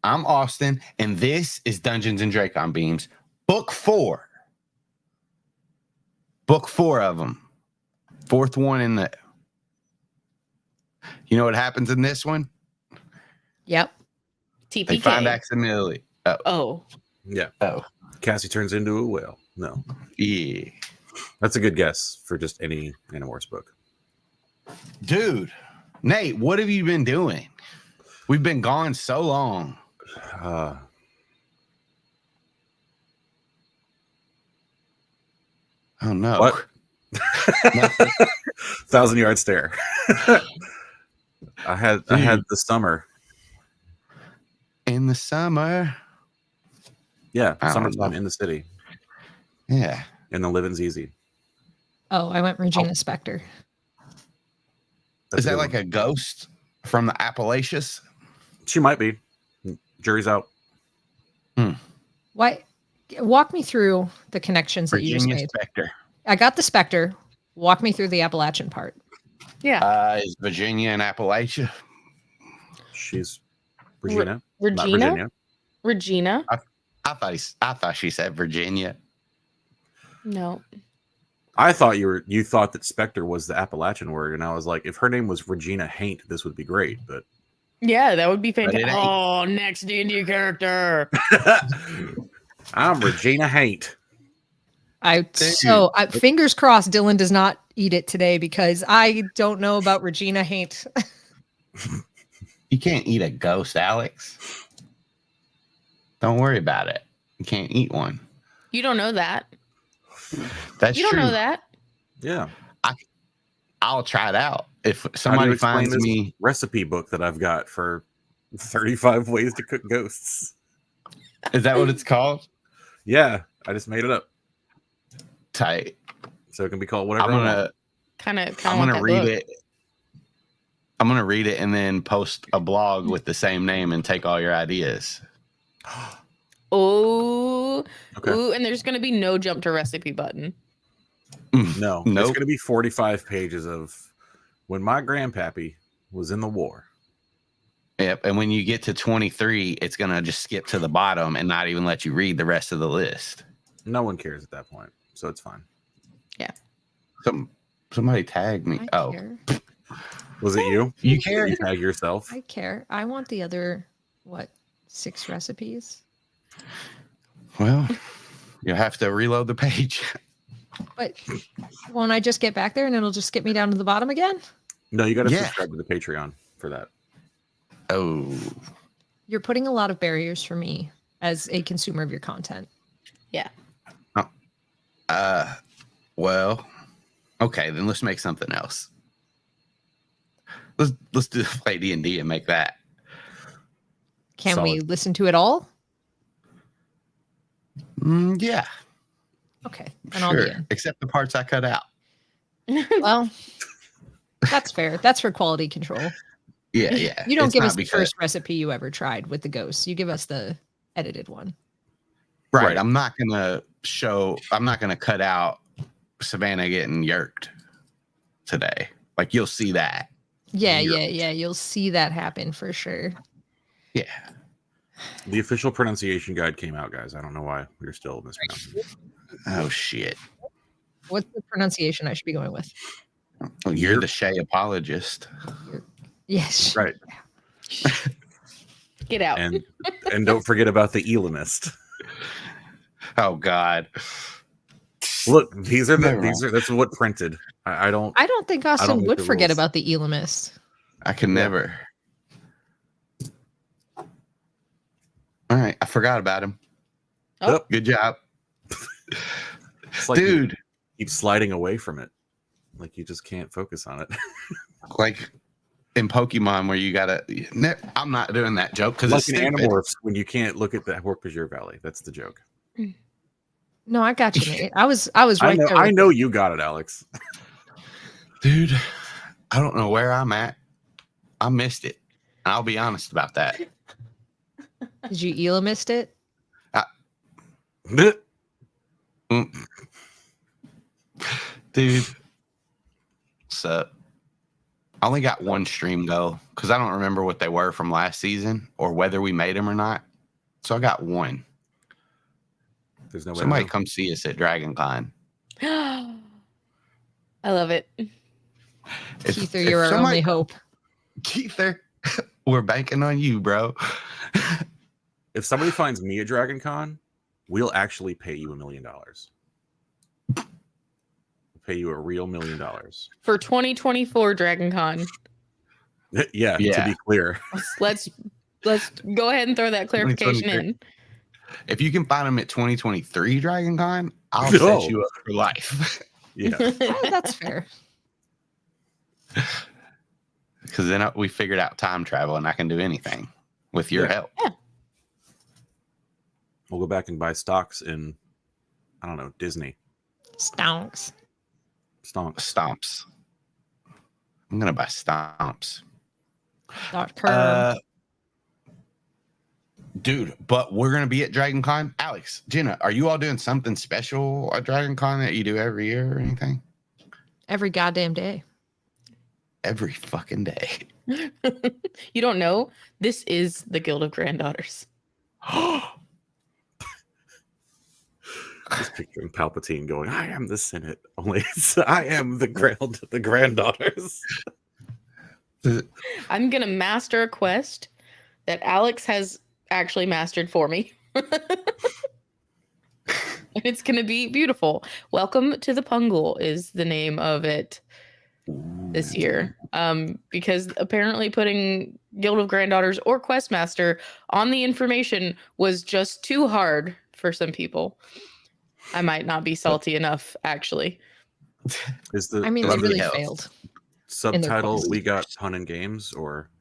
I'm Austin, and this is Dungeons and Dracon Beams, book 4. Book 4 of them. Fourth one in the. You know what happens in this one? Yep. TPK. They find accidentally. Oh. Yeah. Oh. Cassie turns into a whale. No. Yeah. That's a good guess for just any Animorphs book. Dude, Nate, what have you been doing? We've been gone so long. Oh no. What? 1,000-yard stare. I had the summer. In the summer. Yeah, summertime in the city. Yeah. And the living's easy. Oh, I went Regina Spektor. That's Is that like a ghost from the Appalachians? She might be. Jury's out. Why? Walk me through the connections that you just made. Spectre. I got the Spectre. Walk me through the Appalachian part. Yeah. Is Virginia in Appalachia? She's Regina. Regina? Not Virginia. Regina? I thought she said Virginia. No. I thought you thought that Spectre was the Appalachian word, and I was like, if her name was Regina Haint, this would be great. But yeah, that would be fantastic. Oh, next D&D character. I'm Regina Haint. Fingers crossed Dylan does not eat it today because I don't know about Regina Haint. You can't eat a ghost, Alex. Don't worry about it. You can't eat one. You don't know that. That's you don't true. know that. Yeah. I'll try it out. If somebody finds this me recipe book that I've got for 35 ways to cook ghosts. Is that what it's called? Yeah, I just made it up. Tight. So it can be called whatever. I'm gonna read it. I'm gonna read it and then post a blog with the same name and take all your ideas. Oh, okay. Ooh, and there's gonna be no jump to recipe button. No, nope. It's gonna be 45 pages of when my grandpappy was in the war. Yep, and when you get to 23, it's gonna just skip to the bottom and not even let you read the rest of the list. No one cares at that point, so it's fine. Yeah. Somebody tagged me. I care. Was it you? You care? You tag yourself. I care. I want the other 6 recipes. Well, you'll have to reload the page. But won't I just get back there and it'll just skip me down to the bottom again? No, you got to subscribe to the Patreon for that. Oh. You're putting a lot of barriers for me as a consumer of your content. Yeah. Well, okay, then let's make something else. Let's do play D&D and make that. Can we listen to it all? Yeah. Okay, then I'll be in. Except the parts I cut out. Well, that's fair. That's for quality control. Yeah. You don't give us the first recipe you ever tried with the ghosts. You give us the edited one. Right. I'm not gonna cut out Savannah getting yerked today. Like you'll see that. Yeah. You'll see that happen for sure. Yeah. The official pronunciation guide came out, guys. I don't know why we're still mispronouncing. Oh shit. What's the pronunciation I should be going with? Well, you're the Shay apologist. Yes. Right. Get out. And don't forget about the Elamist. Oh God. Look, that's what printed. I don't think Austin would forget about the Elamist. I can never. All right, I forgot about him. Oh, good job. It's like dude. Keep sliding away from it. Like you just can't focus on it. Like in Pokemon where you gotta I'm not doing that joke because like it's in Animorphs when you can't look at the Hork-Bajir Valley. That's the joke. No, I got you, Nate. I was right there. I know you got it, Alex. Dude, I don't know where I'm at. I missed it. I'll be honest about that. Did you Elamist it? Dude, what's up? I only got one stream go because I don't remember what they were from last season or whether we made them or not. So I got one. There's no way. Somebody come see us at DragonCon. I love it. Keither, you're our only hope. Keither, we're banking on you, bro. If somebody finds me at DragonCon, we'll actually pay you $1 million. We'll pay you a real $1 million For 2024 DragonCon. Yeah, to be clear. Let's go ahead and throw that clarification in. If you can find them at 2023 DragonCon, I'll set you up for life. Yeah. Oh, that's fair. Because then we figured out time travel and I can do anything with your help. Yeah. We'll go back and buy stocks in, I don't know, Disney. Stonks. Stomps. I'm going to buy Stomps. Dude, but we're going to be at DragonCon. Alex, Jenna, are you all doing something special at DragonCon that you do every year or anything? Every goddamn day. Every fucking day. You don't know? This is the Guild of Granddaughters. Just picturing Palpatine going, I am the Senate. Only I am the granddaughters. I'm going to master a quest that Alex has actually mastered for me. And it's going to be beautiful. Welcome to the Pungul is the name of it this year. Because apparently putting Guild of Granddaughters or Questmaster on the information was just too hard for some people. I might not be salty enough, actually. They really failed. Subtitle, we got fun and games, or?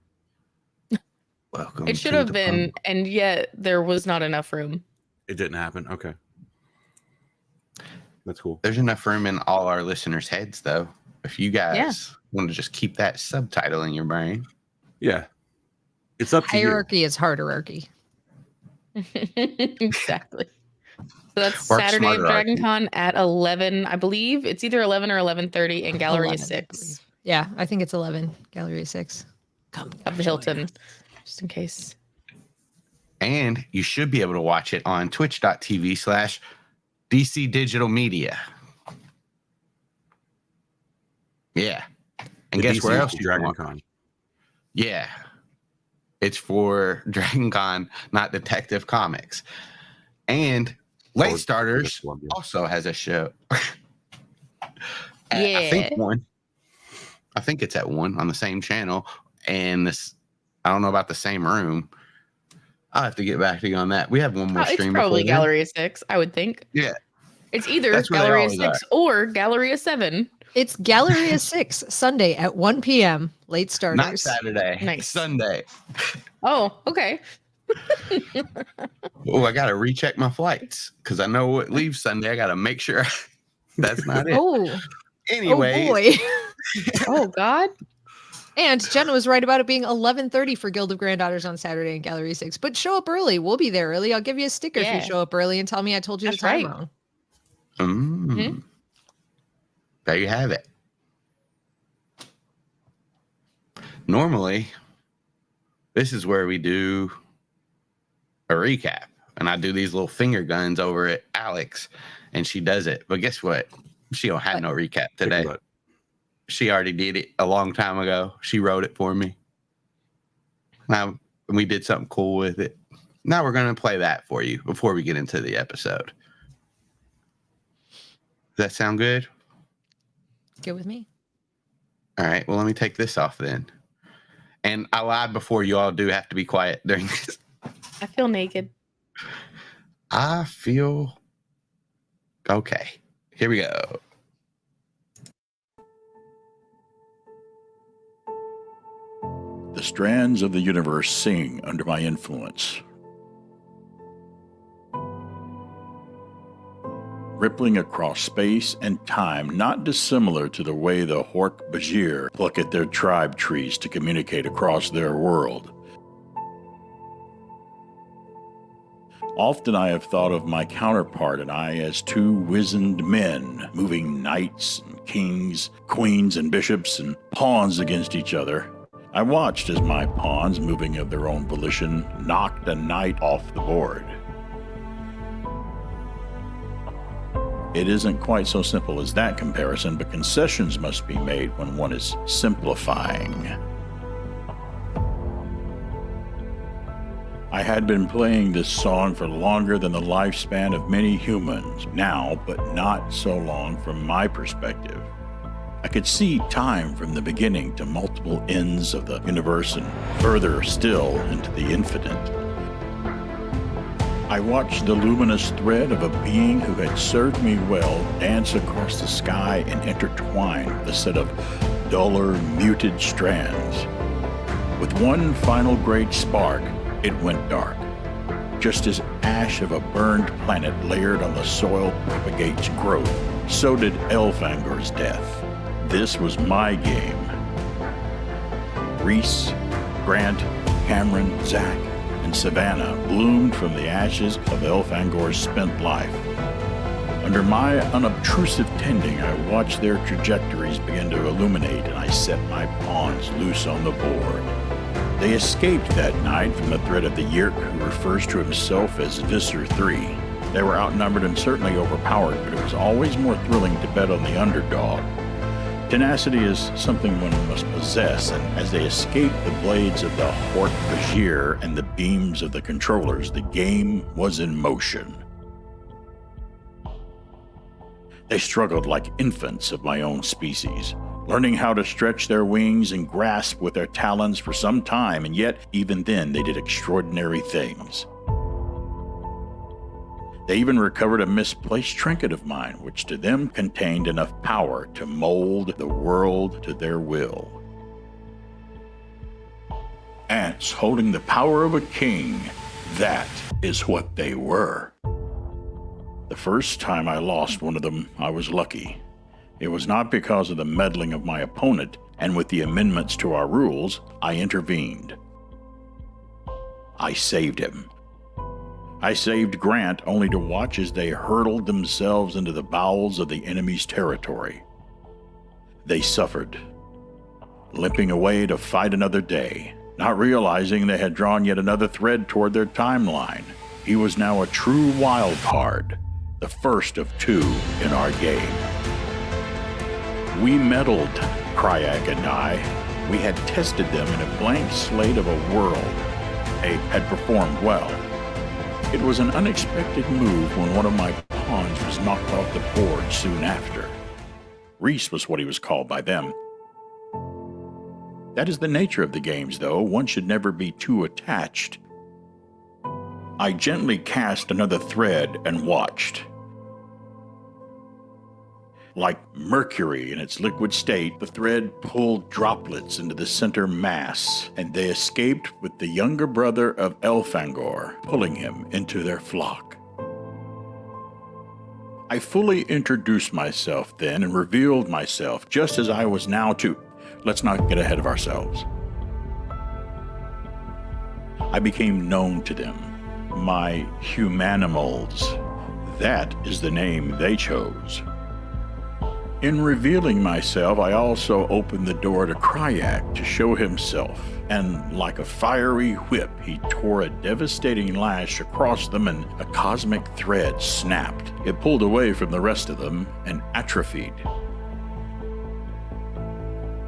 Welcome. It should have been, and yet there was not enough room. It didn't happen. Okay. That's cool. There's enough room in all our listeners' heads, though. If you guys want to just keep that subtitle in your brain. Yeah. It's up to Hierarchy is harderarchy. Exactly. So that's Work Saturday of smarter, DragonCon at 11. I believe it's either 11 or 11:30 in Gallery 11, 6. Yeah, I think it's 11. Gallery 6. Come of the Hilton, just in case. And you should be able to watch it on twitch.tv/DC Digital Media. Yeah. And guess where else you DragonCon? Yeah. It's for DragonCon, not Detective Comics. And Late Starters also has a show. I think it's at 1 on the same channel. And this, I don't know about the same room. I'll have to get back to you on that. We have one more stream. It's probably Gallery 6, I would think. Yeah. It's either Gallery 6 or Gallery 7. It's Gallery 6, Sunday at 1 p.m. Late Starters. Not Saturday. Nice. Sunday. Oh, okay. Oh, I got to recheck my flights because I know it leaves Sunday. I got to make sure that's not it. Oh. Anyway. Oh, boy. Oh, God. And Jenna was right about it being 11:30 for Guild of Granddaughters on Saturday in Gallery 6. But show up early. We'll be there early. I'll give you a sticker if you show up early and tell me I told you the time wrong. Mm-hmm. There you have it. Normally, this is where we do a recap. And I do these little finger guns over at Alex, and she does it. But guess what? She don't have no recap today. She already did it a long time ago. She wrote it for me. Now, we did something cool with it. Now we're going to play that for you before we get into the episode. Does that sound good? Good with me. All right. Well, let me take this off then. And I lied before. You all do have to be quiet during this. I feel naked. I feel okay. Here we go. The strands of the universe sing under my influence. Rippling across space and time, not dissimilar to the way the Hork-Bajir pluck at their tribe trees to communicate across their world. Often I have thought of my counterpart and I as two wizened men moving nights and kings, queens, and bishops, and pawns against each other. I watched as my pawns, moving of their own volition, knocked a knight off the board. It isn't quite so simple as that comparison, but concessions must be made when one is simplifying. I had been playing this song for longer than the lifespan of many humans now, but not so long from my perspective. I could see time from the beginning to multiple ends of the universe and further still into the infinite. I watched the luminous thread of a being who had served me well dance across the sky and intertwine with a set of duller, muted strands. With one final great spark, it went dark. Just as ash of a burned planet layered on the soil propagates growth, so did Elfangor's death. This was my game. Reese, Grant, Cameron, Zach, and Savannah bloomed from the ashes of Elfangor's spent life. Under my unobtrusive tending, I watched their trajectories begin to illuminate, and I set my pawns loose on the board. They escaped that night from the threat of the Yirk, who refers to himself as Visser III. They were outnumbered and certainly overpowered, but it was always more thrilling to bet on the underdog. Tenacity is something one must possess, and as they escaped the blades of the Hort Bajir and the beams of the controllers, the game was in motion. They struggled like infants of my own species, learning how to stretch their wings and grasp with their talons for some time, and yet, even then, they did extraordinary things. They even recovered a misplaced trinket of mine, which to them contained enough power to mold the world to their will. Ants holding the power of a king, that is what they were. The first time I lost one of them, I was lucky. It was not because of the meddling of my opponent, and with the amendments to our rules, I intervened. I saved him. I saved Grant only to watch as they hurtled themselves into the bowels of the enemy's territory. They suffered, limping away to fight another day, not realizing they had drawn yet another thread toward their timeline. He was now a true wild card, the first of two in our game. We meddled, Kryak and I. We had tested them in a blank slate of a world. They had performed well. It was an unexpected move when one of my pawns was knocked off the board soon after. Reese was what he was called by them. That is the nature of the games, though. One should never be too attached. I gently cast another thread and watched. Like mercury in its liquid state, the thread pulled droplets into the center mass, and they escaped with the younger brother of Elfangor, pulling him into their flock. I fully introduced myself then and revealed myself just as I was now to... Let's not get ahead of ourselves. I became known to them. My Humanimals. That is the name they chose. In revealing myself, I also opened the door to Kryak to show himself, and like a fiery whip, he tore a devastating lash across them, and a cosmic thread snapped. It pulled away from the rest of them and atrophied.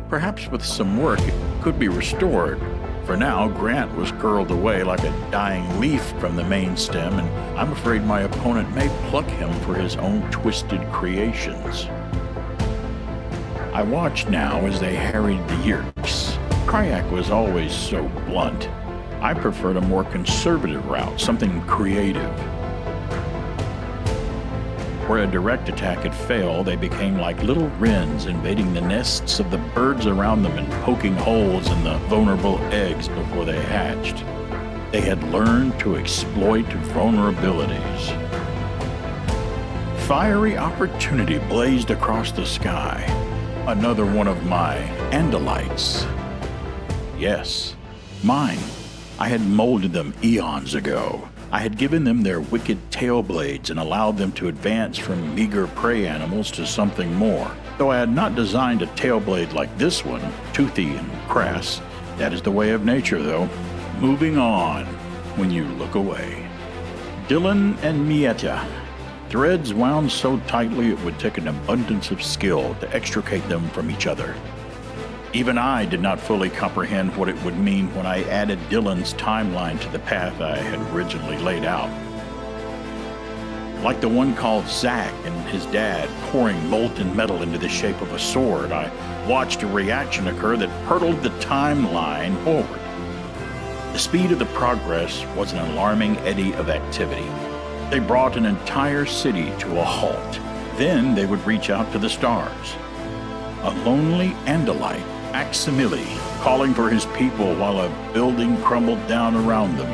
Perhaps with some work, it could be restored. For now, Grant was curled away like a dying leaf from the main stem, and I'm afraid my opponent may pluck him for his own twisted creations. I watched now as they harried the Yirks. Kryak was always so blunt. I preferred a more conservative route, something creative. Where a direct attack had failed, they became like little wrens invading the nests of the birds around them and poking holes in the vulnerable eggs before they hatched. They had learned to exploit vulnerabilities. Fiery opportunity blazed across the sky. Another one of my Andalites. Yes, mine. I had molded them eons ago. I had given them their wicked tail blades and allowed them to advance from meager prey animals to something more. Though I had not designed a tail blade like this one, toothy and crass, that is the way of nature, though. Moving on when you look away. Dylan and Mieta. Threads wound so tightly it would take an abundance of skill to extricate them from each other. Even I did not fully comprehend what it would mean when I added Dylan's timeline to the path I had originally laid out. Like the one called Zack and his dad pouring molten metal into the shape of a sword, I watched a reaction occur that hurtled the timeline forward. The speed of the progress was an alarming eddy of activity. They brought an entire city to a halt. Then they would reach out to the stars. A lonely Andalite, Aximili, calling for his people while a building crumbled down around them.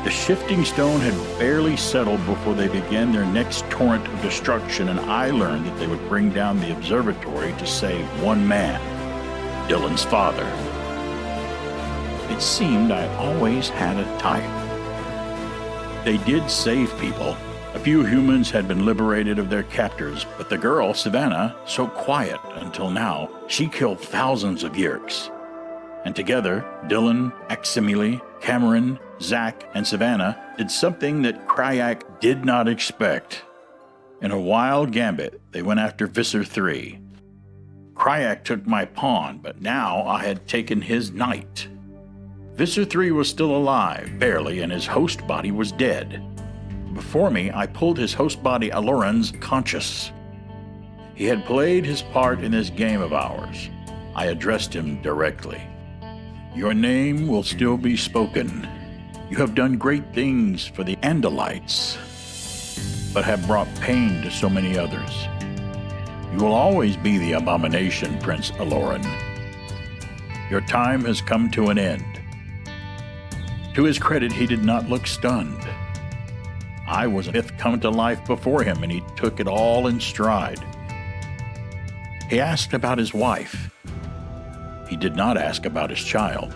The shifting stone had barely settled before they began their next torrent of destruction, and I learned that they would bring down the observatory to save one man, Dylan's father. It seemed I always had a type. They did save people. A few humans had been liberated of their captors, but the girl, Savannah, so quiet until now, she killed thousands of Yerks. And together, Dylan, Aximili, Cameron, Zack, and Savannah did something that Kryak did not expect. In a wild gambit, they went after Visser III. Kryak took my pawn, but now I had taken his knight. Visser III was still alive, barely, and his host body was dead. Before me, I pulled his host body Aloran's conscious. He had played his part in this game of ours. I addressed him directly. Your name will still be spoken. You have done great things for the Andalites, but have brought pain to so many others. You will always be the abomination, Prince Aloran. Your time has come to an end. To his credit, he did not look stunned. I was a myth come to life before him, and he took it all in stride. He asked about his wife. He did not ask about his child.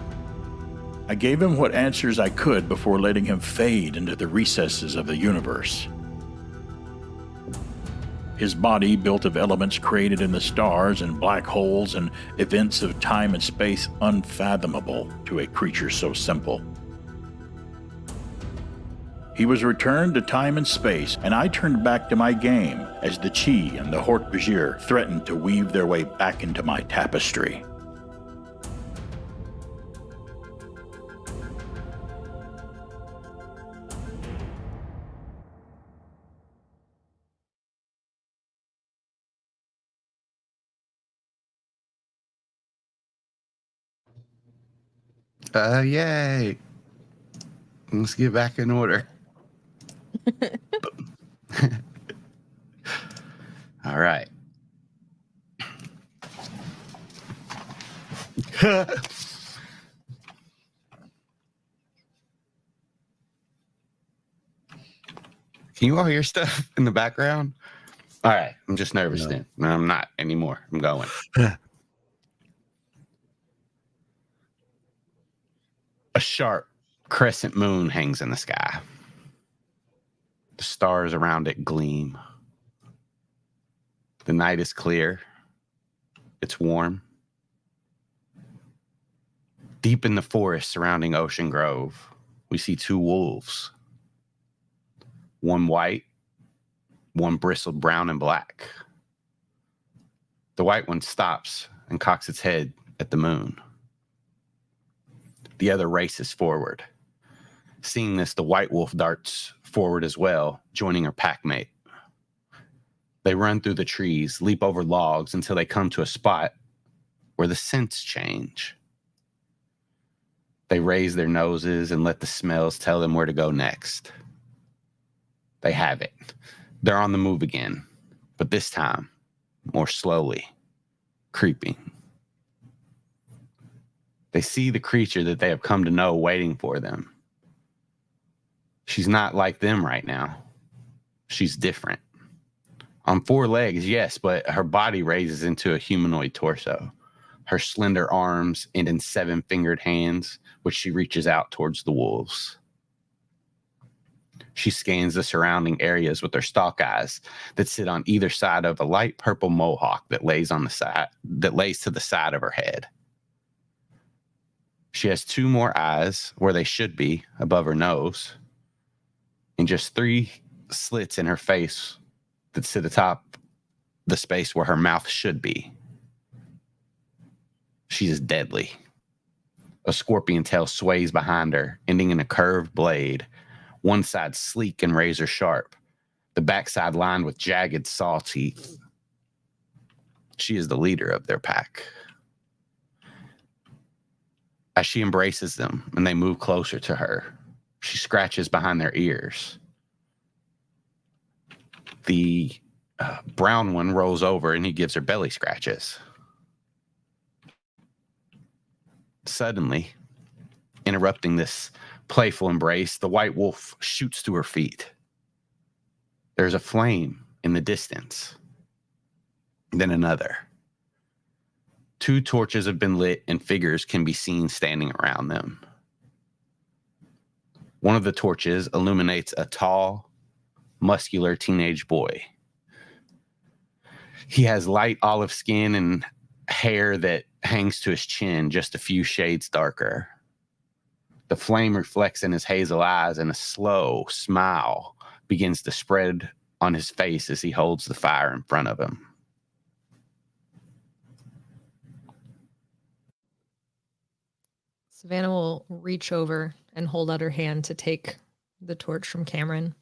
I gave him what answers I could before letting him fade into the recesses of the universe. His body, built of elements created in the stars and black holes and events of time and space unfathomable to a creature so simple. He was returned to time and space, and I turned back to my game as the Chi and the Hort-Bajir threatened to weave their way back into my tapestry. Yay. Let's get back in order. All right. Can you all hear stuff in the background? All right. I'm just nervous then. No, I'm not anymore. I'm going. A sharp crescent moon hangs in the sky. The stars around it gleam. The night is clear. It's warm. Deep in the forest surrounding Ocean Grove, we see two wolves. One white, one bristled brown and black. The white one stops and cocks its head at the moon. The other races forward. Seeing this, the white wolf darts forward as well, joining her packmate. They run through the trees, leap over logs until they come to a spot where the scents change. They raise their noses and let the smells tell them where to go next. They have it. They're on the move again, but this time, more slowly, creeping. They see the creature that they have come to know waiting for them. She's not like them right now. She's different. On 4 legs, yes, but her body raises into a humanoid torso. Her slender arms end in 7-fingered hands, which she reaches out towards the wolves. She scans the surrounding areas with her stalk eyes that sit on either side of a light purple mohawk that lays to the side of her head. She has 2 more eyes where they should be, above her nose, and just 3 slits in her face that sit atop the space where her mouth should be. She is deadly. A scorpion tail sways behind her, ending in a curved blade, one side sleek and razor sharp, the backside lined with jagged saw teeth. She is the leader of their pack. As she embraces them and they move closer to her, she scratches behind their ears. The brown one rolls over and he gives her belly scratches. Suddenly, interrupting this playful embrace, the white wolf shoots to her feet. There's a flame in the distance. Then another. 2 torches have been lit and figures can be seen standing around them. One of the torches illuminates a tall, muscular teenage boy. He has light olive skin and hair that hangs to his chin, just a few shades darker. The flame reflects in his hazel eyes, and a slow smile begins to spread on his face as he holds the fire in front of him. Savannah will reach over and hold out her hand to take the torch from Cameron.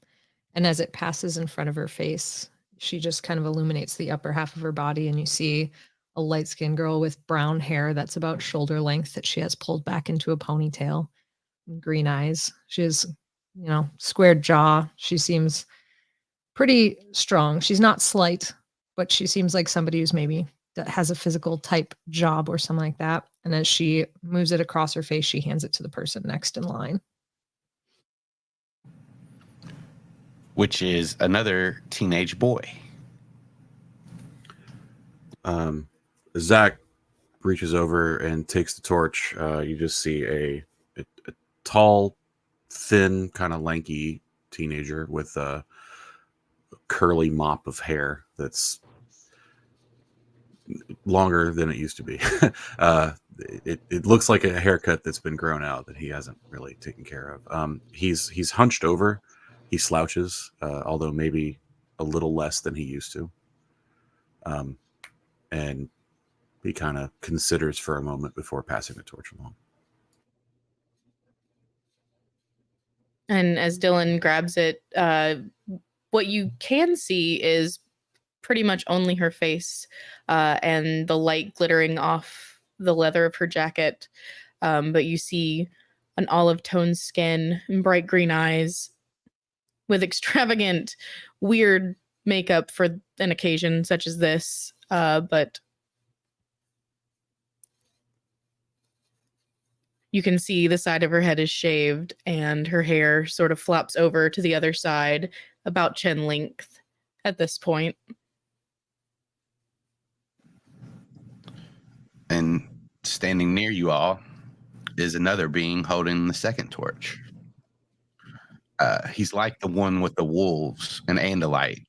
And as it passes in front of her face, she just kind of illuminates the upper half of her body, and you see a light-skinned girl with brown hair that's about shoulder length that she has pulled back into a ponytail, and green eyes. She has, squared jaw. She seems pretty strong. She's not slight, but she seems like somebody who's maybe that has a physical type job or something like that. And as she moves it across her face, she hands it to the person next in line. Which is another teenage boy. Zach reaches over and takes the torch. You just see a tall, thin, kind of lanky teenager with a curly mop of hair that's longer than it used to be. It looks like a haircut that's been grown out that he hasn't really taken care of. He's hunched over. He slouches, although maybe a little less than he used to. And he kind of considers for a moment before passing the torch along. And as Dylan grabs it, what you can see is pretty much only her face and the light glittering off the leather of her jacket. But you see an olive toned skin and bright green eyes with extravagant, weird makeup for an occasion such as this. But you can see the side of her head is shaved and her hair sort of flops over to the other side, about chin length at this point. And standing near you all is another being holding the second torch. He's like the one with the wolves and Andalite.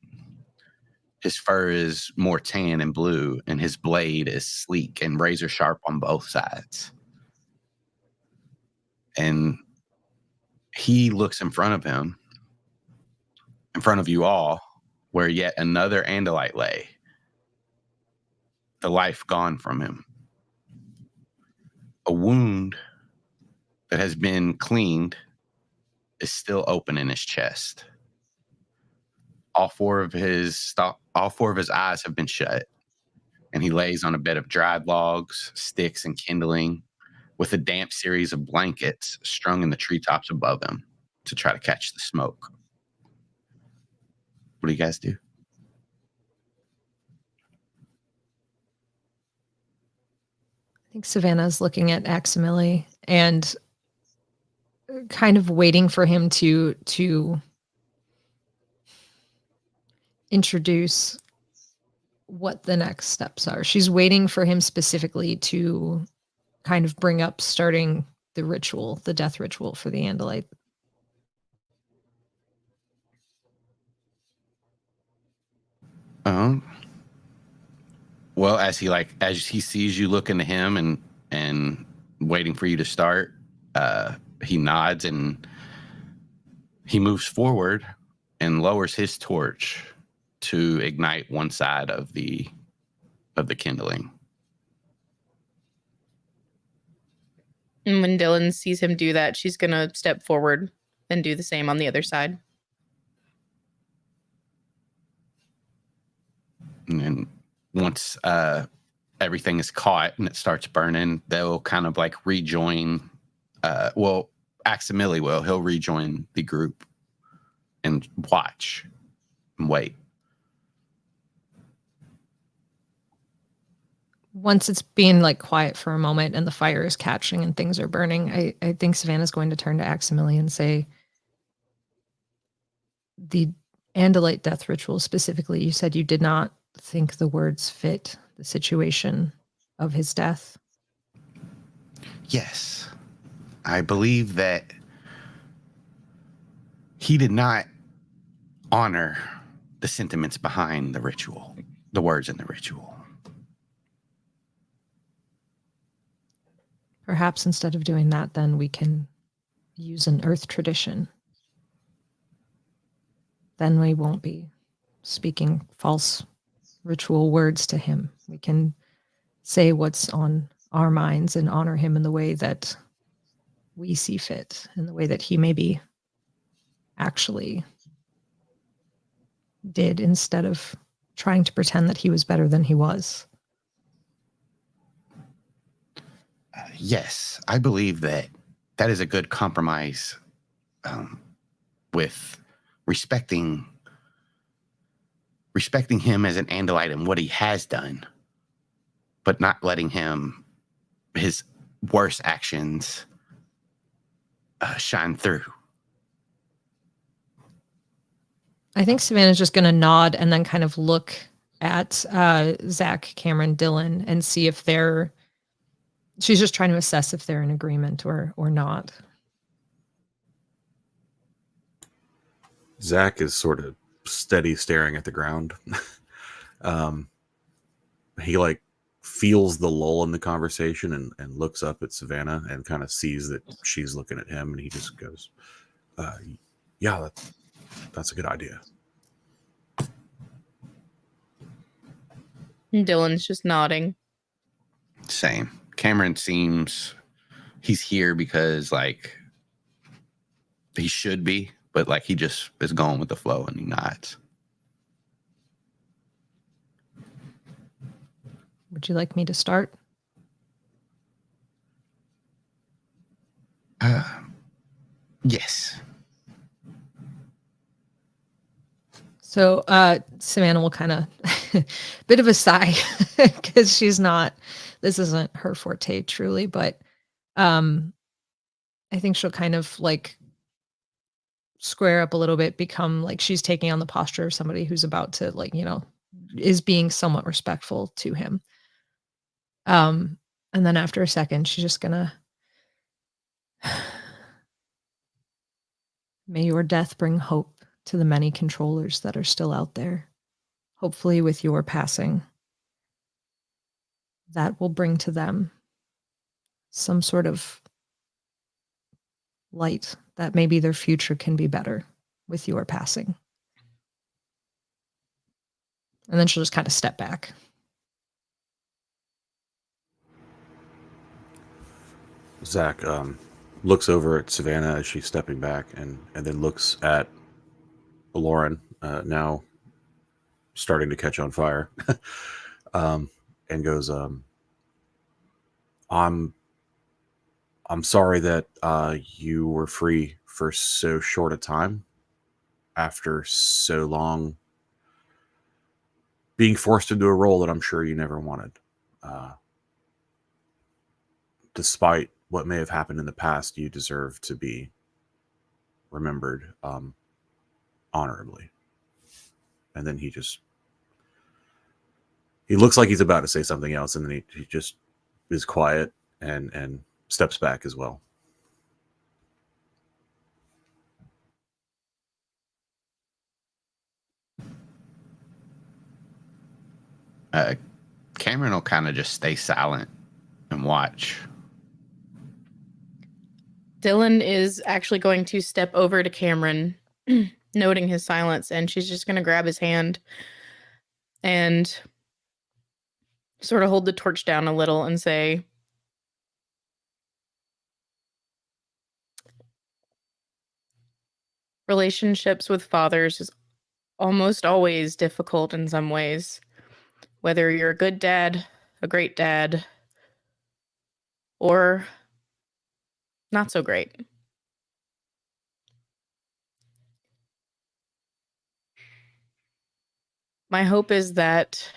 His fur is more tan and blue, and his blade is sleek and razor sharp on both sides. And he looks in front of him, in front of you all, where yet another Andalite lay, the life gone from him. A wound that has been cleaned is still open in his chest. All four of his eyes have been shut, and he lays on a bed of dried logs, sticks, and kindling, with a damp series of blankets strung in the treetops above him to try to catch the smoke. What do you guys do? I think Savannah's looking at Aximili and kind of waiting for him to introduce what the next steps are. She's waiting for him specifically to kind of bring up starting the ritual, the death ritual for the Andalite. Well, as he sees you looking to him and waiting for you to start, he nods and he moves forward and lowers his torch to ignite one side of the kindling. And when Dylan sees him do that, she's going to step forward and do the same on the other side. And then once everything is caught and it starts burning, they'll kind of like rejoin. Aximili will. He'll rejoin the group and watch and wait. Once it's being like quiet for a moment and the fire is catching and things are burning, I think Savannah's going to turn to Aximili and say, the Andalite death ritual specifically, you said you did not think the words fit the situation of his death. Yes. I believe that he did not honor the sentiments behind the ritual, the words in the ritual. Perhaps instead of doing that, then we can use an earth tradition. Then we won't be speaking false ritual words to him. We can say what's on our minds and honor him in the way that we see fit, in the way that he maybe actually did, instead of trying to pretend that he was better than he was. Yes, I believe that is a good compromise with respecting him as an Andalite and what he has done, but not letting his worst actions shine through. I think Savannah's just going to nod and then kind of look at Zach, Cameron, Dylan, and see if she's just trying to assess if they're in agreement or not. Zach is sort of steady staring at the ground. He like feels the lull in the conversation and looks up at Savannah and kind of sees that she's looking at him, and he just goes, yeah, that's a good idea. And Dylan's just nodding. Same. Cameron seems he's here because like he should be, but like he just is going with the flow and he nods. Would you like me to start? Yes. So Savannah will kind of bit of a sigh because this isn't her forte truly, but I think she'll kind of like square up a little bit, become like she's taking on the posture of somebody who's about to like, is being somewhat respectful to him. And then after a second, she's just gonna, may your death bring hope to the many controllers that are still out there. Hopefully with your passing, that will bring to them some sort of light that maybe their future can be better with your passing. And then she'll just kind of step back. Zach looks over at Savannah as she's stepping back and then looks at Lauren, now starting to catch on fire, and goes, I'm sorry that you were free for so short a time after so long being forced into a role that I'm sure you never wanted. Despite what may have happened in the past, you deserve to be remembered honorably. And then he looks like he's about to say something else, and then he just is quiet and steps back as well. Cameron will kind of just stay silent and watch. Dylan is actually going to step over to Cameron, noting his silence, and she's just going to grab his hand and sort of hold the torch down a little and say, relationships with fathers is almost always difficult in some ways. Whether you're a good dad, a great dad, or not so great. My hope is that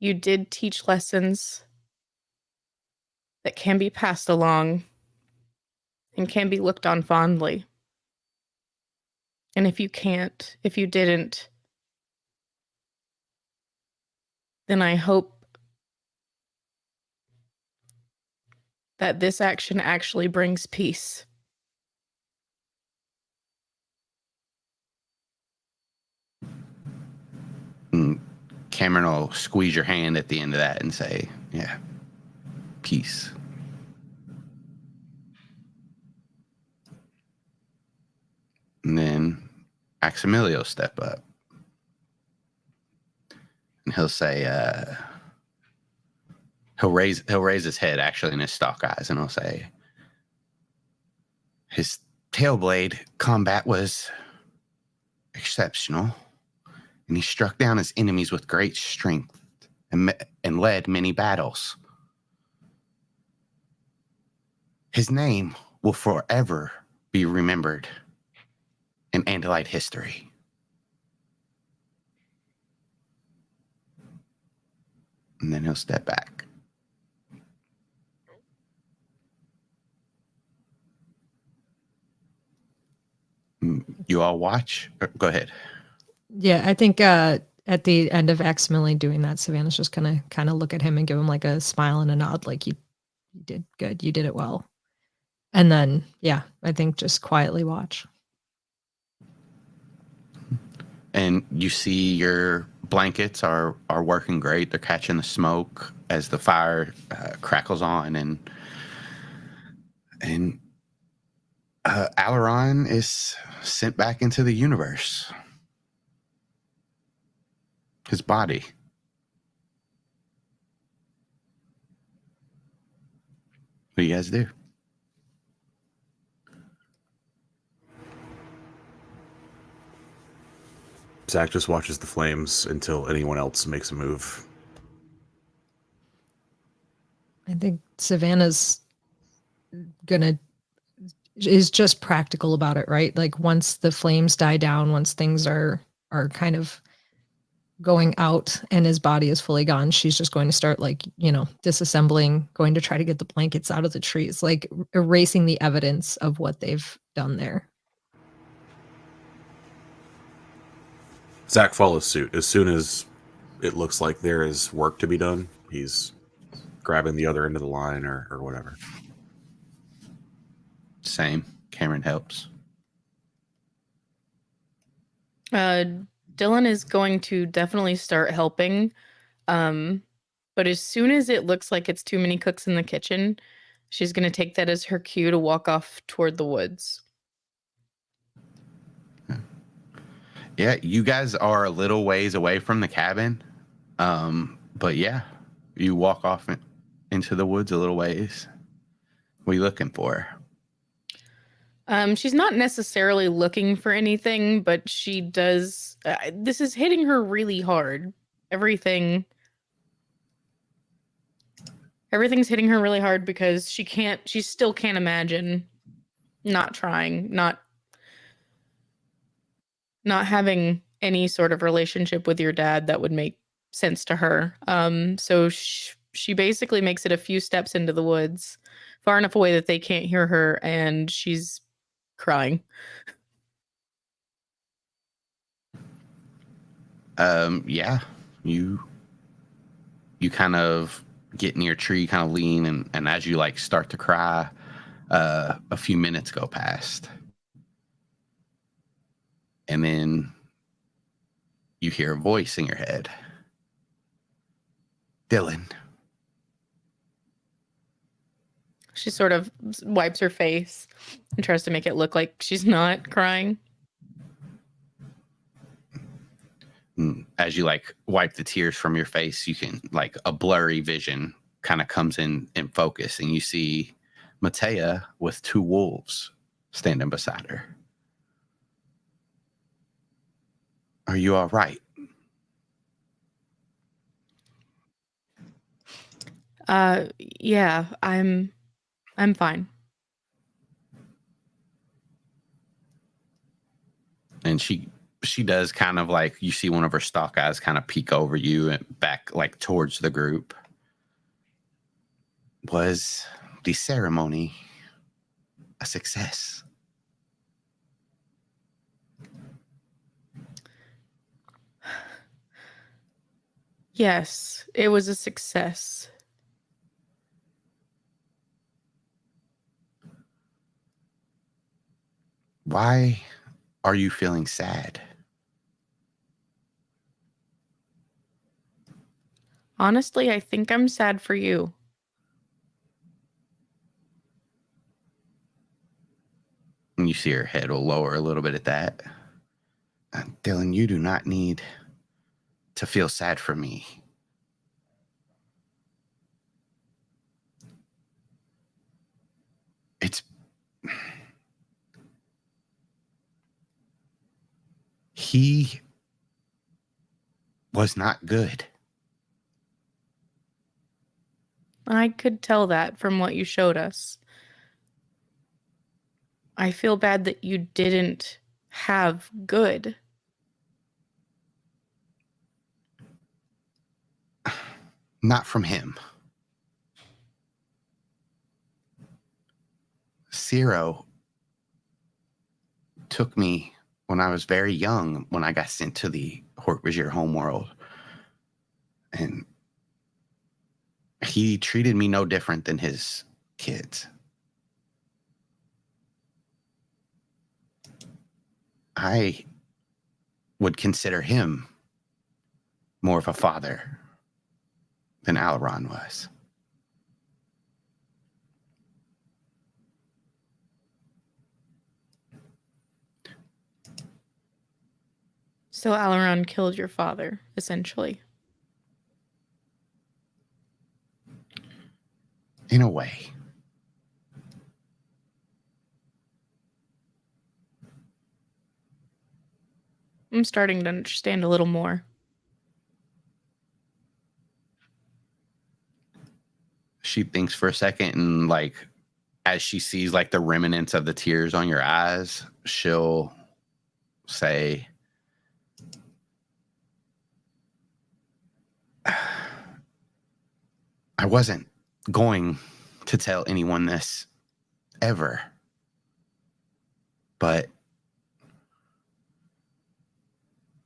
you did teach lessons that can be passed along and can be looked on fondly. And if you can't, if you didn't, then I hope that this action actually brings peace. And Cameron will squeeze your hand at the end of that and say, yeah, peace. And then Aximilio will step up. And he'll say, he'll raise his head actually in his stalk eyes, and he'll say, his tailblade combat was exceptional, and he struck down his enemies with great strength and led many battles. His name will forever be remembered in Andalite history. And then he'll step back. You all watch? Go ahead. Yeah, I think at the end of Maximilian doing that, Savannah's just gonna kind of look at him and give him like a smile and a nod, like you did good, you did it well. And then, yeah, I think just quietly watch. And you see your blankets are working great. They're catching the smoke as the fire crackles on, and Alaron is sent back into the universe. His body. What do you guys do? Zach just watches the flames until anyone else makes a move. I think Savannah's is just practical about it, right? Like once the flames die down, once things are kind of going out and his body is fully gone, she's just going to start like, disassembling, going to try to get the blankets out of the trees, like erasing the evidence of what they've done there. Zach follows suit. As soon as it looks like there is work to be done, he's grabbing the other end of the line or whatever. Same. Cameron helps. Dylan is going to definitely start helping. But as soon as it looks like it's too many cooks in the kitchen, she's going to take that as her cue to walk off toward the woods. Yeah, you guys are a little ways away from the cabin. But yeah, you walk off into the woods a little ways. What are you looking for? She's not necessarily looking for anything, but she does. This is hitting her really hard. Everything's hitting her really hard because she still can't imagine not trying, not having any sort of relationship with your dad that would make sense to her. So she basically makes it a few steps into the woods, far enough away that they can't hear her, and she's crying. Yeah, you kind of get near a tree, kind of lean, and as you like start to cry, a few minutes go past, and then you hear a voice in your head. Dylan. She sort of wipes her face and tries to make it look like she's not crying. As you like wipe the tears from your face, you can like a blurry vision kind of comes in focus, and you see Matea with 2 wolves standing beside her. Are you all right? Yeah, I'm fine. And she does kind of like, you see one of her stalk eyes kind of peek over you and back like towards the group. Was the ceremony a success? Yes, it was a success. Why are you feeling sad? Honestly, I think I'm sad for you. And you see her head will lower a little bit at that. Dylan, you do not need to feel sad for me. It's he was not good. I could tell that from what you showed us. I feel bad that you didn't have good. Not from him. Ciro took me when I was very young, when I got sent to the Hork-Bajir homeworld. And he treated me no different than his kids. I would consider him more of a father than Alaron was. So Alaron killed your father, essentially. In a way. I'm starting to understand a little more. She thinks for a second, and like as she sees like the remnants of the tears on your eyes, she'll say, I wasn't going to tell anyone this ever, but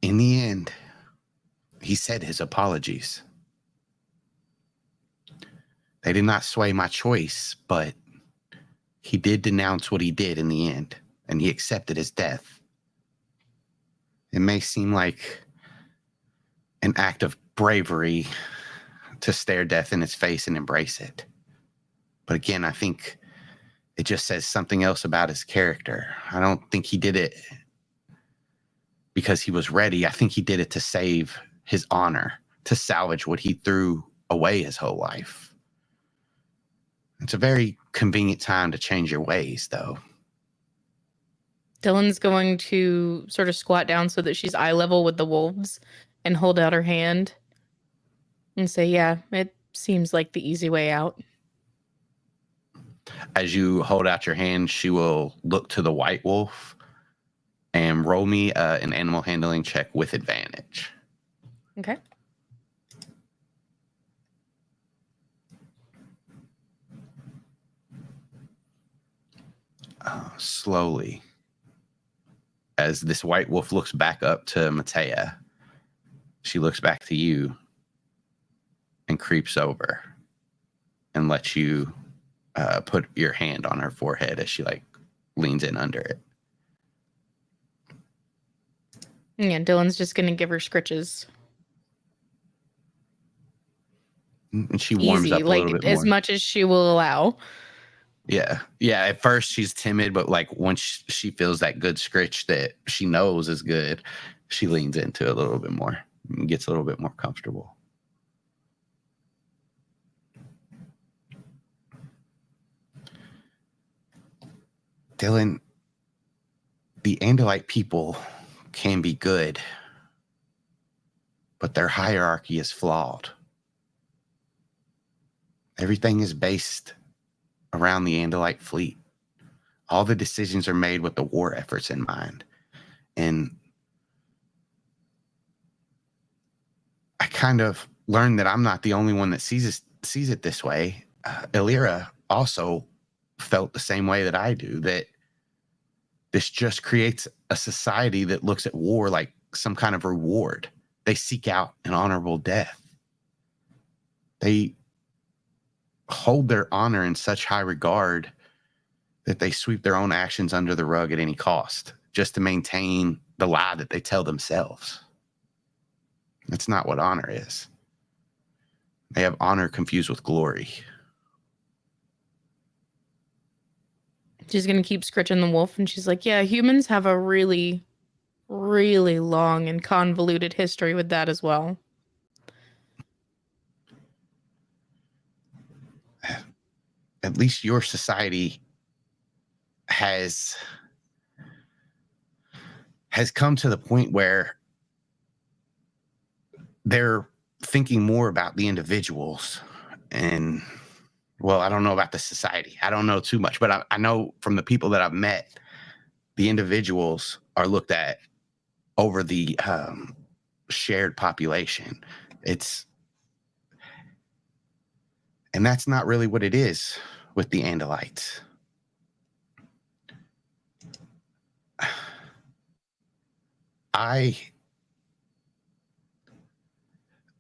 in the end, he said his apologies. They did not sway my choice, but he did denounce what he did in the end, and he accepted his death. It may seem like an act of bravery to stare death in its face and embrace it. But again, I think it just says something else about his character. I don't think he did it because he was ready. I think he did it to save his honor, to salvage what he threw away his whole life. It's a very convenient time to change your ways, though. Dylan's going to sort of squat down so that she's eye level with the wolves and hold out her hand and say, yeah, it seems like the easy way out. As you hold out your hand, she will look to the white wolf and roll me an animal handling check with advantage. Okay. Slowly, as this white wolf looks back up to Matea, she looks back to you and creeps over and lets you put your hand on her forehead as she like leans in under it. Yeah, Dylan's just going to give her scritches. And she warms Easy, up a little like bit as more. much as she will allow. Yeah. Yeah. At first she's timid, but like once she feels that good scritch that she knows is good, she leans into it a little bit more and gets a little bit more comfortable. Dylan, the Andalite people can be good, but their hierarchy is flawed. Everything is based around the Andalite fleet. All the decisions are made with the war efforts in mind. And I kind of learned that I'm not the only one that sees it this way. Illyra also felt the same way that I do, that this just creates a society that looks at war like some kind of reward. They seek out an honorable death. They hold their honor in such high regard that they sweep their own actions under the rug at any cost, just to maintain the lie that they tell themselves. That's not what honor is. They have honor confused with glory. She's going to keep scritching the wolf, and she's like, yeah, humans have a really, really long and convoluted history with that as well. At least your society has come to the point where they're thinking more about the individuals. And well, I don't know about the society. I don't know too much, but I know from the people that I've met, the individuals are looked at over the shared population. And that's not really what it is with the Andalites.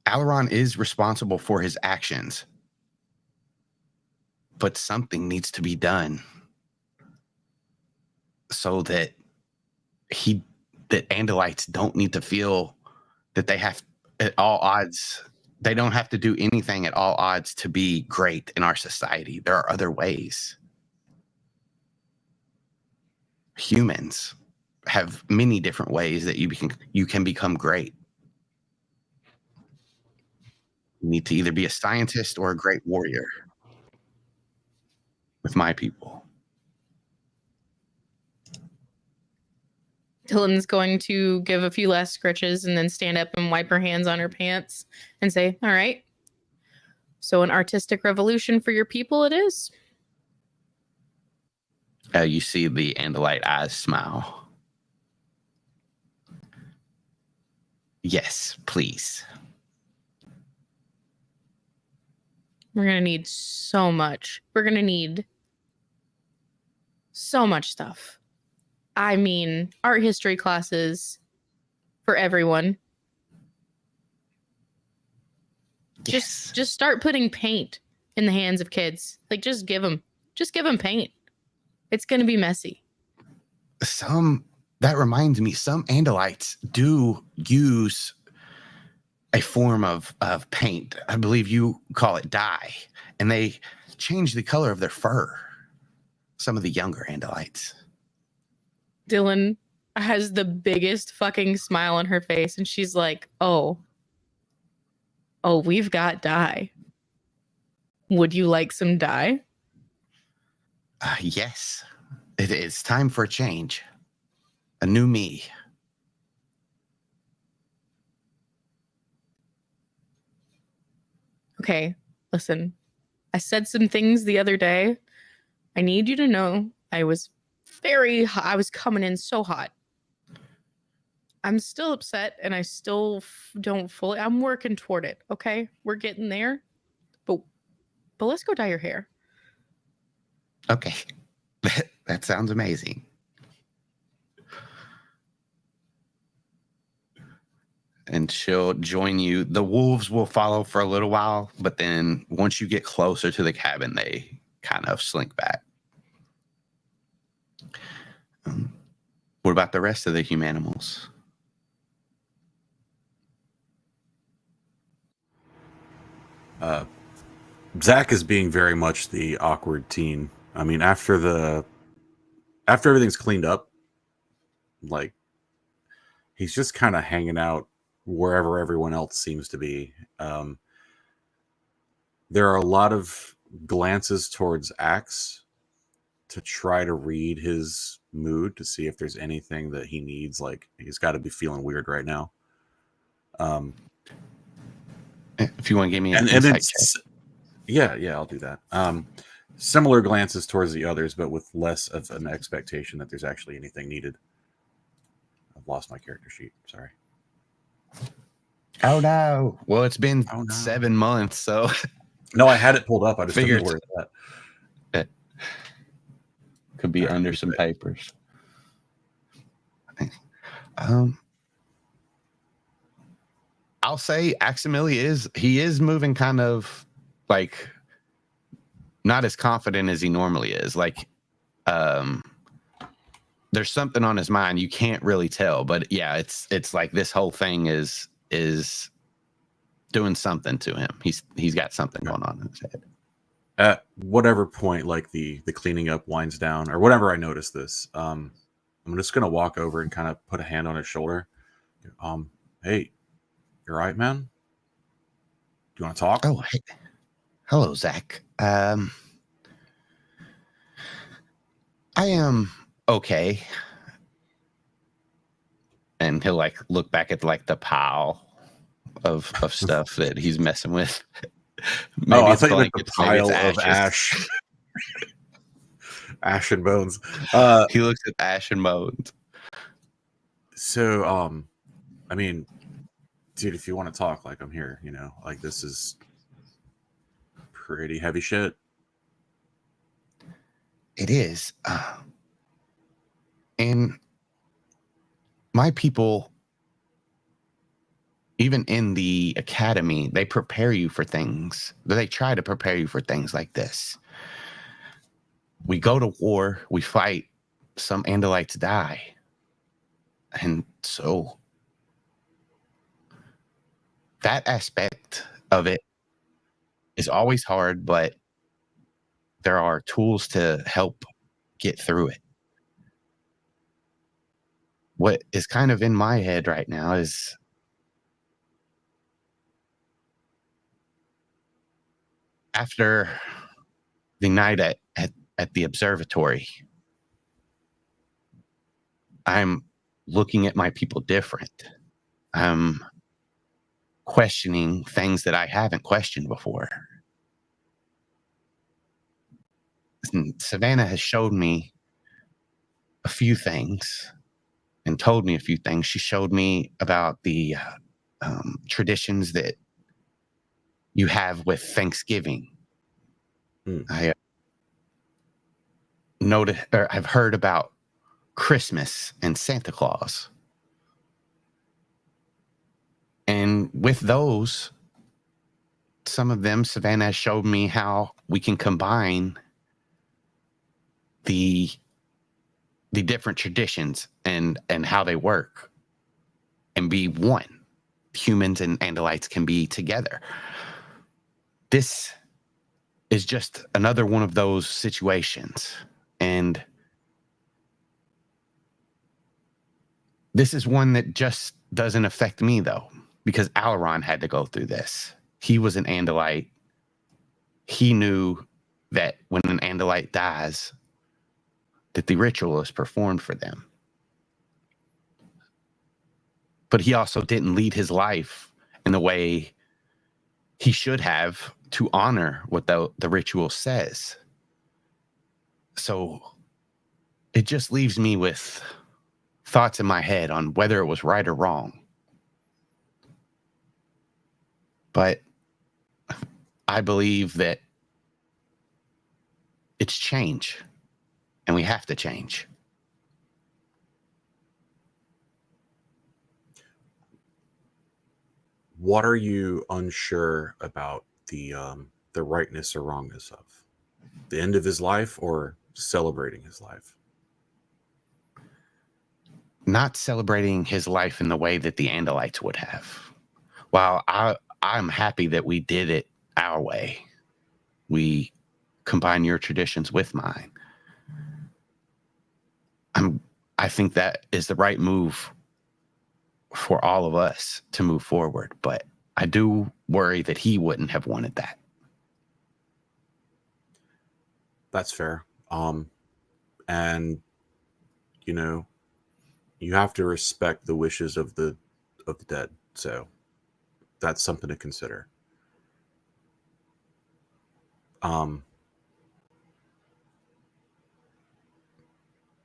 Alaron is responsible for his actions, but something needs to be done so that Andalites don't need to feel that they have at all odds. They don't have to do anything at all odds to be great in our society. There are other ways. Humans have many different ways that you can become great. You need to either be a scientist or a great warrior with my people. Dylan's going to give a few last scritches and then stand up and wipe her hands on her pants and say, all right, so an artistic revolution for your people it is. You see the Andalite eyes smile. Yes, please. We're going to need so much. We're going to need so much stuff. I mean, art history classes for everyone. Yes. Just start putting paint in the hands of kids. Like just give them paint. It's going to be messy. That reminds me, some Andalites do use a form of paint. I believe you call it dye, and they change the color of their fur. Some of the younger Andalites. Dylan has the biggest fucking smile on her face, and she's like, oh, we've got dye. Would you like some dye? Yes. It is time for a change. A new me. Okay, listen. I said some things the other day. I need you to know I was I was coming in so hot. I'm still upset and I still don't fully, I'm working toward it. Okay. We're getting there, but let's go dye your hair. Okay. That sounds amazing. And she'll join you. The wolves will follow for a little while, but then once you get closer to the cabin, they kind of slink back. What about the rest of the Humanimals? Zach is being very much the awkward teen. I mean, after everything's cleaned up, like he's just kind of hanging out wherever everyone else seems to be. There are a lot of glances towards Axe to try to read his mood to see if there's anything that he needs. Like he's got to be feeling weird right now. If you want to give me an And insight it's check. yeah, I'll do that. Similar glances towards the others, but with less of an expectation that there's actually anything needed. I've lost my character sheet. Sorry. Oh no! Well, it's been Oh, no. 7 months, so No, I had it pulled up. I just Figured. didn't know where it's at. could be All right, under let me some see. papers. I'll say Aximili is moving kind of like not as confident as he normally is. Like, there's something on his mind. You can't really tell, but yeah, it's like this whole thing is doing something to him. He's got something going on in his head. At whatever point, like the cleaning up winds down, or whatever I notice this, I'm just gonna walk over and kind of put a hand on his shoulder. Hey, you all right, man? Do you want to talk? Oh, hey. Hello, Zach. I am okay. And he'll like look back at like the pile of stuff that he's messing with. Maybe I it's thought you meant the blankets, maybe it's pile of ashes. ash and bones. He looks at ash and bones. So, I mean, dude, if you want to talk, like I'm here, like this is pretty heavy shit. It is. And my people, even in the academy, they prepare you for things. They try to prepare you for things like this. We go to war, we fight, some Andalites die. And so that aspect of it is always hard, but there are tools to help get through it. What is kind of in my head right now is after the night at the observatory, I'm looking at my people different. I'm questioning things that I haven't questioned before. And Savannah has showed me a few things and told me a few things. She showed me about the traditions that you have with Thanksgiving. I noticed, or I've heard about Christmas and Santa Claus. And with those, some of them, Savannah has showed me how we can combine the different traditions and how they work and be one. Humans and Andalites can be together. This is just another one of those situations. And this is one that just doesn't affect me, though, because Alaron had to go through this. He was an Andalite. He knew that when an Andalite dies, that the ritual is performed for them. But he also didn't lead his life in the way he should have to honor what the ritual says. So it just leaves me with thoughts in my head on whether it was right or wrong. But I believe that it's change, and we have to change. What are you unsure about the rightness or wrongness of? The end of his life or celebrating his life? Not celebrating his life in the way that the Andalites would have. While I'm happy that we did it our way, we combine your traditions with mine. I think that is the right move for all of us to move forward, but I do worry that he wouldn't have wanted that. That's fair. And you know, you have to respect the wishes of the dead. So that's something to consider.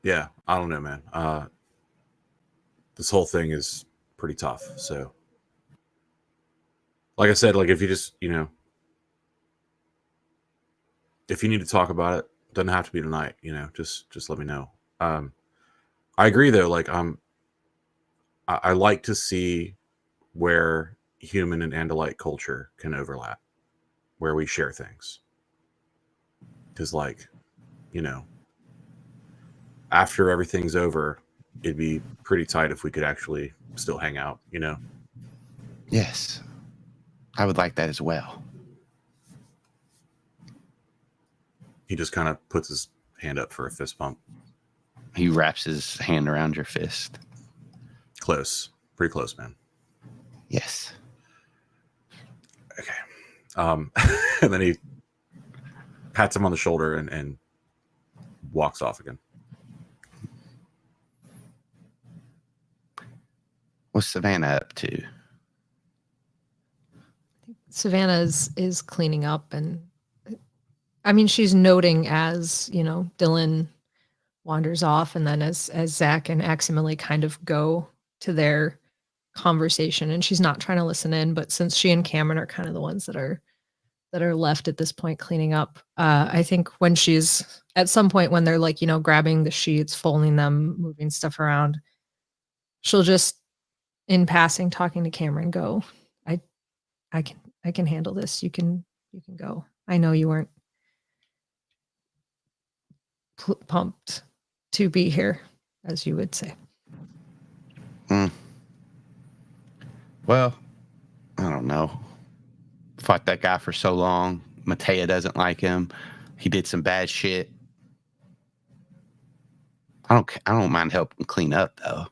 Yeah, I don't know, man. This whole thing is pretty tough. So, like I said, like if you just, if you need to talk about it, doesn't have to be tonight. Just let me know. I agree though. Like I like to see where human and Andalite culture can overlap, where we share things. Because like, after everything's over, it'd be pretty tight if we could actually still hang out, Yes, I would like that as well. He just kind of puts his hand up for a fist bump. He wraps his hand around your fist. Close. Pretty close, man. Yes. Okay. And then he pats him on the shoulder and walks off again. What's Savannah up to? Savannah is cleaning up, and I mean, she's noting as, Dylan wanders off, and then as Zach and Aximile kind of go to their conversation, and she's not trying to listen in, but since she and Cameron are kind of the ones that are left at this point cleaning up, I think when she's at some point when they're like, grabbing the sheets, folding them, moving stuff around, she'll just in passing talking to Cameron go, I can handle this. You can go. I know you weren't pumped to be here, as you would say. Well, I don't know. Fought that guy for so long. Matea doesn't like him. He did some bad shit. I don't mind helping clean up though.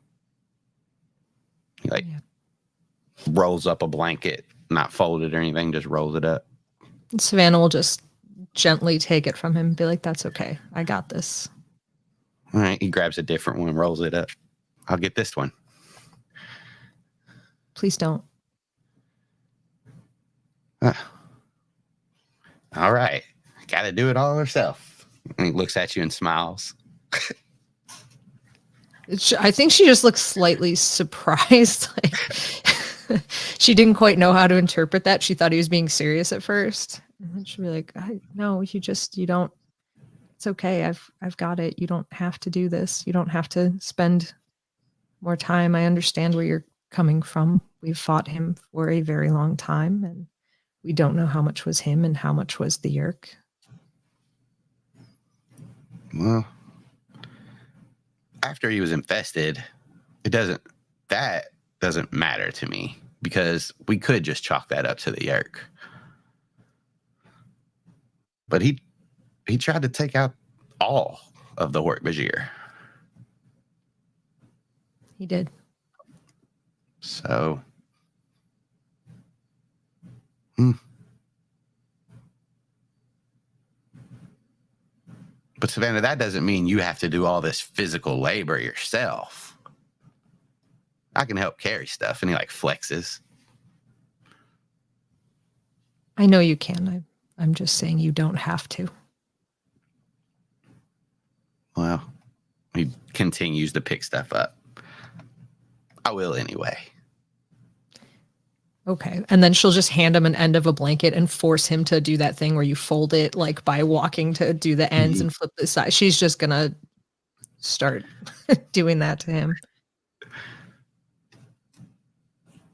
He rolls up a blanket, not folded or anything, just rolls it up. Savannah will just gently take it from him and be like, that's okay. I got this. All right. He grabs a different one, rolls it up. I'll get this one. Please don't. All right. Got to do it all herself. And he looks at you and smiles. I think she just looks slightly surprised. She didn't quite know how to interpret that. She thought he was being serious at first. And then she'll be like, no, you don't. It's okay. I've got it. You don't have to do this. You don't have to spend more time. I understand where you're coming from. We've fought him for a very long time, and we don't know how much was him and how much was the Yerk. Well, after he was infested, that doesn't matter to me because we could just chalk that up to the Yerk. But he tried to take out all of the Hork-Bajir. He did. So, But Savannah, that doesn't mean you have to do all this physical labor yourself. I can help carry stuff. And he flexes. I know you can. I'm just saying you don't have to. Well, he continues to pick stuff up. I will anyway. Okay. And then she'll just hand him an end of a blanket and force him to do that thing where you fold it by walking to do the ends and flip the side. She's just going to start doing that to him.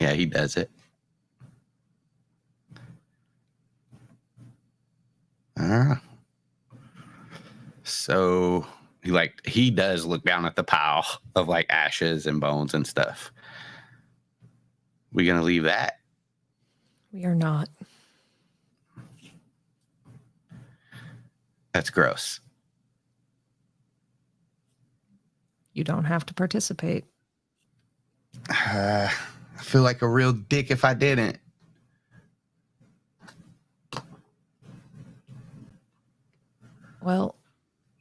Yeah, he does it. So he does look down at the pile of ashes and bones and stuff. We gonna leave that? We are not. That's gross. You don't have to participate. I feel like a real dick if I didn't. Well,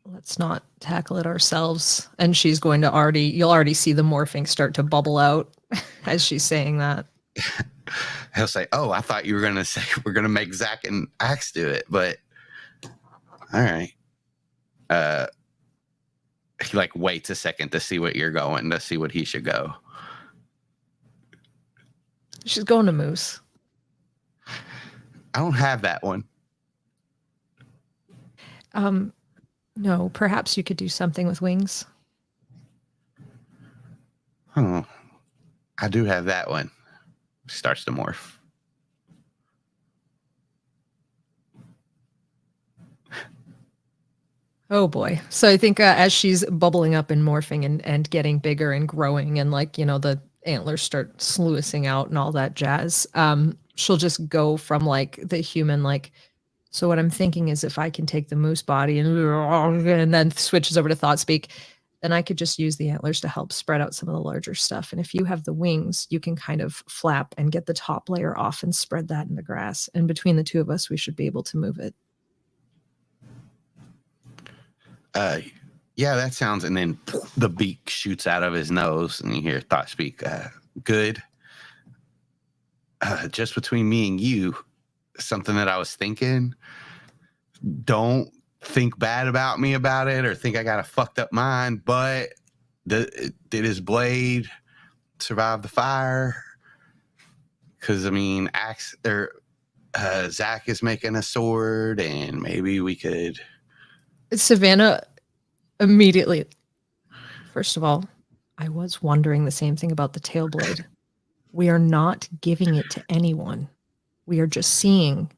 let's not tackle it ourselves. And she's going to you'll already see the morphing start to bubble out as she's saying that. He'll say, "Oh, I thought you were gonna say we're gonna make Zach and Axe do it," but all right. He like waits a second to see what you're going, to see what he should go. She's going to Moose. I don't have that one. No, perhaps you could do something with wings. Oh, I do have that one. Starts to morph. Oh boy. So I think as she's bubbling up and morphing and getting bigger and growing and like, the antlers start sluicing out and all that jazz, she'll just go from like the human, like, so what I'm thinking is if I can take the moose body and then switches over to thought speak, then I could just use the antlers to help spread out some of the larger stuff. And if you have the wings, you can kind of flap and get the top layer off and spread that in the grass. And between the two of us, we should be able to move it. Yeah, that sounds. And then the beak shoots out of his nose, and you hear thought speak. Good. Just between me and you, something that I was thinking. Don't think bad about me about it, or think I got a fucked up mind. But did his blade survive the fire? Because I mean, Zach is making a sword, and maybe we could. Savannah immediately. First of all, I was wondering the same thing about the tail blade. We are not giving it to anyone. We are just seeing.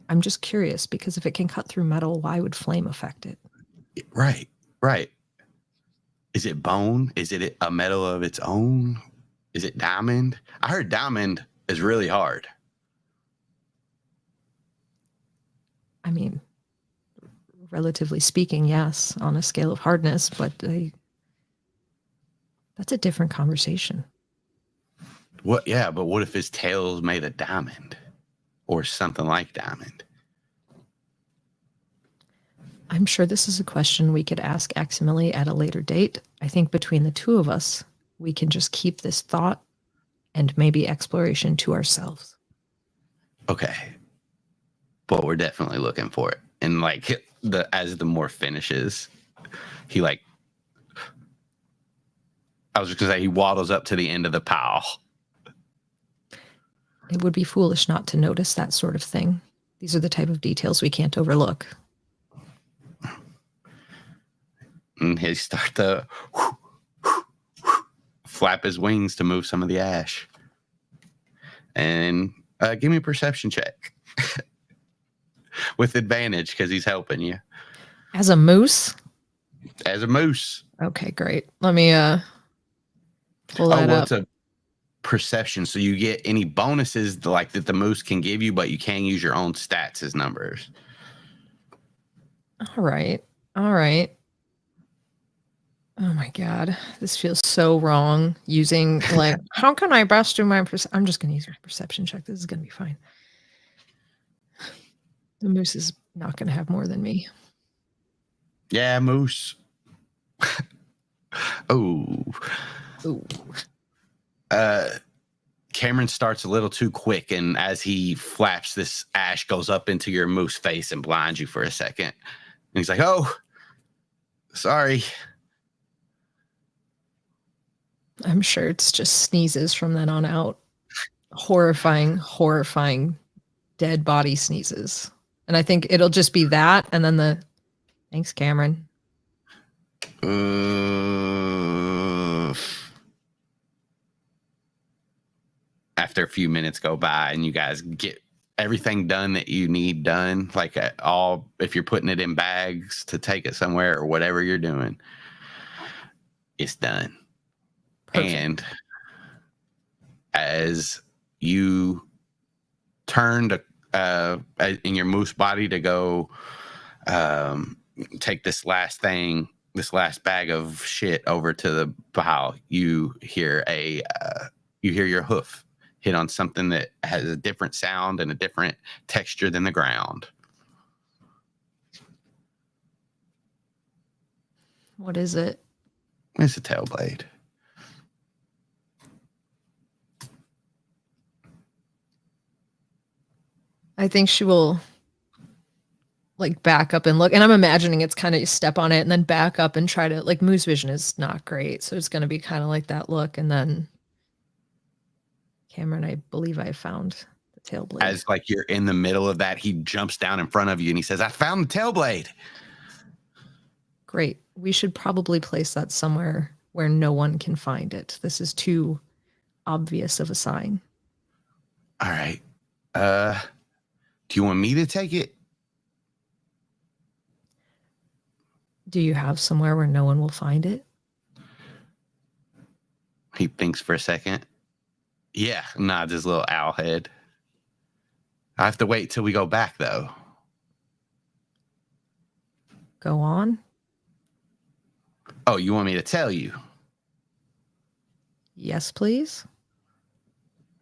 I'm just curious because if it can cut through metal, why would flame affect it? Right. Is it bone? Is it a metal of its own? Is it diamond? I heard diamond is really hard. I mean, relatively speaking, yes, on a scale of hardness, but that's a different conversation. What? Yeah, but what if his tail's made of diamond or something like diamond? I'm sure this is a question we could ask Aximili at a later date. I think between the two of us, we can just keep this thought and maybe exploration to ourselves. Okay. But we're definitely looking for it. And like as the morph finishes, he like, I was just gonna say, he waddles up to the end of the pile. It would be foolish not to notice that sort of thing. These are the type of details we can't overlook. And he start to flap his wings to move some of the ash. And give me a perception check. With advantage, because he's helping you. As a moose? As a moose. Okay, great. Let me pull that up. It's a perception. So you get any bonuses like that the moose can give you, but you can use your own stats as numbers. All right. Oh my God. This feels so wrong using like, how can I best do my I'm just going to use my perception check. This is going to be fine. The moose is not going to have more than me. Yeah, moose. Oh. Cameron starts a little too quick, and as he flaps, this ash goes up into your moose face and blinds you for a second. And he's like, "Oh, sorry." I'm sure it's just sneezes from then on out. Horrifying dead body sneezes. And I think it'll just be that, and then thanks, Cameron. After a few minutes go by and you guys get everything done that you need done, like if you're putting it in bags to take it somewhere or whatever you're doing, it's done. Perfect. And as you turn to in your moose body to go take this last bag of shit over to the pile. You hear your hoof hit on something that has a different sound and a different texture than the ground. What is it? It's a tail blade. I think she will like back up and look, and I'm imagining it's kind of you step on it and then back up and try to, like, Moose vision is not great, so it's going to be kind of like that look. And then Cameron, I believe I found the tail blade. As like you're in the middle of that, he jumps down in front of you and he says, "I found the tail blade." Great. We should probably place that somewhere where no one can find it. This is too obvious of a sign. All right. Do you want me to take it? Do you have somewhere where no one will find it? He thinks for a second. Yeah, nods his little owl head. I have to wait till we go back, though. Go on. Oh, you want me to tell you? Yes, please.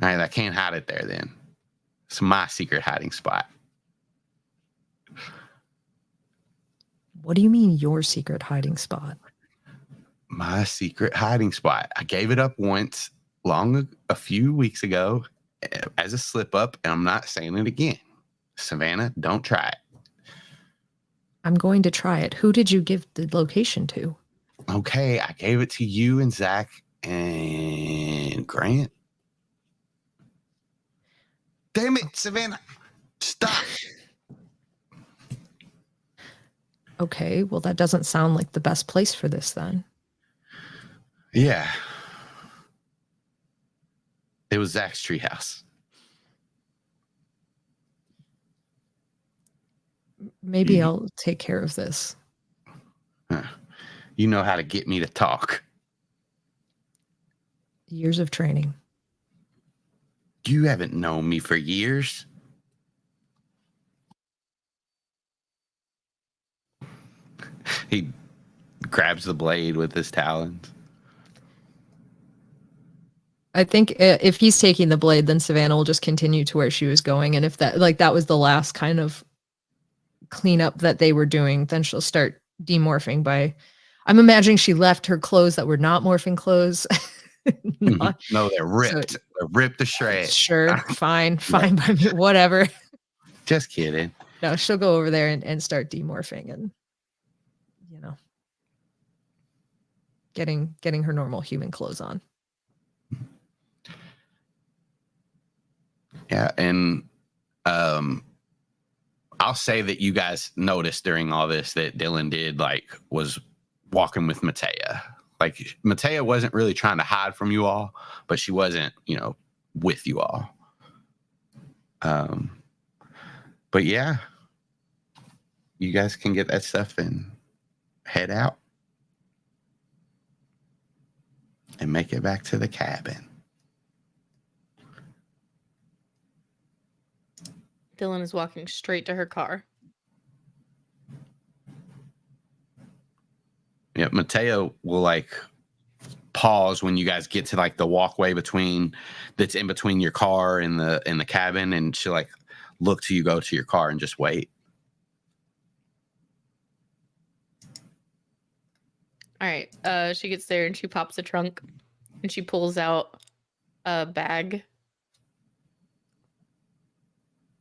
All right, I can't hide it there then. It's my secret hiding spot. What do you mean your secret hiding spot? My secret hiding spot. I gave it up once a few weeks ago as a slip up, and I'm not saying it again. Savannah, don't try it. I'm going to try it. Who did you give the location to? Okay, I gave it to you and Zach and Grant. Damn it, Savannah. Stop. Okay, well, that doesn't sound like the best place for this then. Yeah. It was Zach's treehouse. Maybe I'll take care of this. Huh. You know how to get me to talk. Years of training. You haven't known me for years. He grabs the blade with his talons. I think if he's taking the blade, then Savannah will just continue to where she was going. And if that was the last kind of cleanup that they were doing, then she'll start demorphing by, I'm imagining she left her clothes that were not morphing clothes. No, they're ripped. They're ripped to shreds. Sure, fine by me, whatever. Just kidding. No, she'll go over there and start demorphing and, getting her normal human clothes on. Yeah, and I'll say that you guys noticed during all this that Dylan was walking with Matea. Like, Matea wasn't really trying to hide from you all, but she wasn't, with you all. But yeah, you guys can get that stuff and head out and make it back to the cabin. Dylan is walking straight to her car. Yeah, Matea will pause when you guys get to the walkway that's in between your car and the cabin, and she'll look till you go to your car and just wait. All right. She gets there and she pops a trunk and she pulls out a bag.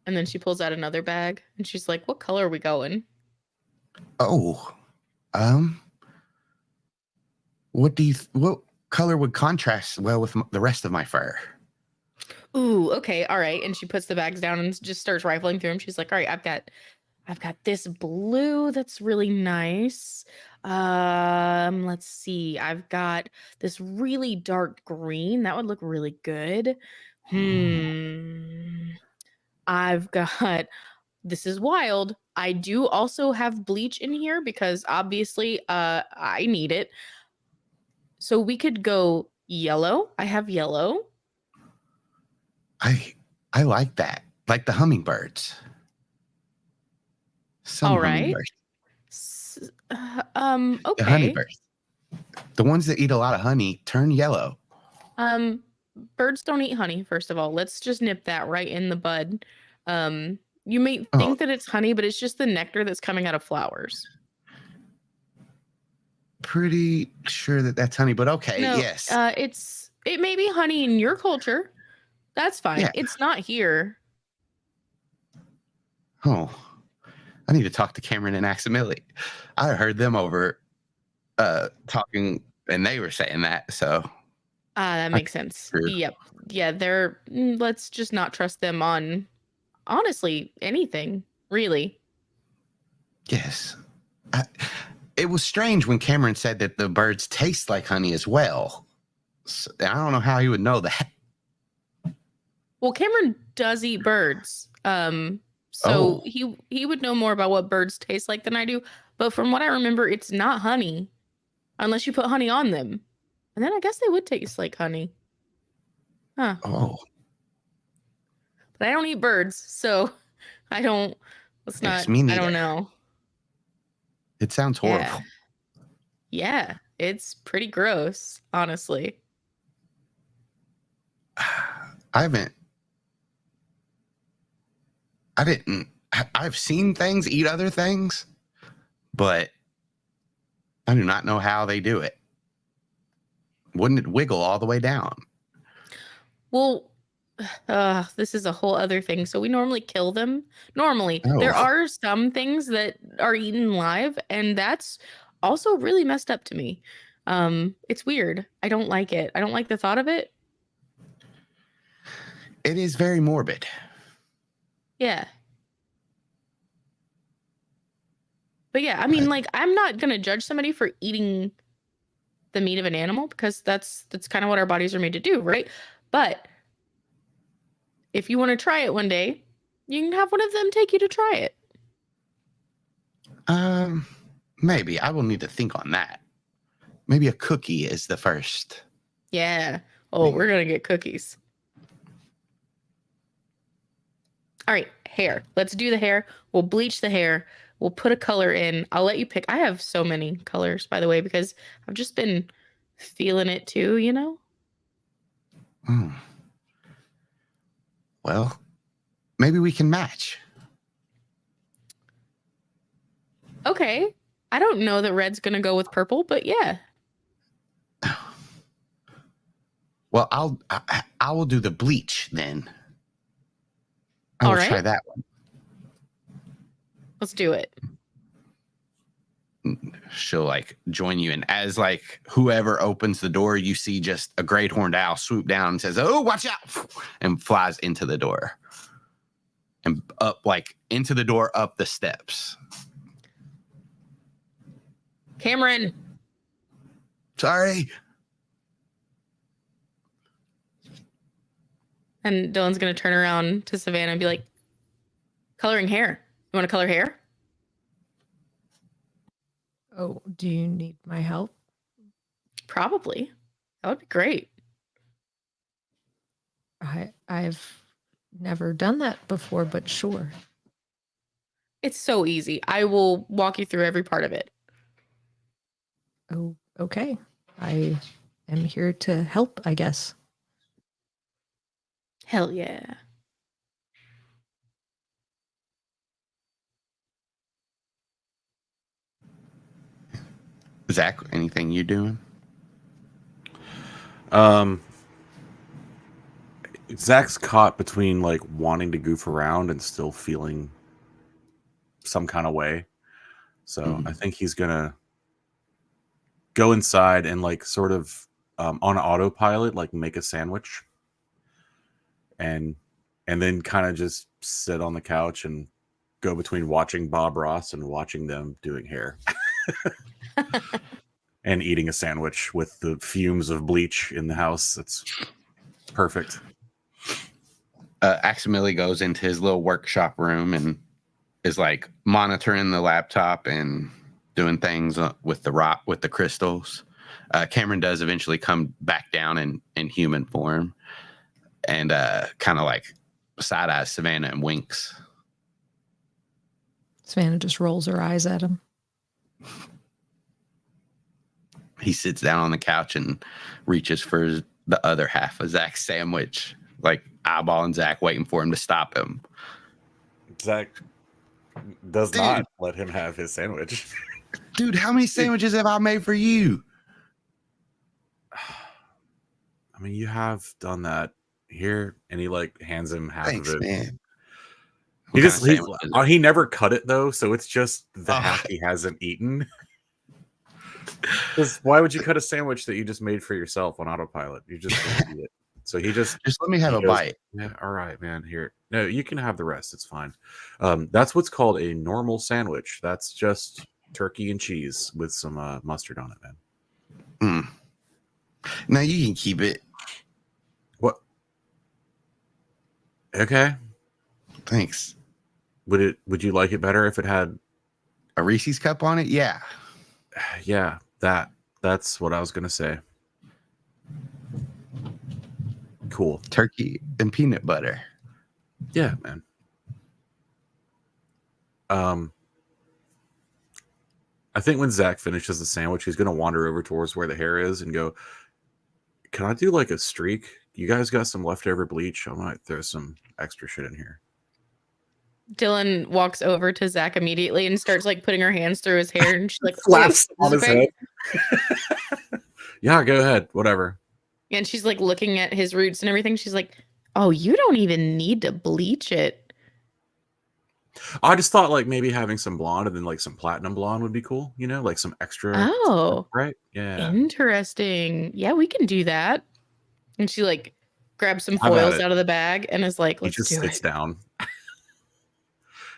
And then she pulls out another bag and she's like, "What color are we going?" Oh, what color would contrast well with the rest of my fur? Ooh, okay, all right. And she puts the bags down and just starts rifling through them. She's like, "All right, I've got this blue that's really nice. Let's see. I've got this really dark green. That would look really good. I've got, this is wild. I do also have bleach in here because obviously I need it. So we could go yellow. I have yellow. I like that. Like the hummingbirds. Some All right. hummingbirds. The Okay. honeybirds. The ones that eat a lot of honey turn yellow. Birds don't eat honey, first of all. Let's just nip that right in the bud. You may Oh. think that it's honey, but it's just the nectar that's coming out of flowers. Pretty sure that that's honey, but okay, No, yes. it may be honey in your culture. That's fine. Yeah. It's not here. Oh, I need to talk to Cameron and Aximili. I heard them over talking, and they were saying that. So That makes sense. True. Yep. Yeah, let's just not trust them on, honestly, anything, really. yes, it was strange when Cameron said that the birds taste like honey as well. So, I don't know how he would know that. Well, Cameron does eat birds. So he would know more about what birds taste like than I do. But from what I remember, it's not honey unless you put honey on them. And then I guess they would taste like honey. Huh. Oh, But I don't eat birds, so I don't Yes, me I neither. don't know. it sounds horrible. Yeah, it's pretty gross, honestly. I've seen things eat other things, but I do not know how they do it. Wouldn't it wiggle all the way down? Well, this is a whole other thing. So we normally kill them. Normally, Oh. there are some things that are eaten live, and that's also really messed up to me. It's weird. I don't like it. I don't like the thought of it. It is very morbid. Yeah. But yeah, I mean, like, I'm not gonna judge somebody for eating the meat of an animal because that's kind of what our bodies are made to do, right? But if you want to try it one day, you can have one of them take you to try it. Maybe I will need to think on that. Maybe a cookie is the first. Yeah. Oh, we're gonna get cookies. All right, hair. Let's do the hair. We'll bleach the hair. We'll put a color in. I'll let you pick. I have so many colors, by the way, because I've just been feeling it too, you know? Hmm. Well, maybe we can match. Okay. I don't know that red's going to go with purple, but yeah. Well, I will do the bleach then. I All will right. try that one. Let's do it. She'll like join you, and as like whoever opens the door, you see just a great horned owl swoop down and says, "Oh, watch out!" and flies into the door and up like into the door, up the steps. Cameron. Sorry. And Dylan's going to turn around to Savannah and be like, coloring hair. You want to color hair? Oh, do you need my help? Probably. That would be great. I've never done that before, but sure. It's so easy. I will walk you through every part of it. Oh, okay. I am here to help, I guess. Hell yeah. Zach, anything you doing? Zach's caught between like wanting to goof around and still feeling some kind of way. So I think he's gonna go inside and like sort of on autopilot, like make a sandwich, and then kind of just sit on the couch and go between watching Bob Ross and watching them doing hair. And eating a sandwich with the fumes of bleach in the house. That's perfect. Aximili goes into his little workshop room and is like monitoring the laptop and doing things with the crystals. Cameron does eventually come back down in human form and kind of like side eyes Savannah and winks. Savannah just rolls her eyes at him. He sits down on the couch and reaches for the other half of Zach's sandwich, like eyeballing Zach, waiting for him to stop him. Zach does Dude. not let him have his sandwich. Dude, how many sandwiches have I made for you? I mean, you have done that here, and he like hands him half Thanks, of it. man. He What just kind of sandwich is it? he never cut it though, so it's just the Oh. half he hasn't eaten. Because why would you cut a sandwich that you just made for yourself on autopilot? You just don't eat it. So he just Just let me have he a goes, bite. Yeah, all right, man. Here, no, you can have the rest. It's fine. That's what's called a normal sandwich. That's just turkey and cheese with some mustard on it, man. Now you can keep it. What? Okay. Thanks. Would you like it better if it had? A Reese's cup on it? Yeah. Yeah, that's what I was gonna say. Cool. Turkey and peanut butter. Yeah, man. I think when Zach finishes the sandwich, he's gonna wander over towards where the hair is and go, "Can I do like a streak? You guys got some leftover bleach? I might throw some extra shit in here." Dylan walks over to Zach immediately and starts like putting her hands through his hair, and she's like, Slaps "Wait, on is his this okay?" head. Yeah, go ahead. Whatever. And she's like looking at his roots and everything. She's like, "Oh, you don't even need to bleach it." I just thought like maybe having some blonde and then like some platinum blonde would be cool, you know, like some extra. Oh, Right? Yeah. interesting. Yeah, we can do that. And she like grabs some How about foils it? out of the bag and is like, He "Let's just do sits it." down.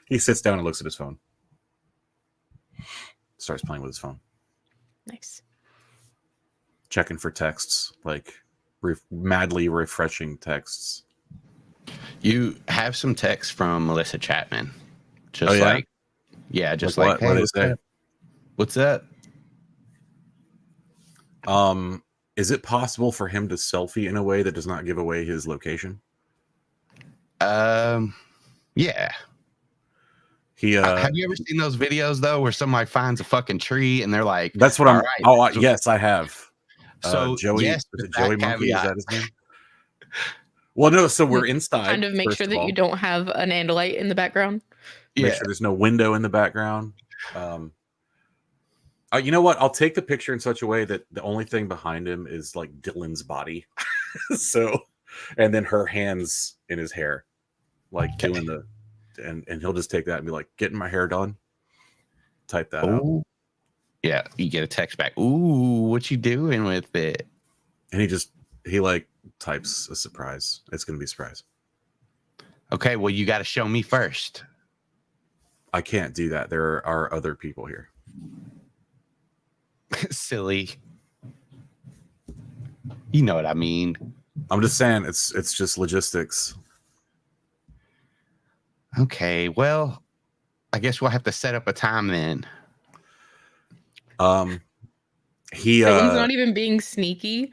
He sits down and looks at his phone. Starts playing with his phone. Nice. Checking for texts, like madly refreshing texts. You have some text from Melissa Chapman. Just Oh, yeah? like, yeah, just Like like, what hey, did it say? what's up? Is it possible for him to selfie in a way that does not give away his location? Yeah. He Have you ever seen those videos though, where somebody finds a fucking tree and they're like, that's what "All I'm. right, Oh, so- yes, I have. So Joey, yes, is it with Joey that Monkey? Is caveat. that his name? Well, no. So we're inside. Kind of make first sure of that all. you don't have an andalite in the background. Make Yeah. sure there's no window in the background. You know what? I'll take the picture in such a way that the only thing behind him is like Dylan's body. So, and then her hands in his hair, like Okay. doing the, and he'll just take that and be like, "Getting my hair done." Type that out, Ooh. Yeah, you get a text back. Ooh, what you doing with it? and he like types a surprise. It's gonna be a surprise. Okay, well, you got to show me first. I can't do that. There are other people here. Silly. You know what I mean. I'm just saying it's just logistics. Okay, well, I guess we'll have to set up a time then. He Dylan's not even being sneaky.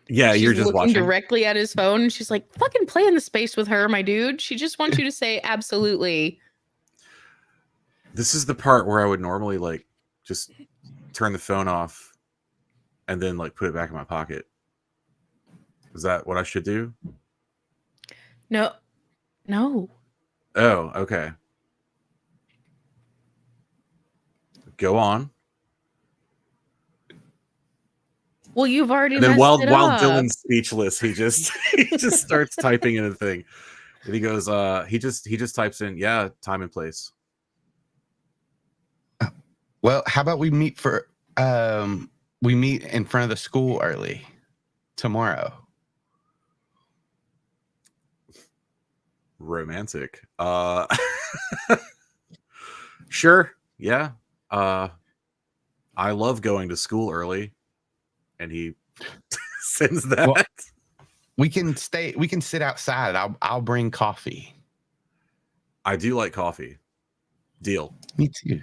yeah, She's you're just looking watching. directly at his phone. And she's like, "Fucking play in the space with her, my dude. She just wants you to say absolutely." This is the part where I would normally like just turn the phone off and then like put it back in my pocket. Is that what I should do? No. Oh, okay. Go on. Well, you've already And then messed while it while up. Dylan's speechless, he just starts typing in a thing. And he goes, he just types in, yeah, time and place. Well, how about we meet in front of the school early tomorrow? Romantic. Sure. Yeah. I love going to school early. And he sends that. Well, we can sit outside. I'll bring coffee. I do like coffee. Deal. Me too.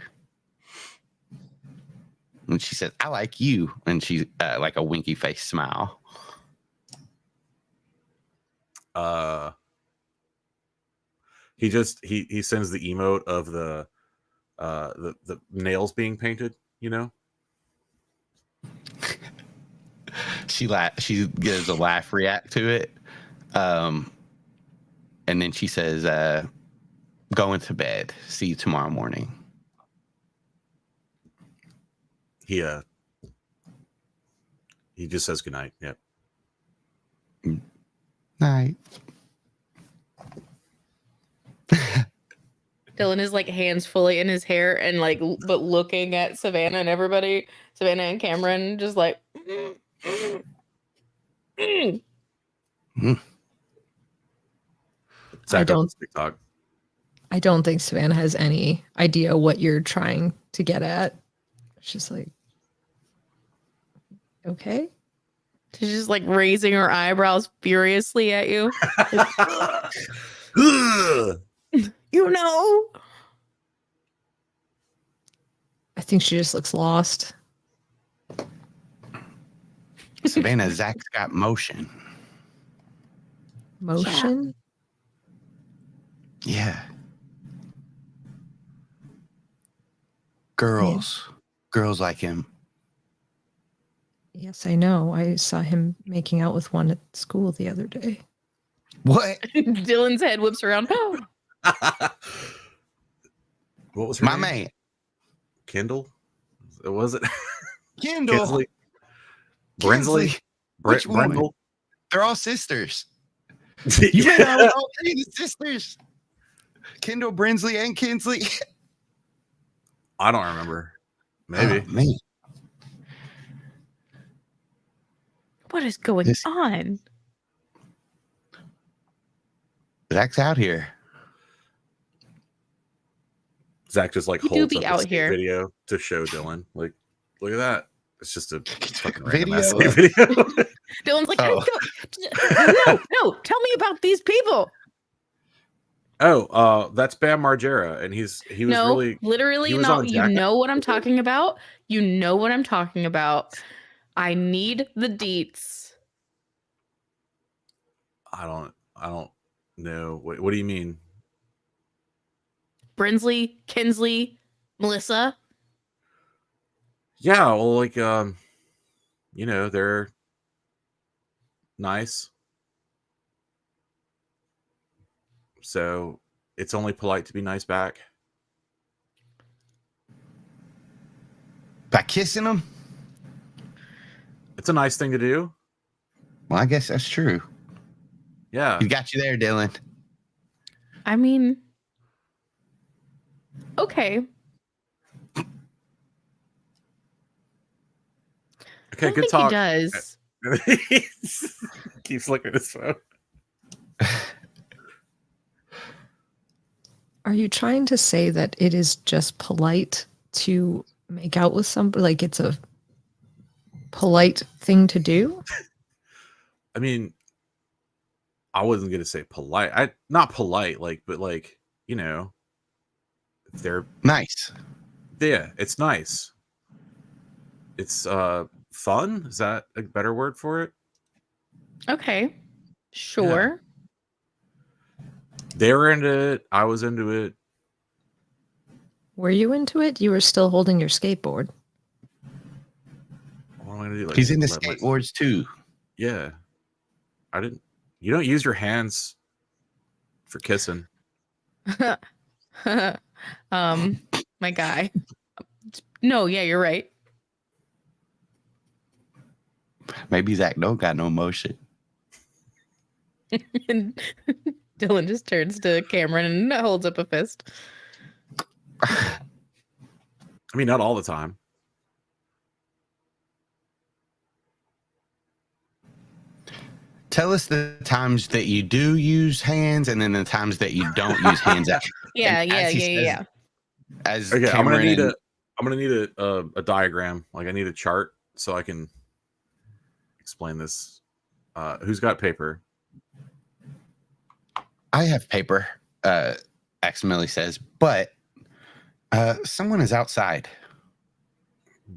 And she says, "I like you," and she's like a winky face smile. He sends the emote of the the nails being painted. You know. She gives a laugh react to it. And then she says, going to bed. See you tomorrow morning. He just says goodnight. Yep. Night. Dylan is like hands fully in his hair and like, but looking at Savannah and everybody, Savannah and Cameron, just like. Zach opens TikTok. I don't think Savannah has any idea what you're trying to get at. She's like, okay. She's just like raising her eyebrows furiously at you. You know. I think she just looks lost. Savannah, Zach's got motion. Motion? Yeah. Girls like him. Yes, I know. I saw him making out with one at school the other day. What? Dylan's head whips around. What was her My name? man. Kendall? Was it? Kendall. Kinsley? Brinsley? Which one? Brindle? They're all sisters. You met out with all three of the sisters. Kendall, Brinsley, and Kinsley. I don't remember. Maybe. Oh, man. What is going on? Zach's out here. Zach just like You do holds be up out a here. video to show Dylan. Like, look at that. It's just a fucking Video? random ass video. Dylan's like, Oh. no, tell me about these people. That's Bam Margera, and he was really literally he was no. on You Jackass. know what I'm talking about. You know what I'm talking about. I need the deets. I don't know. What do you mean? Brinsley, Kinsley, Melissa. Yeah, well, like you know, they're nice. So it's only polite to be nice back. By kissing them? It's a nice thing to do. Well, I guess that's true. Yeah. You got you there, Dylan. I mean, okay. Okay, I good think talk. he does. Keeps looking at his phone. Are you trying to say that it is just polite to make out with somebody? Like it's a polite thing to do? I mean, I wasn't gonna say polite. Not polite, like, but like, you know, if they're Nice. yeah, it's nice. It's fun. Is that a better word for it? Okay, sure. They were into it. I was into it. Were you into it? You were still holding your skateboard. What am I gonna do? Like, He's into let my- skateboards too. Yeah, I didn't. You don't use your hands for kissing. My guy. No, yeah, you're right. Maybe Zach don't got no motion. And Dylan just turns to Cameron and holds up a fist. I mean, not all the time. Tell us the times that you do use hands and then the times that you don't use hands. Yeah, And yeah, as he says- yeah. As Okay, Cameron I'm gonna need a diagram. Like, I need a chart so I can explain this. Who's got paper? I have paper, accidentally says, but someone is outside.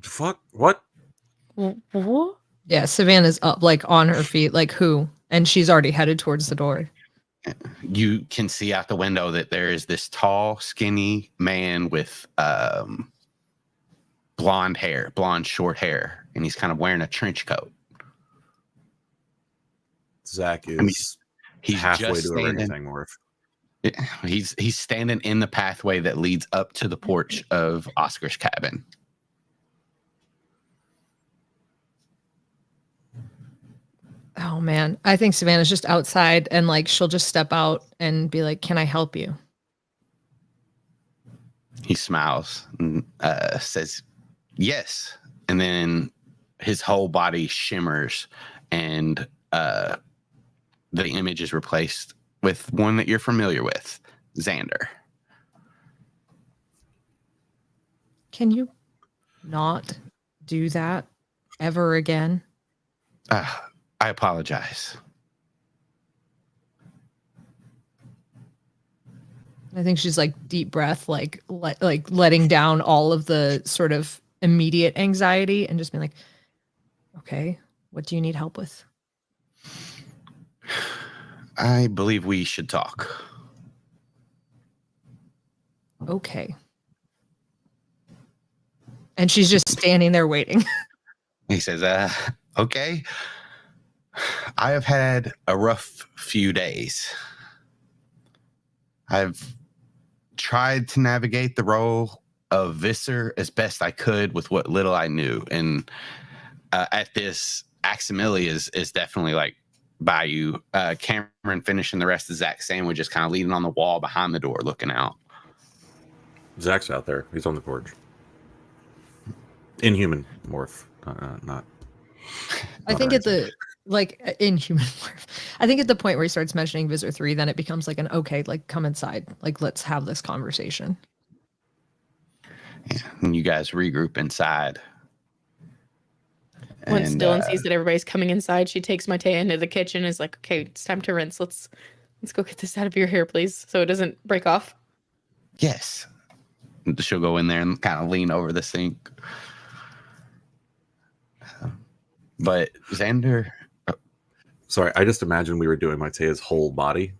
Fuck. What? What? Yeah, Savannah's up, like on her feet, like who? And she's already headed towards the door. You can see out the window that there is this tall, skinny man with blonde short hair, and he's kind of wearing a trench coat. Zach I mean, is he's halfway just to standing. orangutan morph. He's standing in the pathway that leads up to the porch of Oscar's cabin. Oh man, I think Savannah's just outside, and like she'll just step out and be like, "Can I help you?" He smiles and says, "Yes," and then his whole body shimmers, and the image is replaced with one that you're familiar with, Xander. Can you not do that ever again? I apologize. I think she's like deep breath, like letting down all of the sort of immediate anxiety and just being like, "Okay, what do you need help with?" I believe we should talk. Okay. And she's just standing there waiting. He says, okay. I have had a rough few days. I've tried to navigate the role of Visser as best I could with what little I knew. And at this, Aximili is definitely like by you. Cameron finishing the rest of Zach's sandwich, just kind of leaning on the wall behind the door looking out. Zach's out there. He's on the porch. Inhuman morph, not. I think at the like inhuman morph. I think at the point where he starts mentioning Visor 3, then it becomes like an okay, like come inside, like let's have this conversation. Yeah, and you guys regroup inside. Once Dylan sees that everybody's coming inside, she takes Matea into the kitchen and is like, "Okay, it's time to rinse. Let's go get this out of your hair, please, so it doesn't break off." Yes. She'll go in there and kind of lean over the sink. But Xander... Sorry, I just imagined we were doing Matea's whole body.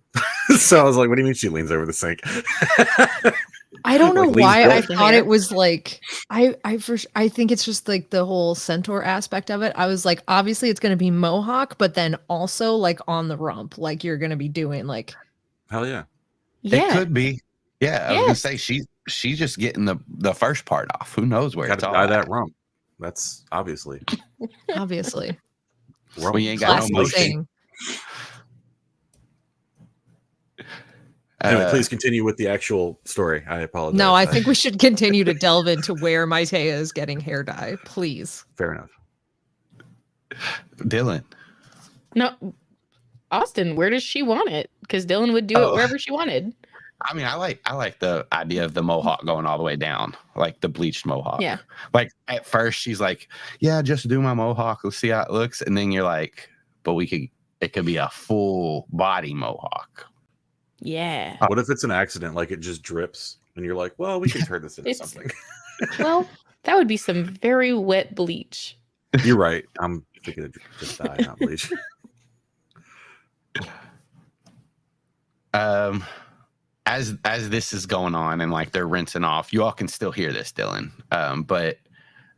So I was like, what do you mean she leans over the sink? I don't know Like, why leans I back. thought it was like I think it's just like the whole centaur aspect of it. I was like, obviously it's going to be mohawk, but then also like on the rump, like you're going to be doing like. Hell yeah. It could be. Yeah, I was going to say she's just getting the first part off. Who knows where it's Gotta all dye at. that rump. That's obviously. Obviously. Well, you ain't got no Classic motion. saying. Anyway, please continue with the actual story. I apologize. No, I think we should continue to delve into where Matea is getting hair dye, please. Fair enough. Dylan. No, Austin, where does she want it? Because Dylan would do it wherever she wanted. I mean, I like the idea of the mohawk going all the way down, like the bleached mohawk. Yeah. Like at first she's like, "Yeah, just do my mohawk. Let's see how it looks." And then you're like, "But it could be a full body mohawk." Yeah. What if it's an accident? Like it just drips, and you're like, "Well, we can turn this into something." Well, that would be some very wet bleach. You're right. I'm thinking of just dye, not bleach. As this is going on and like they're rinsing off, you all can still hear this, Dylan. But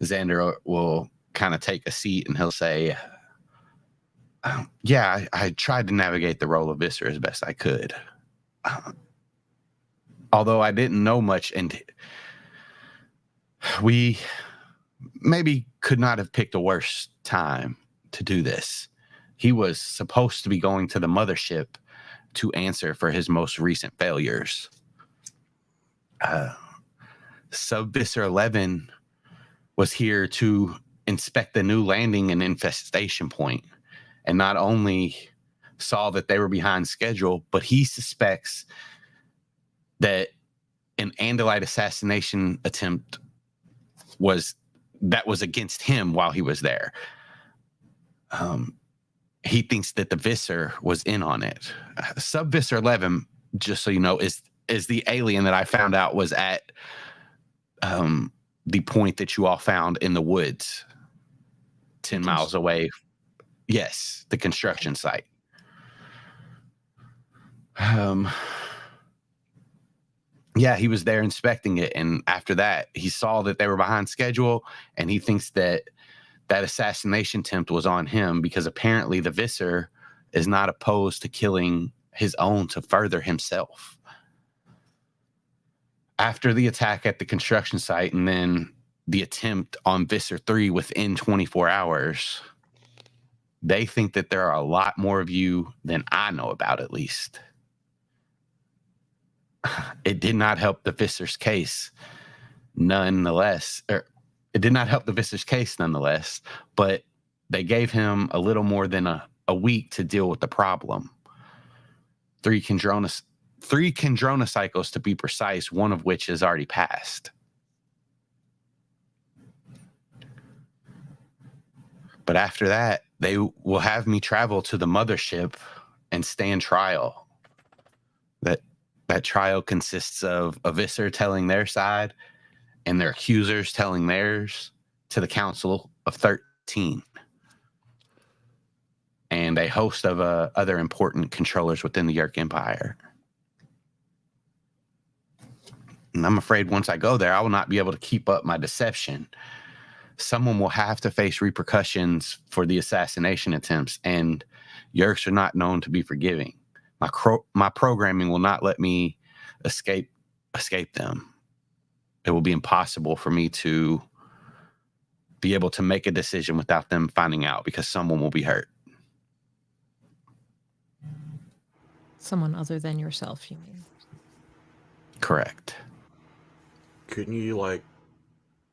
Xander will kind of take a seat and he'll say, "Yeah, I tried to navigate the role of Visser as best I could. Although I didn't know much, and we maybe could not have picked a worse time to do this. He was supposed to be going to the mothership to answer for his most recent failures. Sub-Visser 11 was here to inspect the new landing and infestation point, and not only saw that they were behind schedule, but he suspects that an Andalite assassination attempt was against him while he was there. He thinks that the Visser was in on it. Sub-Visser 11, just so you know, is the alien that I found out was at the point that you all found in the woods 10 miles away. Yes, the construction site. Yeah, he was there inspecting it, and after that, he saw that they were behind schedule, and he thinks that that assassination attempt was on him because apparently the Visser is not opposed to killing his own to further himself. After the attack at the construction site and then the attempt on Visser 3 within 24 hours, they think that there are a lot more of you than I know about, at least. It did not help the Visser's case, nonetheless. It did not help the Visser's case, nonetheless, but they gave him a little more than a week to deal with the problem. 3 Chondrona cycles to be precise, one of which has already passed. But after that, they will have me travel to the mothership and stand trial. That trial consists of a Visser telling their side and their accusers telling theirs to the Council of 13 and a host of other important controllers within the Yerk Empire. And I'm afraid once I go there, I will not be able to keep up my deception. Someone will have to face repercussions for the assassination attempts, and Yerks are not known to be forgiving. My programming will not let me escape them. It will be impossible for me to be able to make a decision without them finding out because someone will be hurt. Someone other than yourself, you mean? Correct. Couldn't you like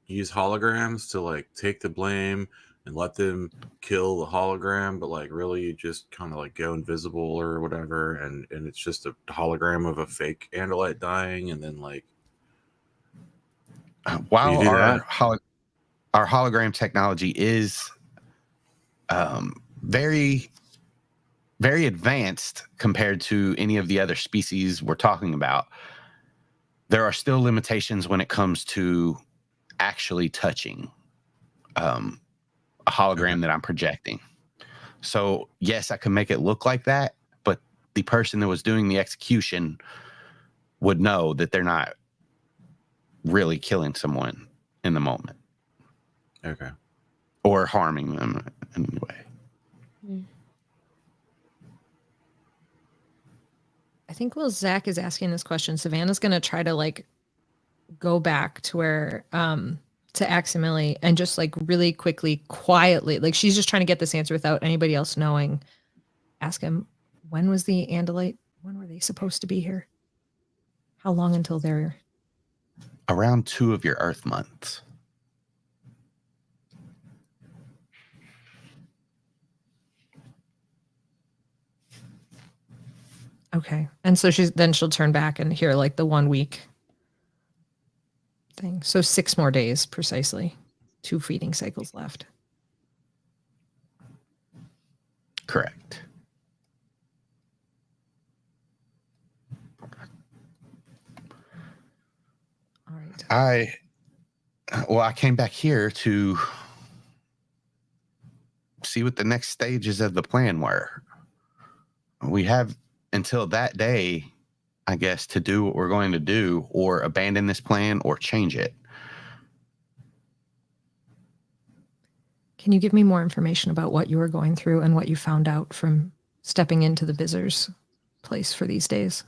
use holograms to like take the blame and let them kill the hologram, but like really you just kind of like go invisible or whatever, and it's just a hologram of a fake Andalite dying, and then like while you do our hologram technology is very, very advanced compared to any of the other species we're talking about, there are still limitations when it comes to actually touching a hologram that I'm projecting. So yes, I can make it look like that, but the person that was doing the execution would know that they're not really killing someone in the moment. Okay. Or harming them in any way. I think while Zach is asking this question, Savannah's going to try to like go back to where to Aximili and just like really quickly, quietly, like she's just trying to get this answer without anybody else knowing. Ask him, when was the Andalite? When were they supposed to be here? How long until they're around 2 of your Earth months? okay? And so she'll turn back and hear like the 1 week thing. So 6 more days precisely. 2 feeding cycles left. Correct. All right. I came back here to see what the next stages of the plan were. We have until that day, I guess, to do what we're going to do, or abandon this plan or change it. Can you give me more information about what you were going through and what you found out from stepping into the Visser's place for these days?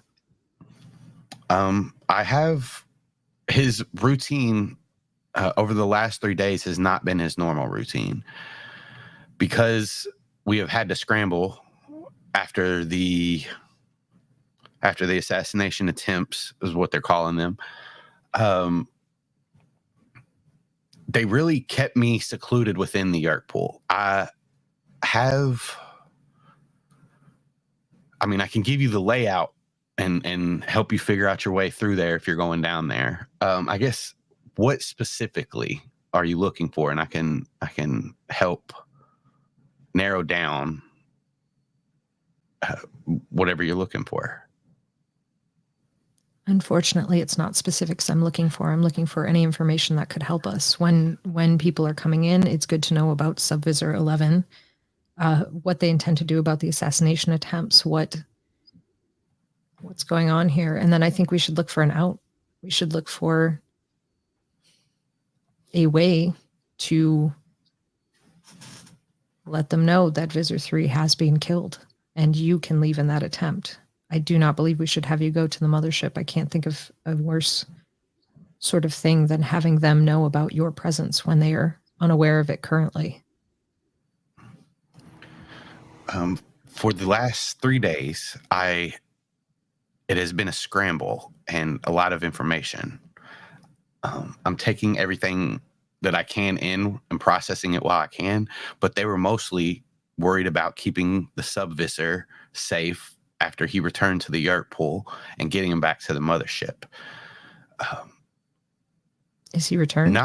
I have his routine over the last 3 days has not been his normal routine because we have had to scramble after the assassination attempts, is what they're calling them. They really kept me secluded within the Yerk pool. I can give you the layout and help you figure out your way through there if you're going down there. I guess, what specifically are you looking for? And I can help narrow down whatever you're looking for. Unfortunately, it's not specifics I'm looking for. I'm looking for any information that could help us. When people are coming in, it's good to know about Subvisor 11, what they intend to do about the assassination attempts, what what's going on here. And then I think we should look for an out. We should look for a way to let them know that Visor 3 has been killed and you can leave in that attempt. I do not believe we should have you go to the mothership. I can't think of a worse sort of thing than having them know about your presence when they are unaware of it currently. For the last 3 days, it has been a scramble and a lot of information. I'm taking everything that I can in and processing it while I can, but they were mostly worried about keeping the subvisor safe after he returned to the yurt pool and getting him back to the mothership. Is he returned?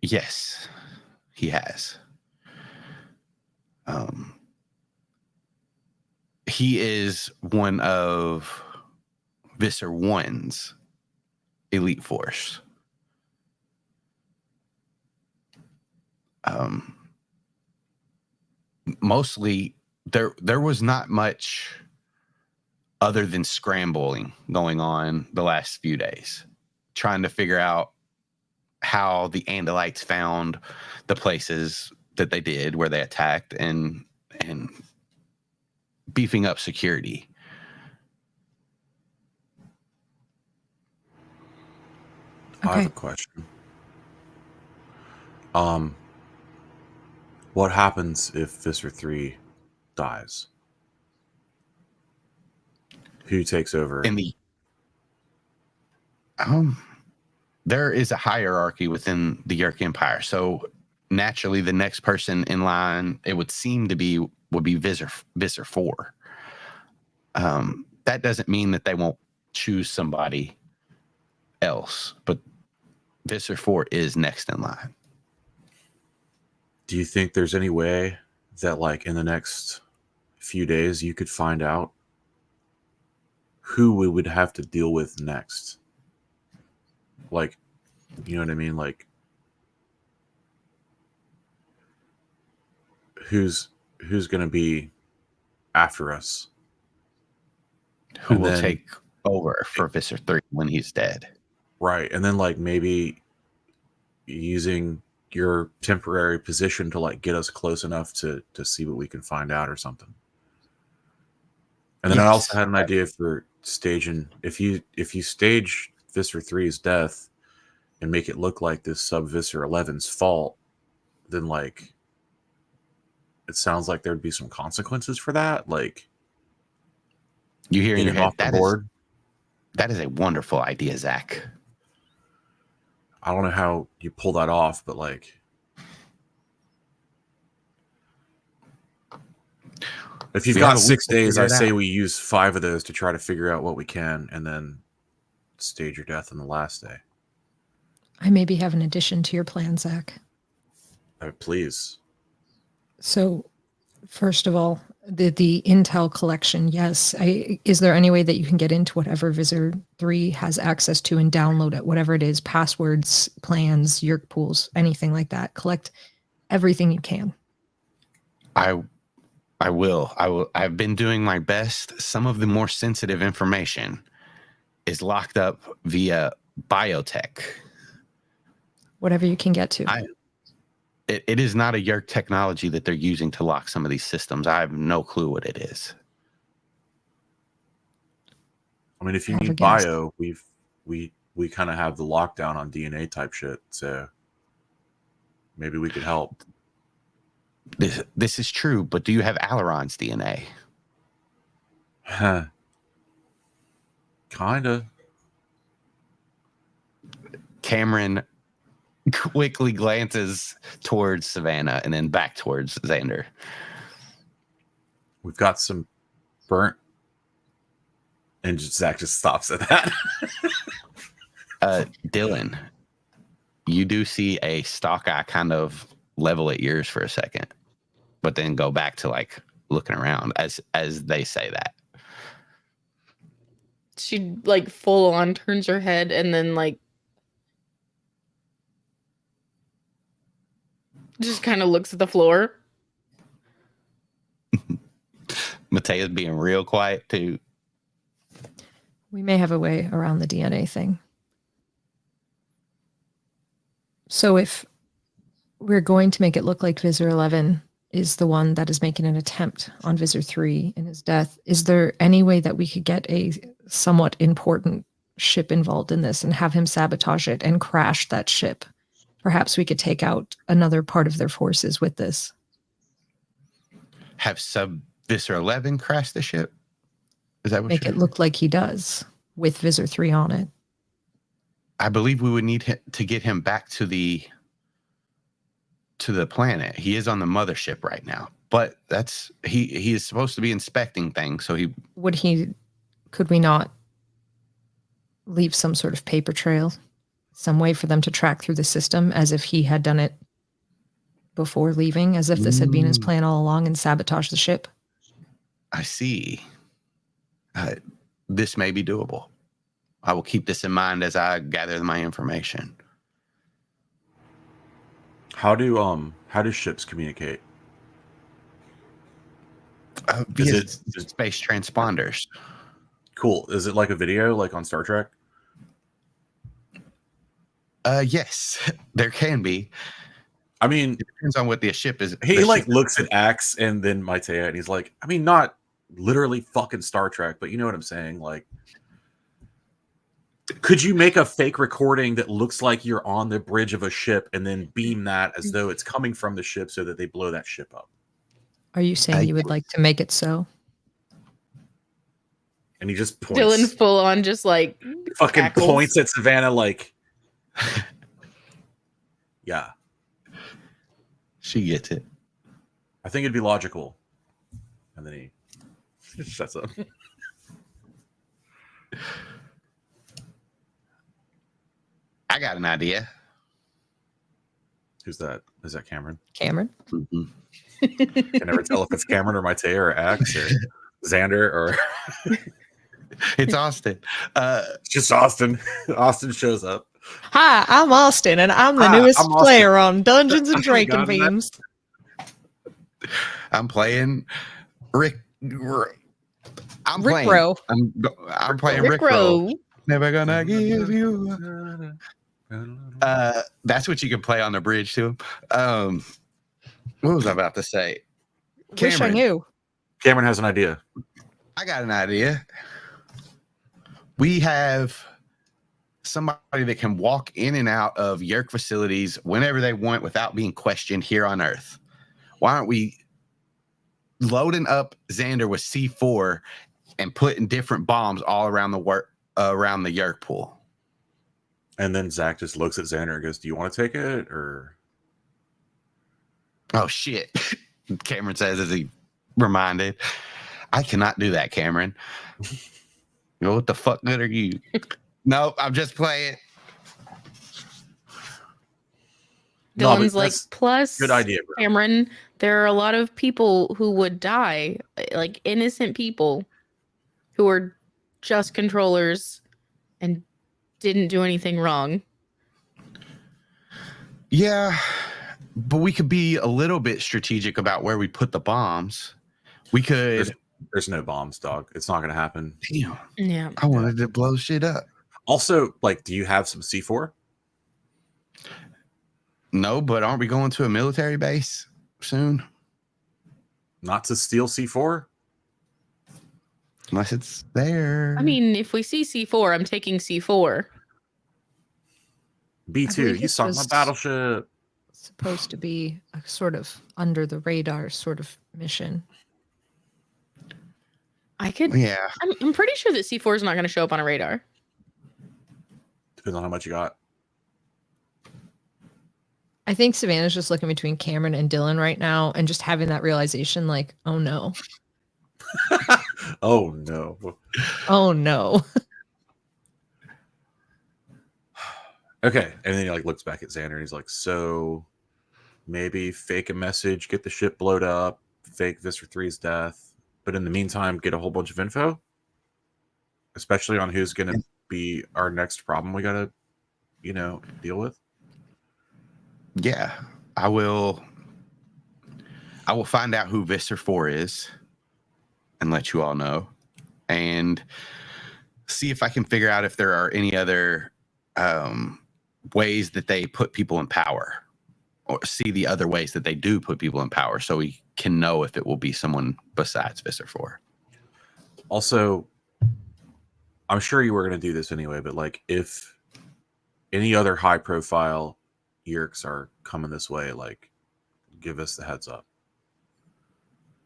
Yes, he has. He is one of Visser 1's elite force. Mostly, there was not much other than scrambling going on the last few days, trying to figure out how the Andalites found the places that they did where they attacked and beefing up security. I have Okay. a question. What happens if Visser 3 dies? Who takes over? In the there is a hierarchy within the Yerk Empire, so naturally the next person in line, it would seem to be, would be Visser 4. That doesn't mean that they won't choose somebody else, but Visser 4 is next in line. Do you think there's any way that, like, in the next few days you could find out who we would have to deal with next? Like, you know what I mean? Like, who's going to be after us? Who And will then- take over for Visser 3 when he's dead? Right. And then, like, maybe using your temporary position to, like, get us close enough to see what we can find out or something. And then I also Yes. had an idea for staging. If you stage Visser 3's death and make it look like this sub Visser 11's fault, then, like, it sounds like there'd be some consequences for that. Like, You hear in get your him head, off the board. that is a wonderful idea, Zach. I don't know how you pull that off, but, like, if you've We got have a week 6 to days, figure I it say out. we use 5 of those to try to figure out what we can, and then stage your death on the last day. I maybe have an addition to your plan, Zach. Please. So, first of all, the intel collection, yes. Is there any way that you can get into whatever Visor 3 has access to and download it, whatever it is, passwords, plans, Yerk pools, anything like that? Collect everything you can. I will. I've been doing my best. Some of the more sensitive information is locked up via biotech. Whatever you can get to. It is not a Yerk technology that they're using to lock some of these systems. I have no clue what it is. I mean, if you Have a need guess. bio, we kind of have the lockdown on DNA type shit, so maybe we could help. This is true, but do you have Aileron's DNA? Kinda. Cameron quickly glances towards Savannah and then back towards Xander. We've got some burnt, and Zach just stops at that. Dylan, you do see a stalk eye kind of level at yours for a second, but then go back to, like, looking around as they say that. She, like, full on turns her head and then, like, just kind of looks at the floor. Matea's being real quiet too. We may have a way around the DNA thing. So if we're going to make it look like Visor 11 is the one that is making an attempt on Visor 3 in his death, is there any way that we could get a somewhat important ship involved in this and have him sabotage it and crash that ship? Perhaps we could take out another part of their forces with this. Have sub Visor 11 crash the ship? Is that what Make you're it look like he does with Visor 3 on it. I believe we would need to get him back to the planet. He is on the mothership right now, but that's he is supposed to be inspecting things. So could we not leave some sort of paper trail, some way for them to track through the system as if he had done it before leaving, as if this had been his plan all along and sabotage the ship? I see. This may be doable. I will keep this in mind as I gather my information. How do ships communicate? Via space transponders. Cool. Is it like a video, like on Star Trek? Yes, there can be. I mean, It depends on what the ship is. he the like ship looks at Axe and then Maitea, and he's like, I mean, not literally fucking Star Trek, but you know what I'm saying? Like, could you make a fake recording that looks like you're on the bridge of a ship and then beam that as though it's coming from the ship so that they blow that ship up? Are you saying you would like to make it so? And he just points. Dylan full on just like fucking cackles. points at Savannah like, yeah. She gets it. I think it'd be logical. And then he shuts up. I got an idea. Who's that? Is that Cameron? Cameron? Mm-hmm. Can never tell if it's Cameron or Maitea or Axe or Xander or It's Austin. it's just Austin. Austin shows up. Hi, I'm Austin, and I'm the Hi, newest I'm Austin. player on Dungeons and Got Dracon it. Beams. I'm playing Rick. I'm Rickrow. I'm playing Rickrow. Rickrow. Never gonna give you. That's what you can play on the bridge too. What was I about to say? Wish I Cameron. knew. Cameron has an idea. I got an idea. We have somebody that can walk in and out of Yerk facilities whenever they want without being questioned here on Earth. Why aren't we loading up Xander with C4 and putting different bombs all around the Yerk pool? And then Zach just looks at Xander and goes, "Do you want to take it?" Or Oh shit! Cameron says as he reminded, "I cannot do that, Cameron." You know what the fuck good are you? No, I'm just playing. No, but Dylan's like, that's plus, good idea, bro. Cameron, there are a lot of people who would die, like innocent people who are just controllers and didn't do anything wrong. Yeah, but we could be a little bit strategic about where we put the bombs. We could. There's no bombs, dog. It's not going to happen. Damn, Yeah. I wanted to blow shit up. Also, like, do you have some C4? No, but aren't we going to a military base soon? Not to steal C4? Unless it's there. I mean, if we see C4, I'm taking C4. I B2, believe you this sunk my was- battleship. Supposed to be a sort of under the radar sort of mission. I could. Yeah. I'm pretty sure that C4 is not going to show up on a radar. Depends on how much you got. I think Savannah's just looking between Cameron and Dylan right now and just having that realization like, oh no. Oh, no. Oh no. Okay. And then he like looks back at Xander and he's like, so maybe fake a message, get the ship blowed up, fake Visser 3's death. But in the meantime, get a whole bunch of info, especially on who's going to be our next problem we got to, deal with. Yeah. I will find out who Visser 4 is and let you all know. And see if I can figure out if there are any other ways that they put people in power, or see the other ways that they do put people in power, so we can know if it will be someone besides Visser 4. Also, I'm sure you were going to do this anyway, but like if any other high profile Yerks are coming this way, like give us the heads up.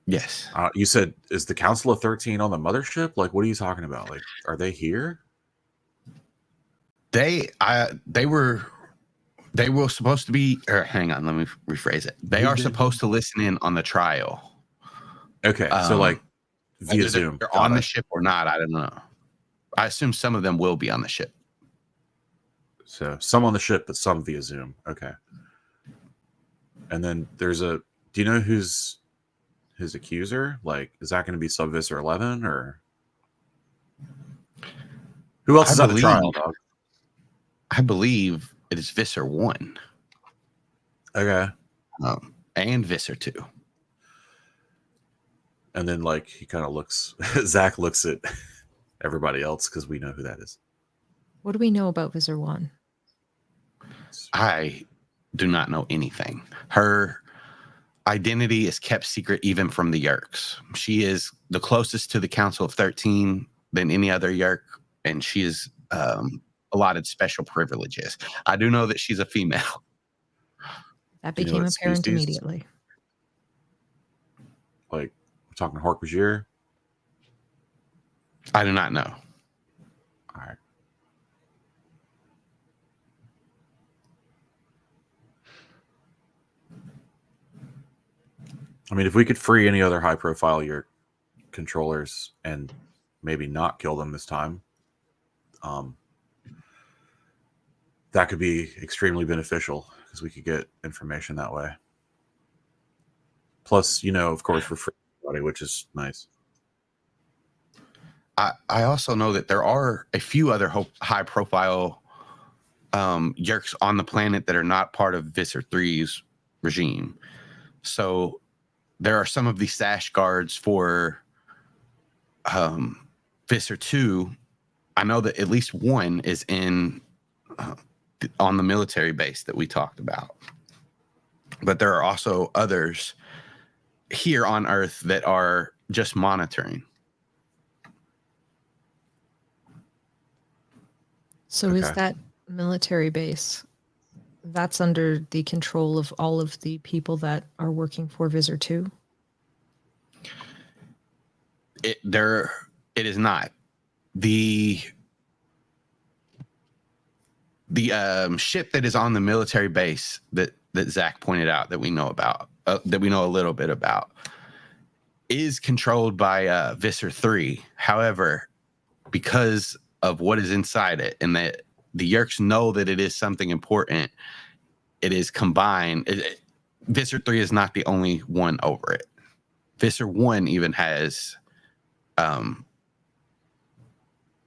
Yes. You said, is the Council of 13 on the mothership? Like, what are you talking about? Like, are they here? They were supposed to be, or hang on, let me rephrase it. They are supposed to listen in on the trial. Okay, so like via Zoom. They're on the ship or not, I don't know. I assume some of them will be on the ship. So some on the ship, but some via Zoom. Okay. And then there's do you know who's his accuser? Like, is that going to be Subvisor 11 or who else is at the trial, dog? I believe it is Visser 1. Okay. And Visser 2. And then, like, he kind of looks, Zach looks at everybody else because we know who that is. What do we know about Visser 1? I do not know anything. Her identity is kept secret even from the Yerks. She is the closest to the Council of 13 than any other Yerk, and she is allotted special privileges. I do know that she's a female. That became apparent immediately. Like, we're talking Hork-Bajir? I do not know. All right. I mean, if we could free any other high-profile your controllers and maybe not kill them this time, that could be extremely beneficial because we could get information that way. Plus, you know, of course, we're free everybody, which is nice. I also know that there are a few other high-profile Yerks on the planet that are not part of Visser 3's regime. So there are some of the sash guards for Visser 2. I know that at least one is in on the military base that we talked about. But there are also others here on Earth that are just monitoring. So is that military base, that's under the control of all of the people that are working for Visser 2? It is not. The ship that is on the military base that Zach pointed out that we know about, that we know a little bit about, is controlled by Visser 3. However, because of what is inside it, and that the Yerks know that it is something important, it is combined. Visser 3 is not the only one over it. Visser 1 even has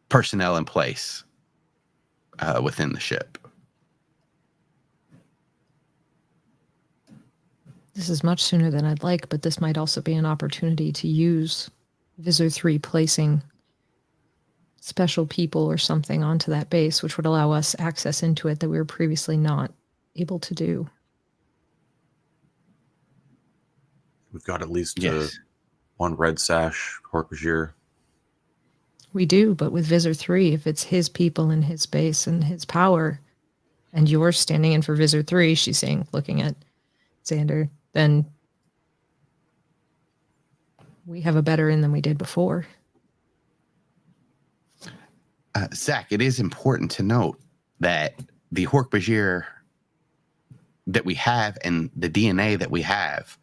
personnel in place within the ship. This is much sooner than I'd like, but this might also be an opportunity to use Visser 3 placing special people or something onto that base, which would allow us access into it that we were previously not able to do. We've got at least one red sash Hork-Bajir. We do, but with Visser 3, if it's his people and his base and his power, and you're standing in for Visser 3, she's saying, looking at Xander, then we have a better in than we did before. Zach, it is important to note that the Hork-Bajir that we have and the DNA that we have,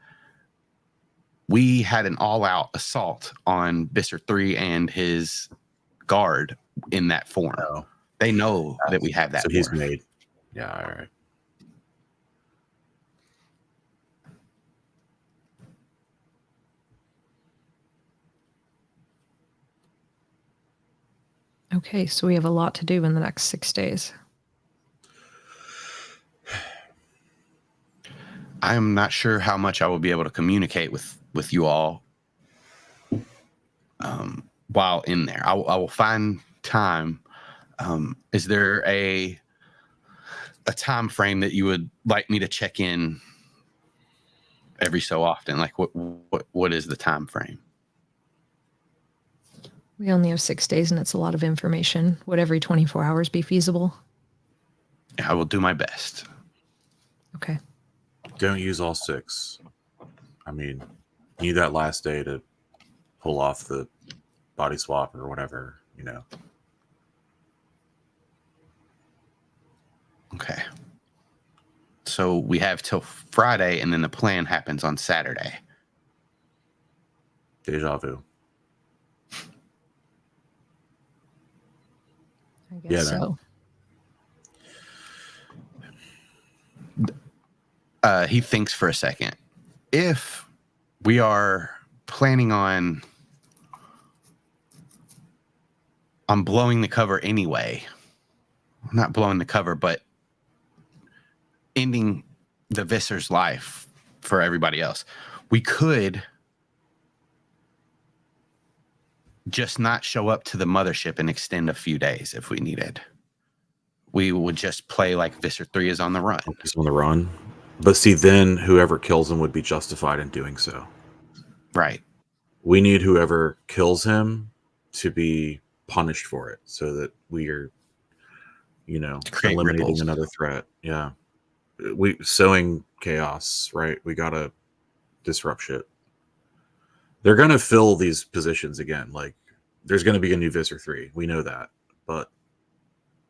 we had an all-out assault on Visser 3 and his guard in that form. Oh. They know that we have that. So he's made. Yeah, all right. Okay, so we have a lot to do in the next 6 days. I'm not sure how much I will be able to communicate with you all while in there. I will find time. Is there a time frame that you would like me to check in every so often? Like what is the time frame? We only have 6 days and it's a lot of information. Would every 24 hours be feasible? I will do my best. Okay. Don't use all 6. I mean, you need that last day to pull off the body swap or whatever, you know. Okay. So we have till Friday, and then the plan happens on Saturday. Deja vu. I guess Yeah, so. He thinks for a second. If we are planning on blowing the cover anyway, not blowing the cover, but ending the Visser's life for everybody else, we could just not show up to the mothership and extend a few days if we needed. We would just play like Visser 3 is on the run. He's on the run. But see, then whoever kills him would be justified in doing so. Right. We need whoever kills him to be punished for it so that we are, you know, Create eliminating ripples. another threat. Yeah. We sowing chaos, right? We got to disrupt shit. They're going to fill these positions again. Like, there's going to be a new Visser 3. We know that. But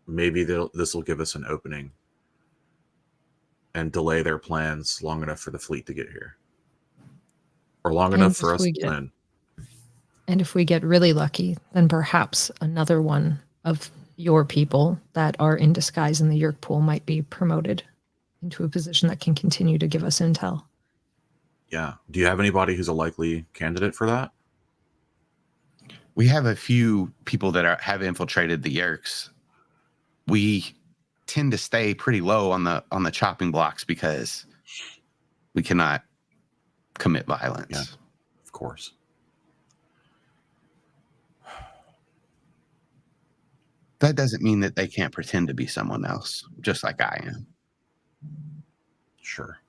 maybe this will give us an opening and delay their plans long enough for the fleet to get here. Or long enough for us to win. And if we get really lucky, then perhaps another one of your people that are in disguise in the Yerk pool might be promoted into a position that can continue to give us intel. Yeah. Do you have anybody who's a likely candidate for that? We have a few people that have infiltrated the Yerks. We tend to stay pretty low on the chopping blocks because we cannot commit violence. Yeah, of course. That doesn't mean that they can't pretend to be someone else, just like I am. Sure.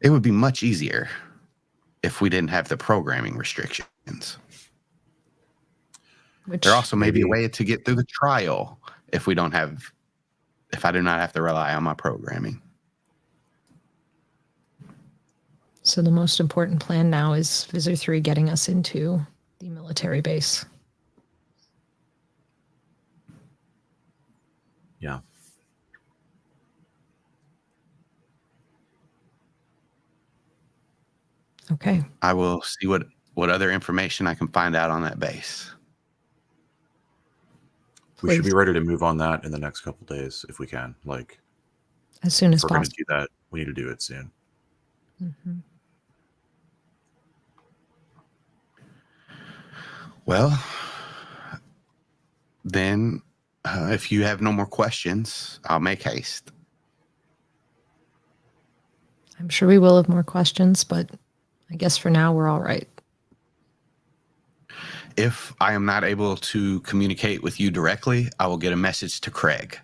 It would be much easier if we didn't have the programming restrictions. There also may be a way to get through the trial if I do not have to rely on my programming. So the most important plan now is Visser 3 getting us into the military base. Yeah. Okay. I will see what other information I can find out on that base. We should be ready to move on that in the next couple days if we can. Like, as soon as we're going to possible. do that. We need to do it soon. Mm-hmm. Well, then if you have no more questions, I'll make haste. I'm sure we will have more questions, but I guess for now we're all right. If I am not able to communicate with you directly, I will get a message to Craig.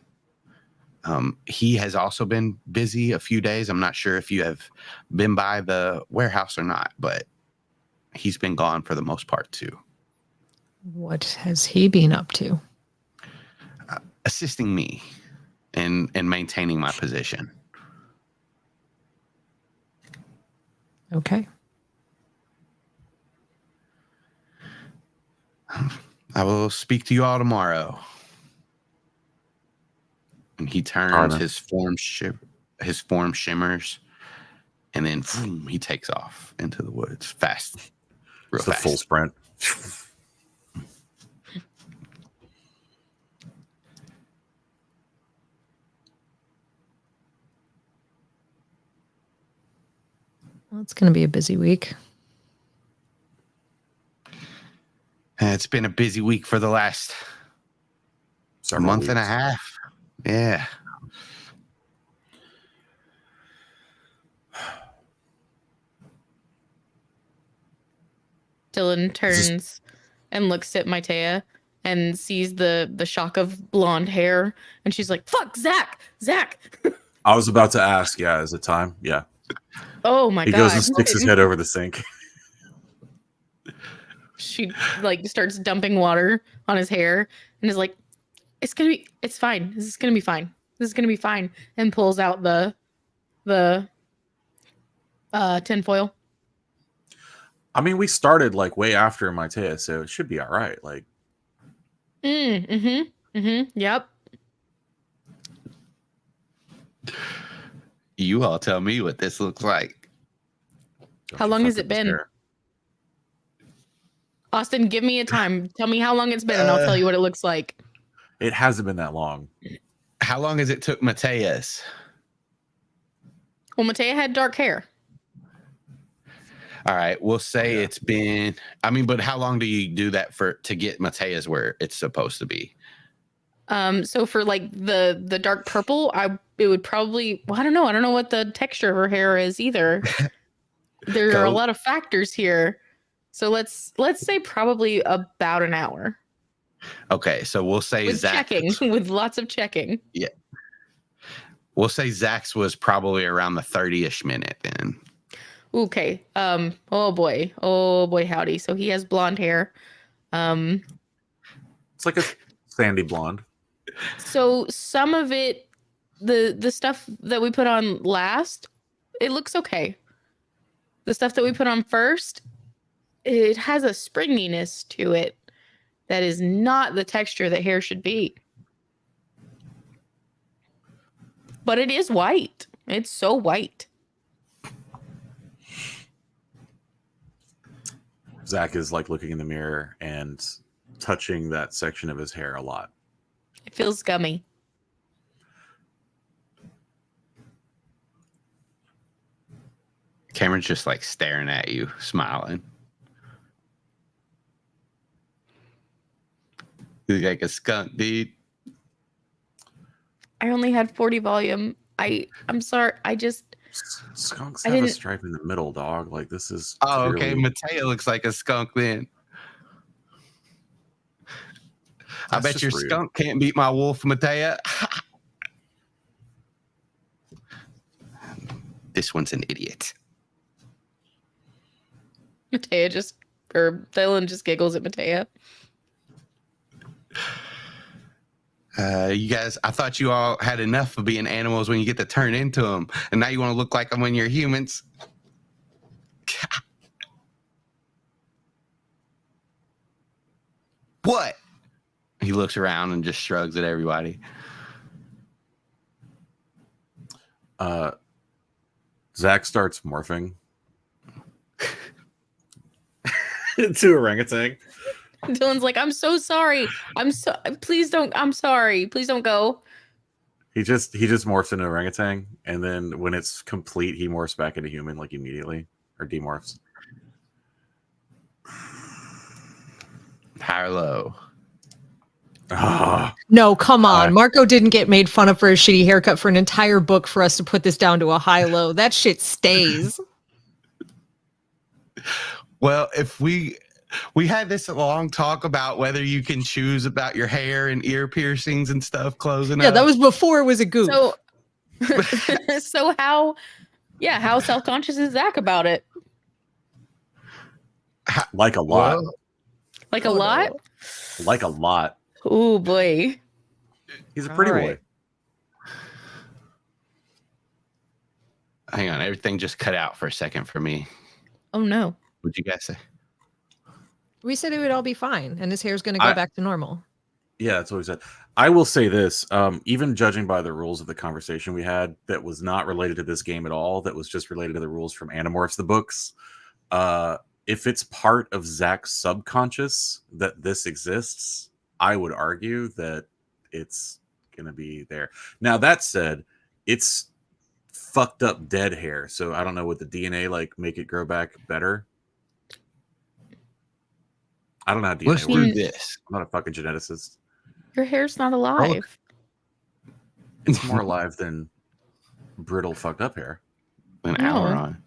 He has also been busy a few days. I'm not sure if you have been by the warehouse or not, but he's been gone for the most part too. What has he been up to? Assisting me in maintaining my position. Okay. I will speak to you all tomorrow. And he turns, his form shimmers, and then boom, he takes off into the woods fast. Real it's the fast. full sprint. Well, it's going to be a busy week. It's been a busy week for the last month and a half. Yeah. Dylan turns and looks at Maitea and sees the shock of blonde hair, and she's like, "Fuck, Zach!" I was about to ask. Yeah, is it time? Yeah. Oh my He god! goes and sticks his head over the sink. She like starts dumping water on his hair and is like, it's fine. This is gonna be fine. This is gonna be fine. And pulls out the tinfoil. I mean, we started like way after Maitea, so it should be all right. Like, Yep. You all tell me what this looks like. don't How you long fuck has up it his been? hair. Austin, give me a time. Tell me how long it's been, and I'll tell you what it looks like. It hasn't been that long. How long has it took Mateus? Well, Matea had dark hair. All right, we'll say Yeah. it's been. I mean, but how long do you do that to get Mateus where it's supposed to be? So for like the dark purple, it would probably, well, I don't know. I don't know what the texture of her hair is either. There are a Go. lot of factors here. So let's say probably about an hour. Okay, so we'll say With Zach. checking, with lots of checking. We'll say Zach's was probably around the 30-ish minute then. Okay. Oh boy, howdy. So he has blonde hair. It's like a sandy blonde. So some of it, the stuff that we put on last, it looks okay. The stuff that we put on first, it has a springiness to it that is not the texture that hair should be. But it is white. It's so white. Zach is like looking in the mirror and touching that section of his hair a lot. It feels gummy. Cameron's just like staring at you, smiling. He's like a skunk, dude. I only had 40 volume. I'm sorry. Skunks I have a didn't- stripe in the middle, dog. Like this is. Oh, okay. clearly- Mateo looks like a skunk then. I That's bet just your rude. skunk can't beat my wolf, Mateo. This one's an idiot. Dylan just giggles at Matea. You guys, I thought you all had enough of being animals when you get to turn into them, and now you want to look like them when you're humans. What? He looks around and just shrugs at everybody. Zach starts morphing into orangutan. Dylan's like, I'm so sorry. Please don't. I'm sorry. Please don't go. He just morphs into orangutan, and then when it's complete, he morphs back into human like immediately, or demorphs. High or low? Ah, No, come on. High. Marco didn't get made fun of for his shitty haircut for an entire book for us to put this down to a high-low. That shit stays. Well, if we had this long talk about whether you can choose about your hair and ear piercings and stuff closing Yeah, up. that was before it was a goof. So, so how self-conscious is Zach about it? like a lot, Well, Like a lot? like a lot. Oh boy. He's a pretty All boy. right. Hang on, everything just cut out for a second for me. Oh no. What'd you guys say? We said it would all be fine, and his hair's going to go back to normal. Yeah, that's what we said. I will say this, even judging by the rules of the conversation we had that was not related to this game at all, that was just related to the rules from Animorphs, the books, if it's part of Zach's subconscious that this exists, I would argue that it's going to be there. Now, that said, it's fucked up dead hair, so I don't know, would the DNA like make it grow back better? I don't know how DNA Let's works. do this. I'm not a fucking geneticist. Your hair's not alive. It's more alive than brittle, fucked up hair. An No. hour on.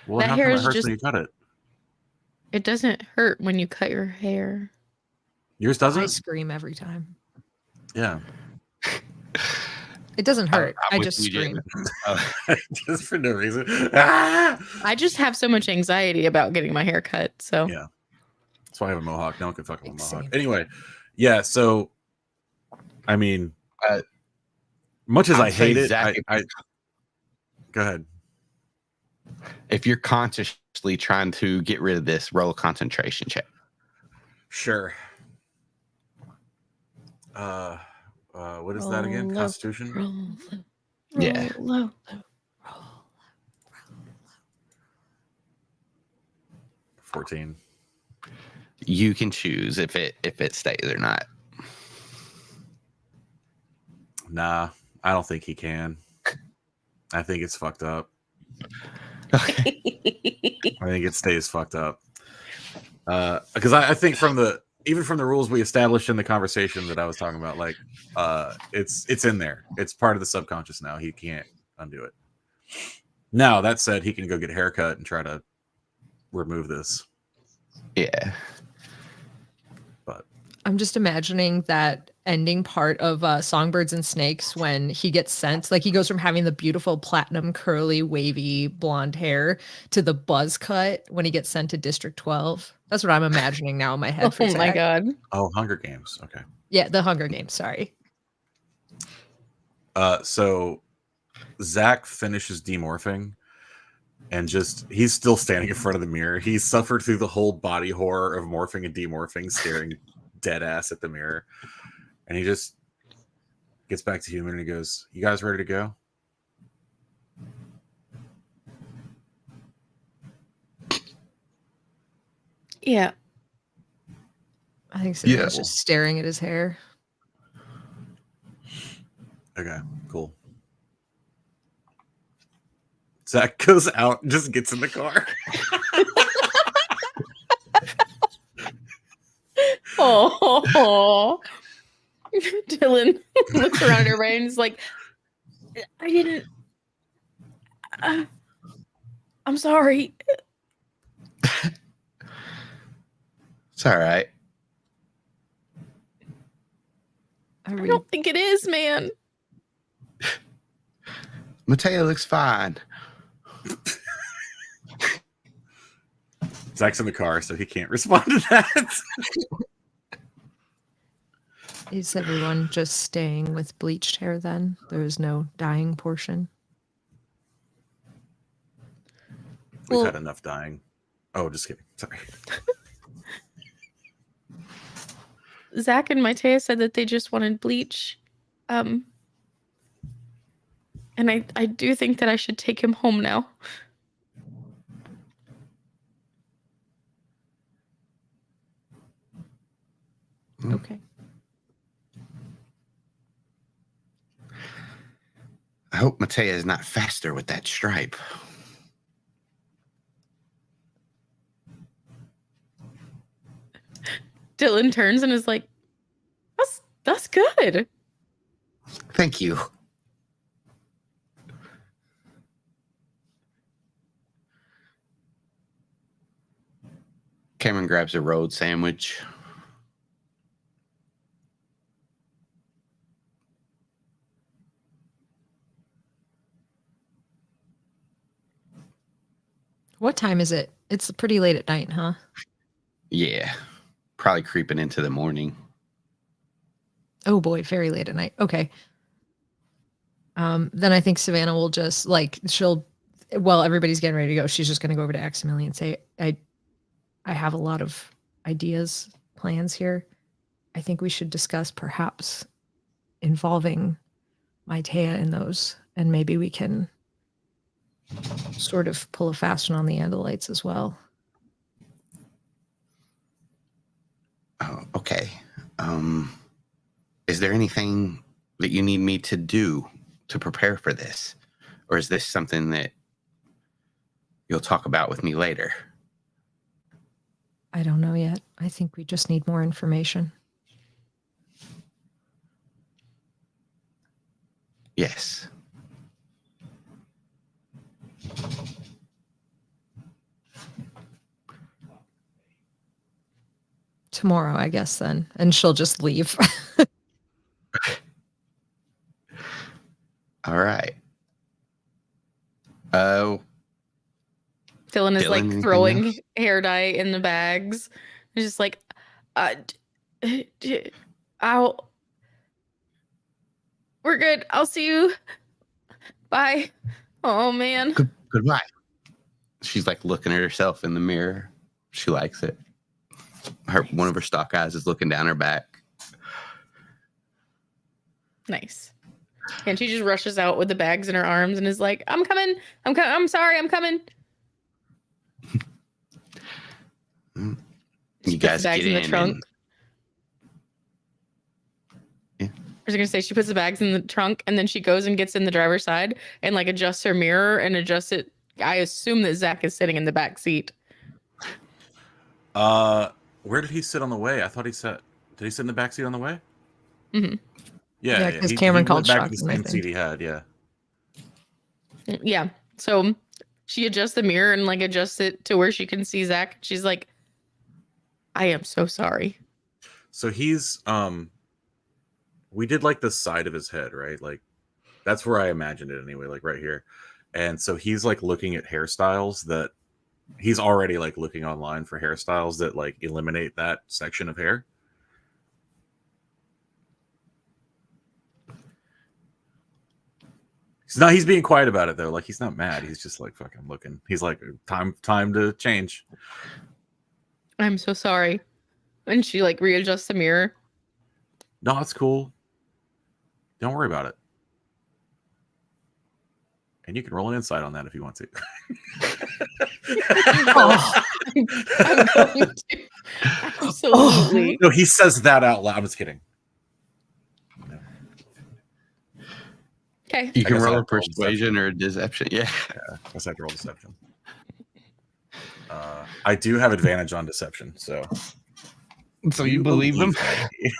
Well, That how hair come it is hurts just- when you cut it? It doesn't hurt when you cut your hair. Yours I doesn't? scream every time. Yeah. It doesn't hurt. I'm I with just you, scream. Jaden. Just for no reason. Ah! I just have so much anxiety about getting my hair cut. So Yeah. That's why I have a mohawk. No one can fuck with a Thanks, mohawk. Sam. Anyway, yeah. So, I mean, Uh, much as I I'd say, hate it, Zach, I go ahead. if you're consciously trying to get rid of this, roll a concentration check. Sure. What is that again? Roll low, Constitution? roll low, Yeah. roll low, roll. 14. You can choose if it stays or not. Nah, I don't think he can. I think it's fucked up. Okay. I think it stays fucked up. Because I think from the rules we established in the conversation that I was talking about, like, it's in there. It's part of the subconscious now. He can't undo it. Now, that said, he can go get a haircut and try to remove this. Yeah. But I'm just imagining that ending part of Songbirds and Snakes when he gets sent. Like he goes from having the beautiful platinum curly wavy blonde hair to the buzz cut when he gets sent to District 12. That's what I'm imagining now in my head. For Oh my Zach. god. oh, Hunger Games. Okay. Yeah, the Hunger Games. Sorry. So Zach finishes demorphing and he's still standing in front of the mirror. He suffered through the whole body horror of morphing and demorphing, staring dead ass at the mirror. And he just gets back to human and he goes, "You guys ready to go?" Yeah. I think Savannah's Yeah. just staring at his hair. Okay, cool. Zach goes out and just gets in the car. Oh, Dylan looks around at everybody and is like, I didn't. I'm sorry. It's all right. I I read. don't think it is, man. Mateo looks fine. Zach's in the car, so he can't respond to that. Is everyone just staying with bleached hair then? There is no dyeing portion. We've Well- had enough dying. Oh, just kidding. Sorry. Zach and Matea said that they just wanted bleach. And I do think that I should take him home now. Okay. I hope Mateo is not faster with that stripe. Dylan turns and is like, that's good. Thank you. Cameron grabs a road sandwich. What time is it? It's pretty late at night, huh? Yeah. Probably creeping into the morning. Oh boy, very late at night. Okay. Then I think Savannah will just while everybody's getting ready to go, she's just going to go over to Aximili and say, I have a lot of ideas, plans here. I think we should discuss perhaps involving Maitea in those, and maybe we can sort of pull a fast one on the Andalites as well. Oh, okay. Is there anything that you need me to do to prepare for this? Or is this something that you'll talk about with me later? I don't know yet. I think we just need more information. Yes. tomorrow, I guess then. And she'll just leave. All right. Oh, Dylan is Dylan, like anything throwing else? hair dye in the bags. He's just like, I'll. We're good. I'll see you. Bye. Oh man. Goodbye. She's like looking at herself in the mirror. She likes it. One of her stalk eyes is looking down her back. Nice. And she just rushes out with the bags in her arms and is like, I'm coming. I'm sorry. I'm coming. You She puts guys the bags get in the in. trunk. Yeah. I was gonna say she puts the bags in the trunk and then she goes and gets in the driver's side and like adjusts her mirror and adjusts it. I assume that Zach is sitting in the back seat. Where did he sit on the way? I thought he sat. Did he sit in the back seat on the way? Mm-hmm. Yeah, Yeah. 'cause He Cameron went called back to the shotgun, I same think. seat he had. Yeah. Yeah. So she adjusts the mirror and like adjusts it to where she can see Zach. She's like, I am so sorry. So he's we did like the side of his head, right? Like that's where I imagined it anyway, like right here. And so he's like looking at hairstyles that he's already like looking online for hairstyles that like eliminate that section of hair. He's being quiet about it though. Like he's not mad. He's just like fucking looking. He's like time to change. I'm so sorry. And she like readjusts the mirror. No, it's cool. Don't worry about it. And you can roll an insight on that if you want to. Oh. I'm going to. Absolutely. No, he says that out loud. I'm just kidding. Okay. You can guess I roll have a to roll persuasion or a deception. Yeah. I guess I have to roll deception. I do have advantage on deception, so. So you believe him? me?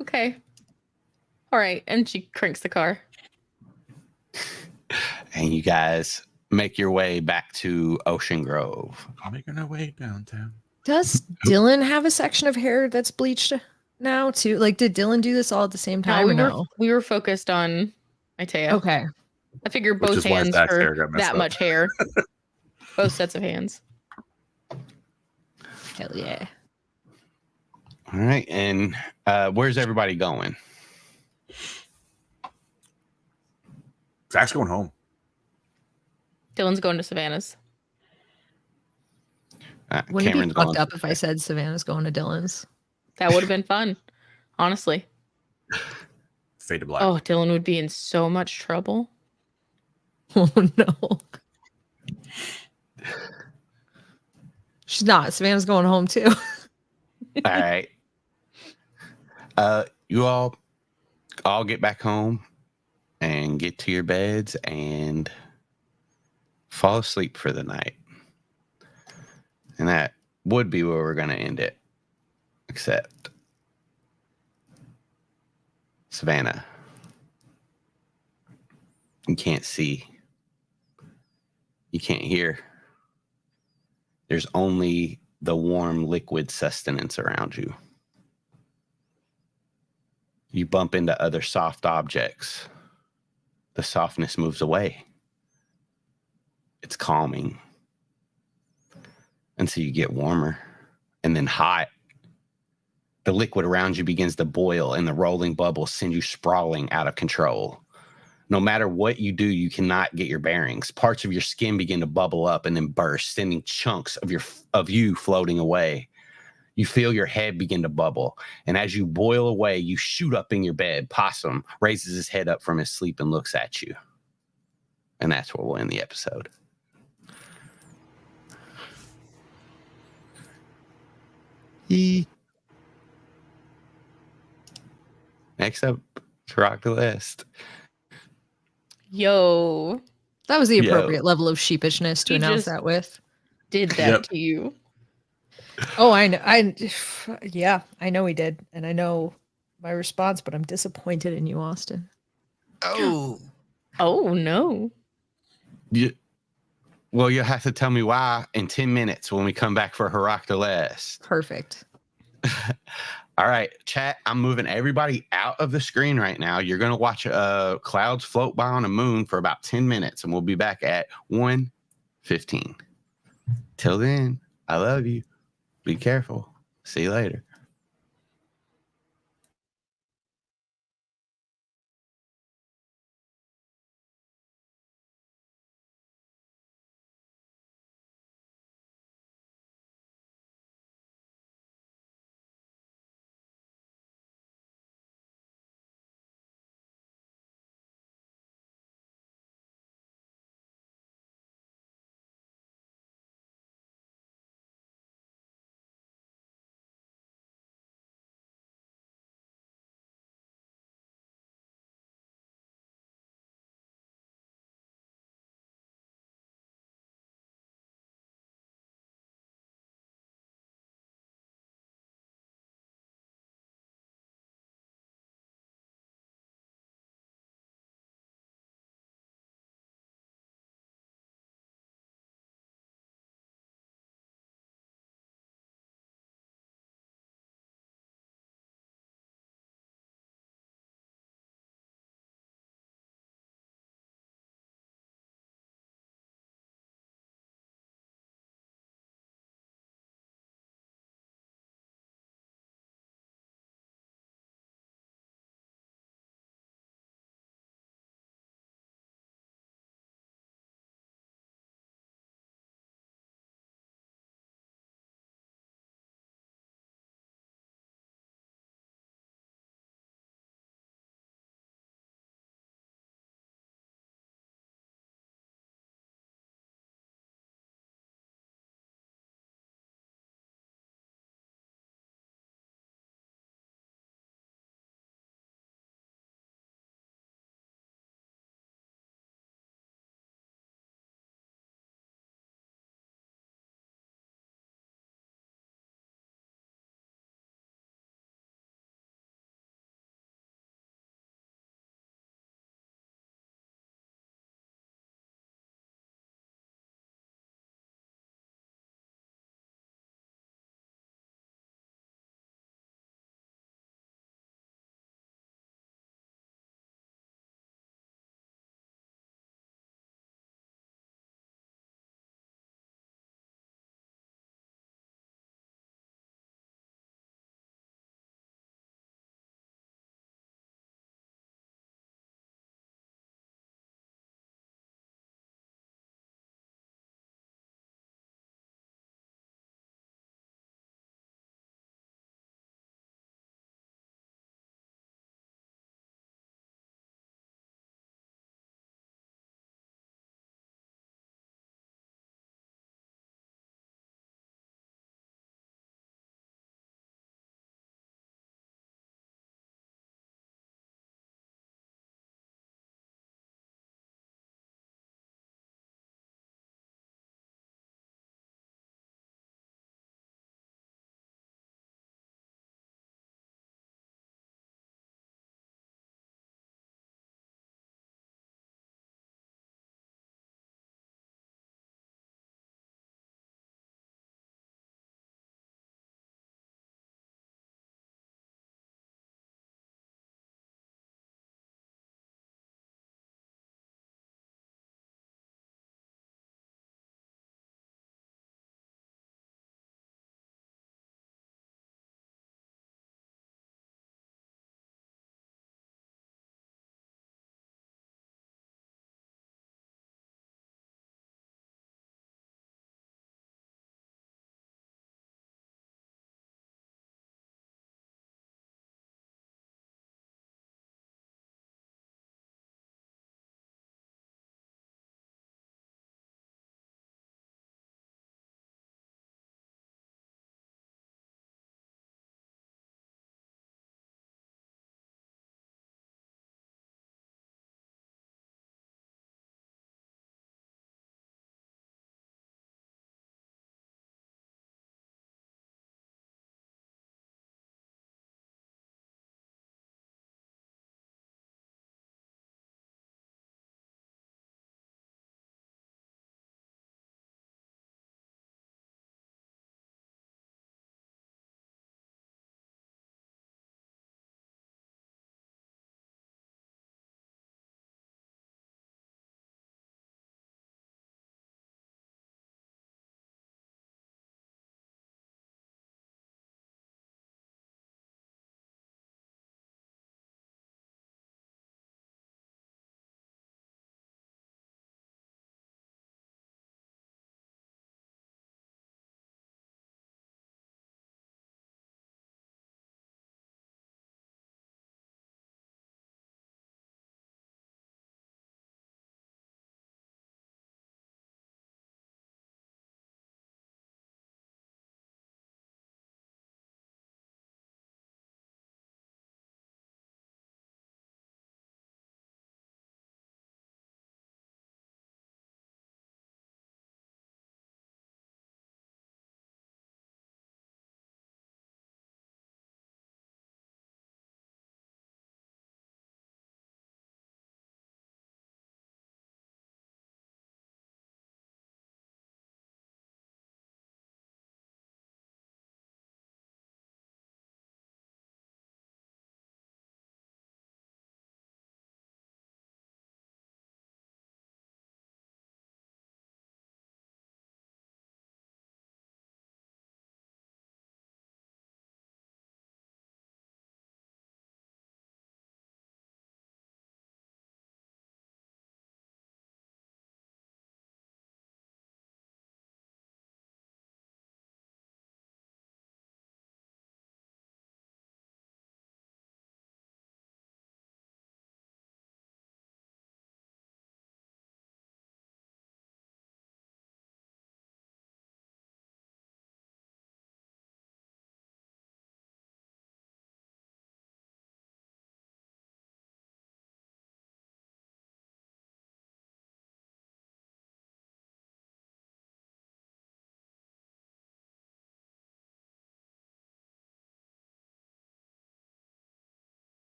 Okay. All right. And she cranks the car. And you guys make your way back to Ocean Grove. I'm making our way downtown. Does Dylan have a section of hair that's bleached now too? Like, did Dylan do this all at the same time? We were focused on Itea. Okay. I figure Which both is why hands Zach's hair for got messed that up. much hair. Both sets of hands. Hell yeah. All right. And where's everybody going? Zach's going home. Dylan's going to Savannah's. Wouldn't it be Cameron's fucked going. up if I said Savannah's going to Dylan's? That would have been fun. Honestly. Fade to black. Oh, Dylan would be in so much trouble. Oh no. She's not. Savannah's going home too. All right. You all get back home and get to your beds and fall asleep for the night. And that would be where we're going to end it. Except Savannah. You can't see. You can't hear. There's only the warm liquid sustenance around you. You bump into other soft objects. The softness moves away. It's calming. And so you get warmer and then hot. The liquid around you begins to boil and the rolling bubbles send you sprawling out of control. No matter what you do, you cannot get your bearings. Parts of your skin begin to bubble up and then burst, sending chunks of you floating away. You feel your head begin to bubble. And as you boil away, you shoot up in your bed. Possum raises his head up from his sleep and looks at you. And that's where we'll end the episode. Next up, Rock the List. Yo. That was the Yo. appropriate level of sheepishness to He announce just- that with. Did that Yep. to you. Oh, I know. Yeah, I know he did. And I know my response, but I'm disappointed in you, Austin. Oh. Oh no. Well, you'll have to tell me why in 10 minutes when we come back for Heracles. Perfect. All right, chat. I'm moving everybody out of the screen right now. You're going to watch clouds float by on a moon for about 10 minutes, and we'll be back at 1:15. Till then, I love you. Be careful. See you later.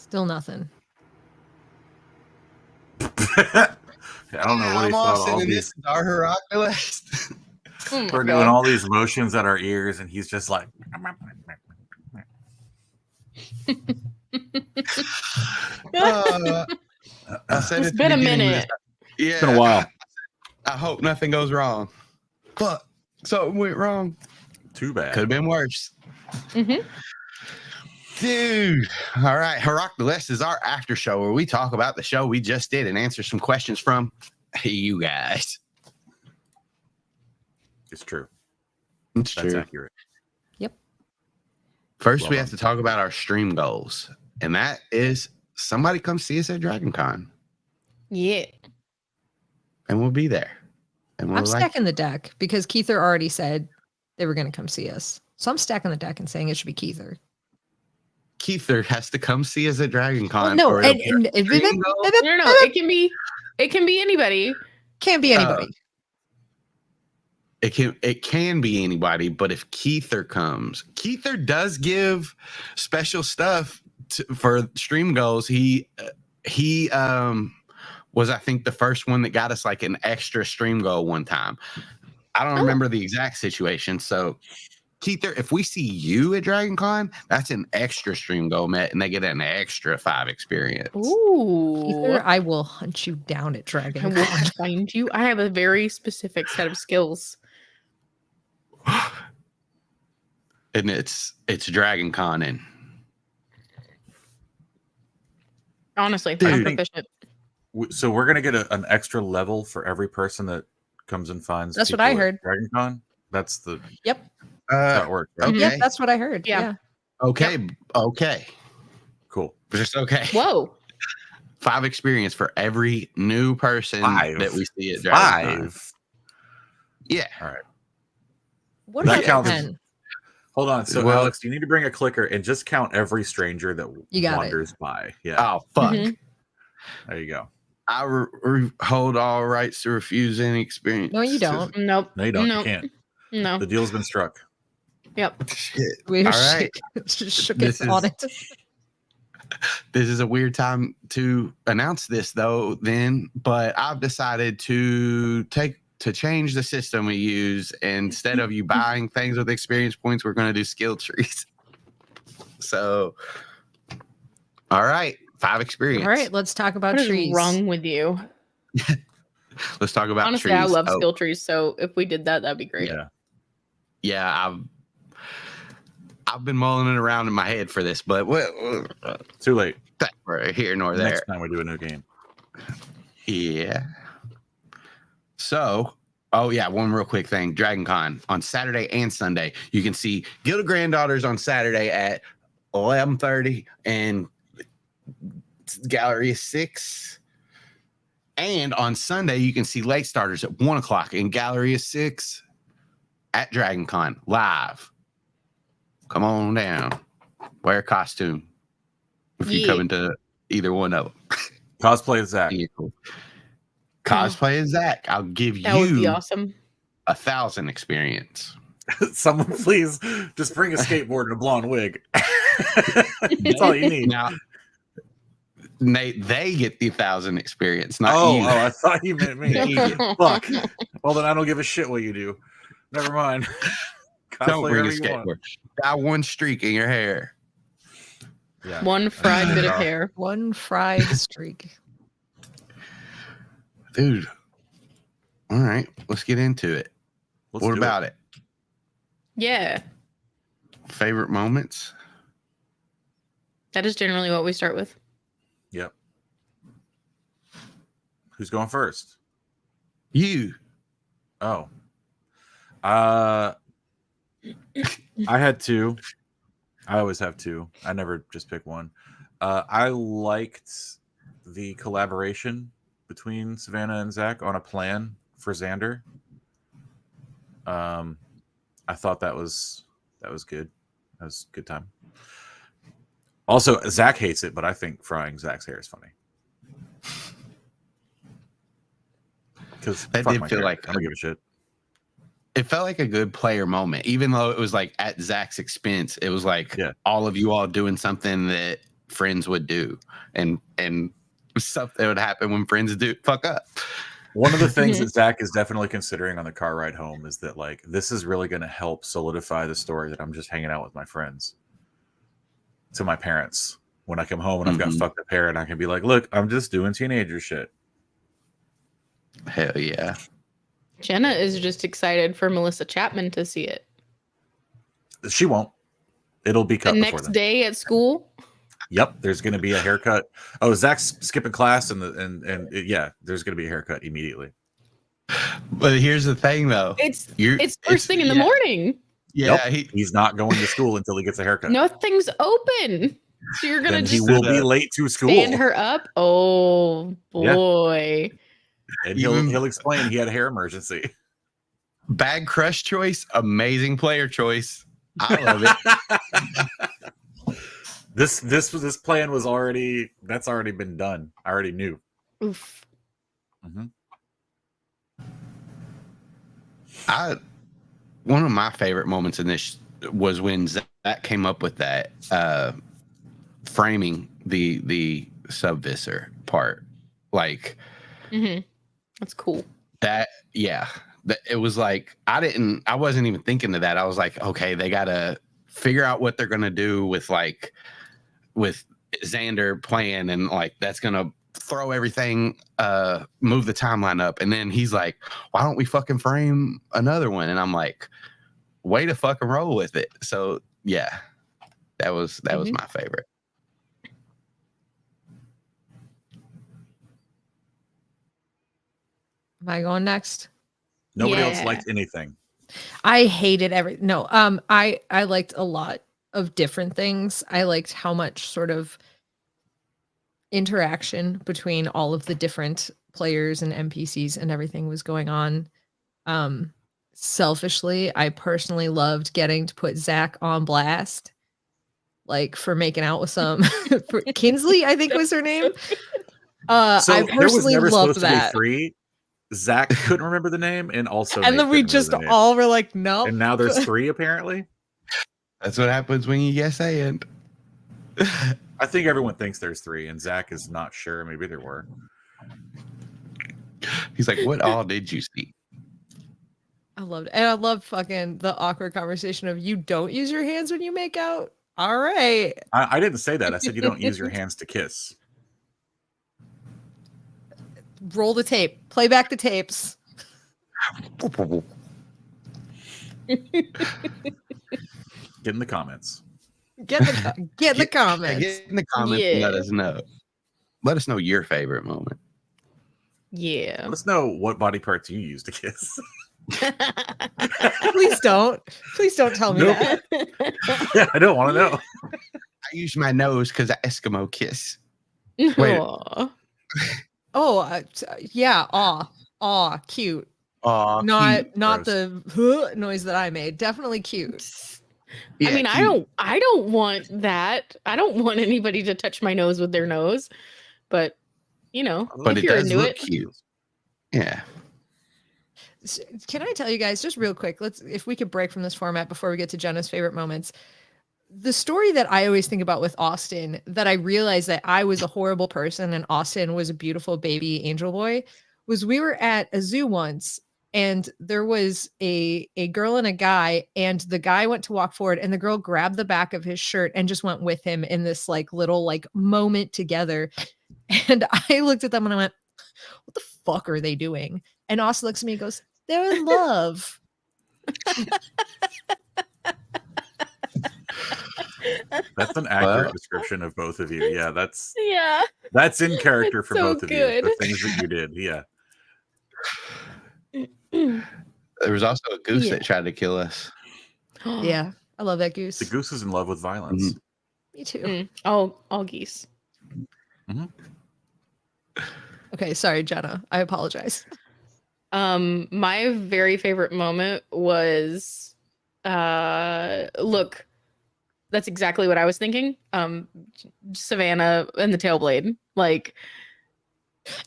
Still nothing. I don't know what he thought. All this these, is our Heroclist. Oh my we're God. doing all these motions at our ears, and he's just like, I said It's at the been a beginning of minute. Yeah, it's been a while. I hope nothing goes wrong. But something went wrong. Too bad. Could have been worse. Mhm. Dude. All right. Heroclist is our after show where we talk about the show we just did and answer some questions from you guys. It's true. It's That's true. accurate. First, Well we done. have to talk about our stream goals. And that is somebody come see us at DragonCon. Yeah. And we'll be there. And we'll I'm stacking the deck because Keither already said they were going to come see us. So I'm stacking the deck and saying it should be Keither. Keither has to come see us at DragonCon. Well, no, or it'll be our stream goal. No. It can be anybody. Can't be anybody. It can be anybody, but if Keither comes, Keither does give special stuff for stream goals. He was, I think, the first one that got us like an extra stream goal one time. I don't remember the exact situation. So Keither, if we see you at DragonCon, that's an extra stream goal met, and they get an extra 5 experience. Ooh. Keither, I will hunt you down at I will DragonCon. find you. I have a very specific set of skills. And it's DragonCon, and Honestly, Dude. I'm proficient. So we're gonna get an extra level for every person that comes and finds. That's what people I at heard. DragonCon. That's the Yep. that's how it works. Right? okay. Yep, that's what I heard. Yeah. Yeah. Okay. Cool. Just okay. Whoa. 5 experience for every new person 5. that we see at DragonCon. 5. Yeah. All right. What That about counts. 10? Hold on. So Well- Alex, you need to bring a clicker and just count every stranger that You got it. wanders by. Yeah. Oh, fuck. Mhm. There you go. I hold all rights to refuse any experience. No, you don't. Nope. No, you don't. Nope. You can't. No. The deal's been struck. Yep. Shit. We All shook, right. shook This it on is- it. This is a weird time to announce this, though, but I've decided to change the system we use. Instead of you buying things with experience points, we're going to do skill trees. So, all right, 5 experience. All right, let's talk about What is trees. wrong with you? Let's talk about Honestly, trees. I love Oh, skill trees, so if we did that, that'd be great. Yeah. Yeah, I've been mulling it around in my head for this, but Too late. that's right here nor there. Next time we do a new game. Yeah. So, oh yeah, one real quick thing. DragonCon on Saturday and Sunday. You can see Guild of Granddaughters on Saturday at 11:30 and Gallery 6. And on Sunday, you can see Late Starters at 1 o'clock in Gallery 6 at DragonCon live. Come on down. Wear a costume if you Yeah. come into either one of them. Cosplay as Zach. Cosplay as Zach. I'll give That would be you awesome. 1,000 experience. Someone please just bring a skateboard and a blonde wig. That's all you need. Now, Nate, they get the 1,000 experience, not Oh, you. I thought you meant me. Yeah. Fuck. Well, then I don't give a shit what you do. Never mind. Don't Cosplay bring a whatever you want. skateboard. Got one streak in your hair. Yeah. One fried bit of hair. One fried streak. Dude. All right, let's get into it. Let's What do about it? Yeah. Favorite moments? That is generally what we start with. Yep. Who's going first? You. Oh. I had 2. I always have 2. I never just pick one. I liked the collaboration between Savannah and Zach on a plan for Xander. I thought that was good. That was a good time. Also, Zach hates it, but I think frying Zach's hair is funny. Because That did feel like I don't give a shit. It felt like a good player moment, even though it was like at Zach's expense. It was like Yeah. all of you all doing something that friends would do, and stuff that would happen when friends do fuck up. One of the things that Zach is definitely considering on the car ride home is that, like, this is really going to help solidify the story that I'm just hanging out with my friends to my parents. When I come home and I've got fucked up hair, and I can be like, look, I'm just doing teenager shit. Hell yeah. Jenna is just excited for Melissa Chapman to see it. She won't. It'll be cut The before next then. day at school. Yep, there's going to be a haircut. Oh, Zach's skipping class, and yeah, there's going to be a haircut immediately. But here's the thing, though. It's first thing in the morning. Yeah, Nope, he's not going to school until he gets a haircut. Nothing's open. So you're gonna Then just he will be late to school. stand her up. Oh boy! And he'll explain he had a hair emergency. Bad crush choice, amazing player choice. I love it. This plan was already been done. I already knew. Oof. One of my favorite moments in this was when Zach came up with that framing the subvisor part. Like, That's cool. that, yeah. It was like I wasn't even thinking of that. I was like, okay, they gotta figure out what they're gonna do with Xander playing, and like that's gonna throw everything, move the timeline up. And then he's like, why don't we fucking frame another one? And I'm like, way to fucking roll with it. So yeah, that was my favorite. Am I going next? Nobody else Yeah. liked anything. I hated I liked a lot of different things. I liked how much sort of interaction between all of the different players and NPCs and everything was going on. Selfishly, I personally loved getting to put Zach on blast, like for making out with some for Kinsley, I think was her name. So I there was personally never loved supposed that. to be three. Zach couldn't remember the name, and also And Nate then we couldn't remember just the name. all were like, no. And now there's three apparently. That's what happens when you yes and. I think everyone thinks there's three, and Zach is not sure. Maybe there were. He's like, what all did you see? I loved it. And I love fucking the awkward conversation of you don't use your hands when you make out. All right. I didn't say that. I said you don't use your hands to kiss. Roll the tape. Play back the tapes. Get in the comments. Get in the comments. Get in the comments and let Yeah. us know. Let us know your favorite moment. Yeah. Let us know what body parts you use to kiss. Please don't. Please don't tell me Nope. that. Yeah, I don't want to know. I use my nose because I Eskimo kiss. Wait. Aw. Oh, yeah. Aw, cute. Oh, Not Gross. the huh noise that I made. Definitely cute. I mean, I don't want that. I don't want anybody to touch my nose with their nose. But you know, But if it you're does into look it, cute. Yeah. Can I tell you guys just real quick? If we could break from this format before we get to Jenna's favorite moments. The story that I always think about with Austin, that I realized that I was a horrible person and Austin was a beautiful baby angel boy, was we were at a zoo once and there was a girl and a guy, and the guy went to walk forward and the girl grabbed the back of his shirt and just went with him in this like little like moment together. And I looked at them and I went, what the fuck are they doing? And Austin looks at me and goes, they're in love. That's an accurate description of both of you. Yeah, that's yeah. in character It's for so both of you. good. The things that you did. Yeah. There was also a goose Yeah. that tried to kill us. Yeah, I love that goose. The goose is in love with violence. Me too. All geese. Okay, sorry, Jenna. I apologize. My very favorite moment was look, that's exactly what I was thinking. Savannah and the Tailblade. Like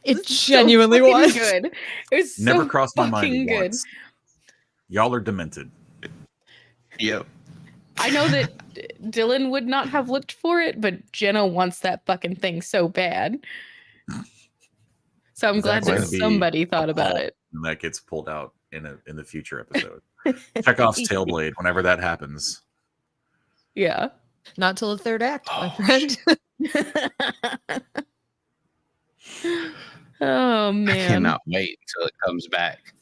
It genuinely so was fucking good. It was Never so crossed my mind fucking good. once. Y'all are demented. Yep. I know that Dylan would not have looked for it, but Jenna wants that fucking thing so bad. So I'm glad That's that gonna be somebody thought about all it. that gets pulled out in the future episode. Chekhov's Tailblade. Whenever that happens, Yeah. Not till the third act, my Oh, friend. Oh I man. cannot wait until it comes back.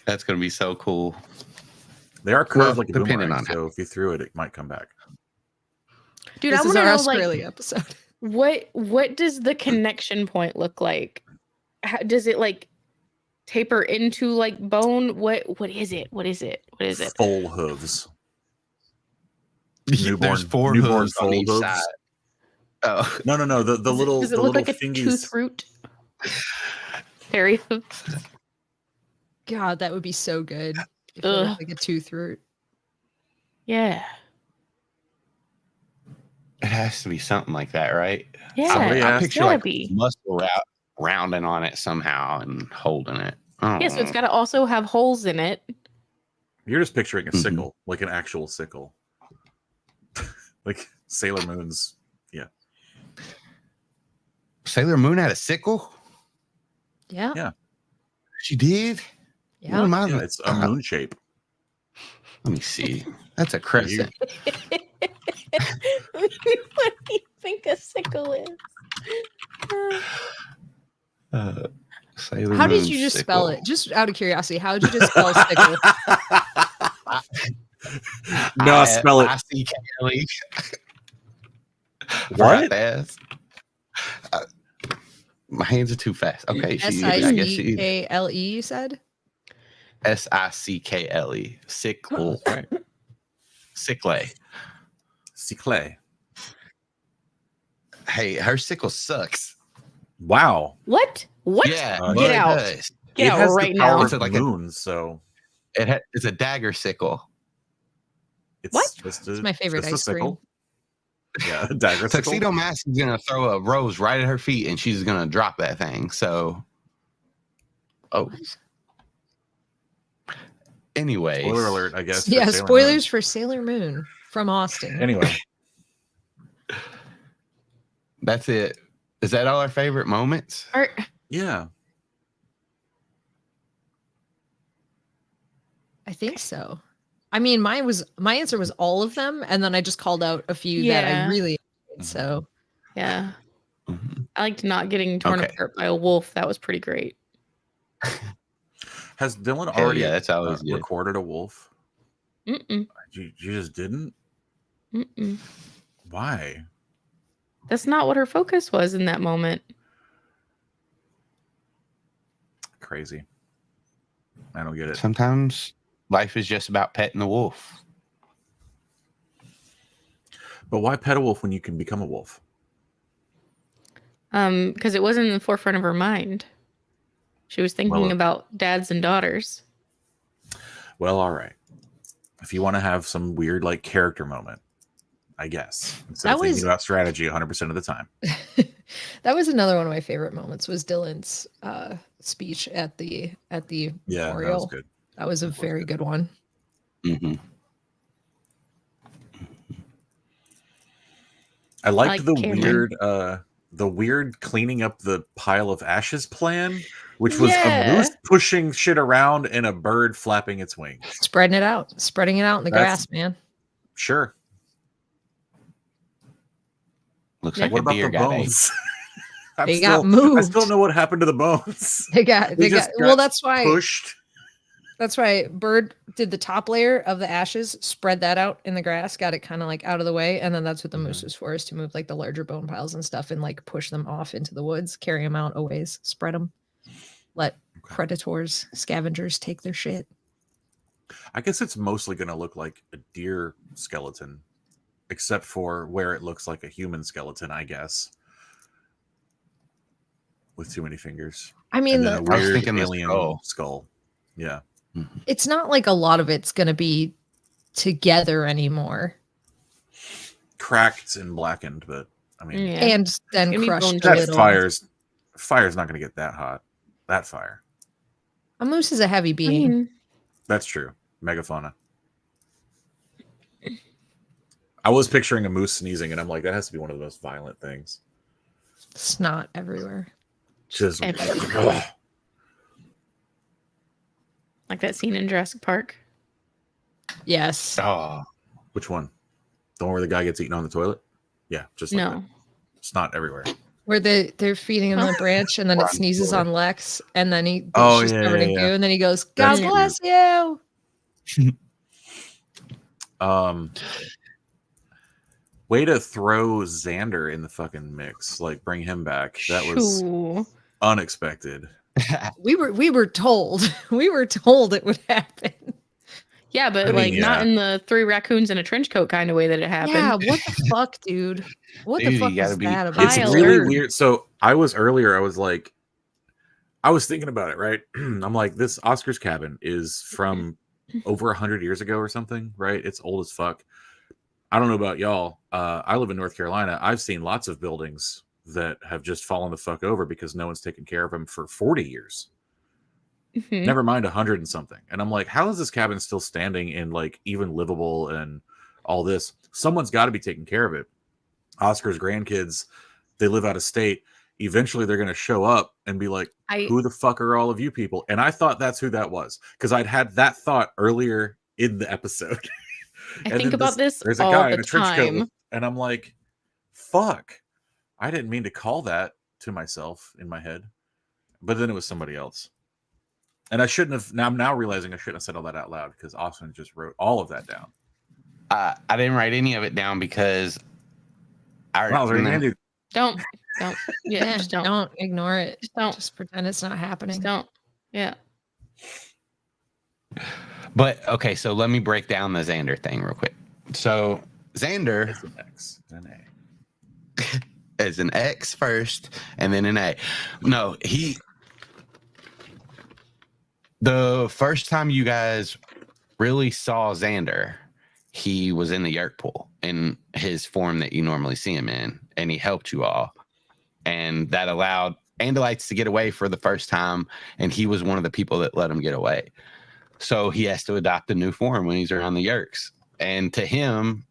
That's going to be so cool. they are curved Well, like a depending boomerang. on how. So if you threw it, it might come back. Dude, This I is want to our know Australia episode. what does the connection point look like? How, does it like taper into like bone? What is it? What is it? What is it? Full hooves. There's Newborn- 4 newborn hooves on full each hooves? side. Oh, No. The little Does it the look little like a fingies. tooth root? Hairy hooves. God, that would be so good. If it Ugh. looked like a tooth root. Yeah. it has to be something like that, right? Yeah. Somebody I asked. picture Gotta like be. muscle rounding on it somehow and holding it. Yeah, so it's got to also have holes in it. You're just picturing a Mhm. sickle, like an actual sickle, like Sailor Moon's. Yeah. Sailor Moon had a sickle. Yeah. Yeah. She did. Yeah. What am I Yeah, it's a moon shape. Let me see. That's a crescent. What do you think a sickle is? Sailor How did Moon you just sickle. spell it? Just out of curiosity, how did you just spell sickle? No, spell it. I-C-K-L-E. What? Fast. My hands are too fast. Okay, I guess she S-I-C-K-L-E, you said? S-I-C-K-L-E. Sickle. That's right. Sickle. Sickle. Hey, her sickle sucks. Wow. What? What? Yeah, Get it out. does. Get It out has right the power now. of It's like the a- moon, so It's a dagger sickle. it's What? just It's my favorite just a ice cream. sickle. Yeah, a dagger sickle. Tuxedo Mask is gonna throw a rose right at her feet, and she's gonna drop that thing. So, anyways, Spoiler alert, I guess. for Yeah, Sailor spoilers for Sailor Moon from Austin. Moon. Anyway, that's it. Is that all our favorite moments? Are, yeah. I think so. I mean, my answer was all of them, and then I just called out a few that I Yeah. really enjoyed, so yeah. Mhm. I liked not getting torn Okay. apart by a wolf. That was pretty great. Has Dylan Hell already yeah, that's always good. recorded a wolf? Mm-mm. You just didn't? Mm-mm. Why? That's not what her focus was in that moment. Crazy. I don't get it. Sometimes life is just about petting the wolf. But why pet a wolf when you can become a wolf? Because it wasn't in the forefront of her mind. She was thinking Well, about dads and daughters. Well, all right. If you want to have some weird like character moment, I guess. Instead That of thinking was- about strategy 100% of the time. that was another one of my favorite moments. Was Dylan's speech at the Yeah, that memorial. was good. That was a was very good one. Mm-hmm. I like liked Cameron. the weird cleaning up the pile of ashes plan, which was a Yeah. moose pushing shit around and a bird flapping its wings. Spreading it out in the That's- grass, man. Sure. Looks Yeah. like What a about deer the got ate. bones? They got moved. I still know what happened to the bones. They got just well, got that's why Pushed. That's why Bird did the top layer of the ashes, spread that out in the grass, got it kind of like out of the way, and then that's what the moose Mhm. was for, is to move like the larger bone piles and stuff and like push them off into the woods, carry them out a ways, spread them, let Okay. predators, scavengers take their shit. I guess it's mostly going to look like a deer skeleton, except for where it looks like a human skeleton, I guess, with too many fingers. I mean, And then a I was weird thinking the alien skull. Yeah. it's not like a lot of it's going to be together anymore, Cracked and blackened, but I mean, Yeah. and then Give me crushed bone a chips. that little. fire's not going to get that hot. That fire. A moose is a heavy I being. mean, That's true. Megafauna. I was picturing a moose sneezing, and I'm like, that has to be one of the most violent things. Snot everywhere. Just Everywhere. Like that scene in Jurassic Park. Yes. Oh, which one? The one where the guy gets eaten on the toilet? Yeah, just like No. that. Snot everywhere. Where they're feeding him the branch and then it Run sneezes forward. on Lex and then Oh, she's yeah, covered in yeah, goo yeah. and then he goes, God That's bless you. Way to throw Xander in the fucking mix. Like, bring him back. That was Shoo. unexpected. We were told. We were told it would happen. Yeah, but I mean, like not yeah. in the 3 raccoons in a trench coat kind of way that it happened. Yeah, what the fuck, dude? What Dude, the you fuck gotta is be- that High It's about? really alert. weird. So I was like, I was thinking about it, right? I'm like, this Oscar's cabin is from over 100 years ago or something, right? It's old as fuck. I don't know about y'all. I live in North Carolina. I've seen lots of buildings that have just fallen the fuck over because no one's taken care of them for 40 years. Mhm. Never mind 100 and something. And I'm like, how is this cabin still standing and like even livable and all this? Someone's got to be taking care of it. Oscar's grandkids, they live out of state. Eventually they're going to show up and be like, who the fuck are all of you people? And I thought that's who that was because I'd had that thought earlier in the episode. I And think then about this there's a all guy the in a trench coat time. and I'm like, fuck, I didn't mean to call that to myself in my head, but then it was somebody else. And I shouldn't have. Now I'm now realizing I shouldn't have said all that out loud because Austin just wrote all of that down. I didn't write any of it down because I Well, Randy, Don't. Yeah, Yeah, just don't. don't ignore it. Just don't. Just pretend it's not happening. Just don't. Yeah. But okay, so let me break down the Xander thing real quick. So Xander it's an X and an A. is an X first and then an A. No, the first time you guys really saw Xander, he was in the Yerk pool in his form that you normally see him in, and he helped you all. And that allowed Andalites to get away for the first time, and he was one of the people that let him get away. So he has to adopt a new form when he's around the Yerks. And to him,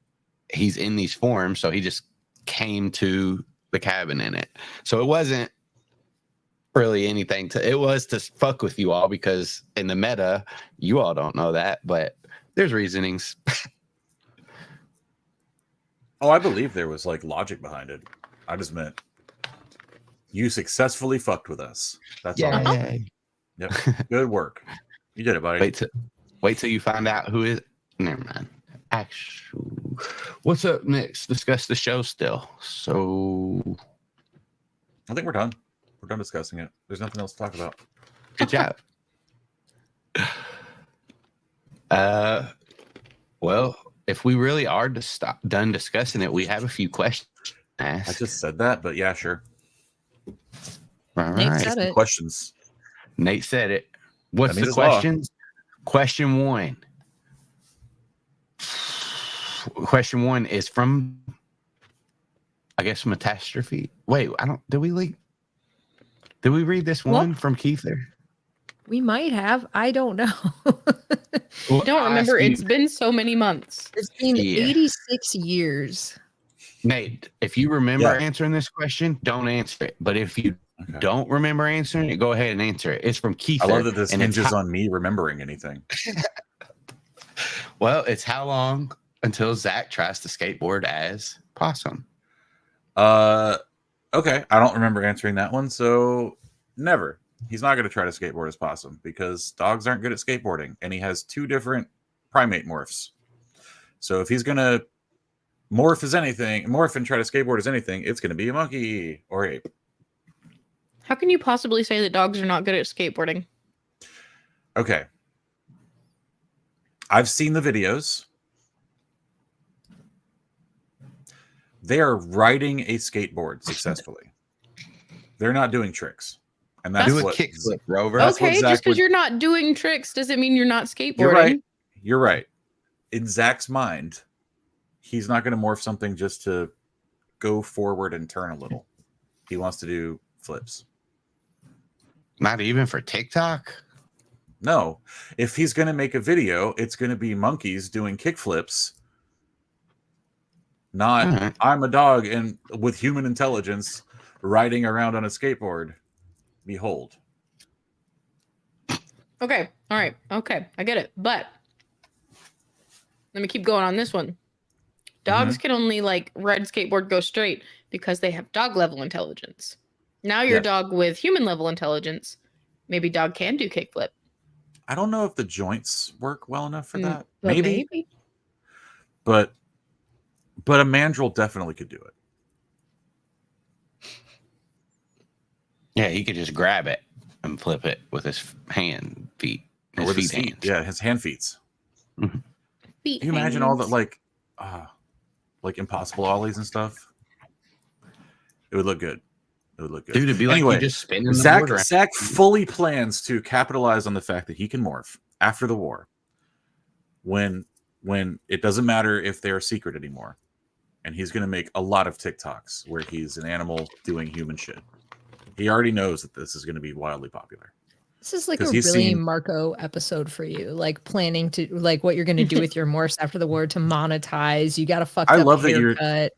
he's in these forms, so he just came to the cabin in it. So it wasn't really anything it was to fuck with you all because in the meta, you all don't know that, but there's reasonings. Oh, I believe there was like logic behind it. I just meant you successfully fucked with us. That's all. Yay. Yep. Good work. You did it, buddy. Wait till you find out who is. Never mind. Actually, what's up next? Discuss the show still. So I think we're done. We're done discussing it. There's nothing else to talk about. good job. Well, if we really are done discussing it, we have a few questions. to ask. I just said that, but yeah, sure. All Nate right. said it. Questions. Nate said it. What's I mean, the it's law. questions? Question 1. Question 1 is from, I guess, Metastrophe. Wait, did we read this one from Keither? We might have. I don't know. Well, I don't remember. I'll ask you, It's been so many months. It's been Yeah. 86 years. Nate, if you remember Yeah. answering this question, don't answer it. But if you Okay. don't remember answering it, go ahead and answer it. It's from Keither. I love that this and it's hinges on me remembering anything. Well, it's how long until Zach tries to skateboard as Possum? Okay. I don't remember answering that one, so never. He's not going to try to skateboard as Possum because dogs aren't good at skateboarding, and he has 2 different primate morphs. So if he's going to morph and try to skateboard as anything, it's going to be a monkey or ape. How can you possibly say that dogs are not good at skateboarding? Okay. I've seen the videos. They are riding a skateboard successfully. They're not doing tricks. And that's Do a what kickflip, Rover. That's what Okay, Zach just because would- you're not doing tricks doesn't mean you're not skateboarding. You're right. You're right. In Zach's mind, he's not going to morph something just to go forward and turn a little. He wants to do flips. Not even for TikTok? No. If he's going to make a video, it's going to be monkeys doing kickflips Not Alright. I'm a dog and with human intelligence riding around on a skateboard. Behold. Okay. All right. Okay. I get it. But let me keep going on this one. Dogs can only like ride skateboard go straight because they have dog level intelligence. Now your Yes. dog with human level intelligence, maybe dog can do kickflip. I don't know if the joints work well enough for that. But Maybe. But a mandrill definitely could do it. Yeah, he could just grab it and flip it with his feet. Or with his feet. hands. Yeah, his hand feet. Feet Can you imagine all hands. that like impossible ollies and stuff? It would look good. It would look good. Dude, it'd be like Anyway, you just spinning the board around. Zach fully plans to capitalize on the fact that he can morph after the war. When it doesn't matter if they're a secret anymore. And he's going to make a lot of TikToks where he's an animal doing human shit. He already knows that this is going to be wildly popular. This is like a 'Cause really he's seen- Marco episode for you, like planning to like what you're going to do with your morphs after the war to monetize. You got a fucked I up love that you're- haircut.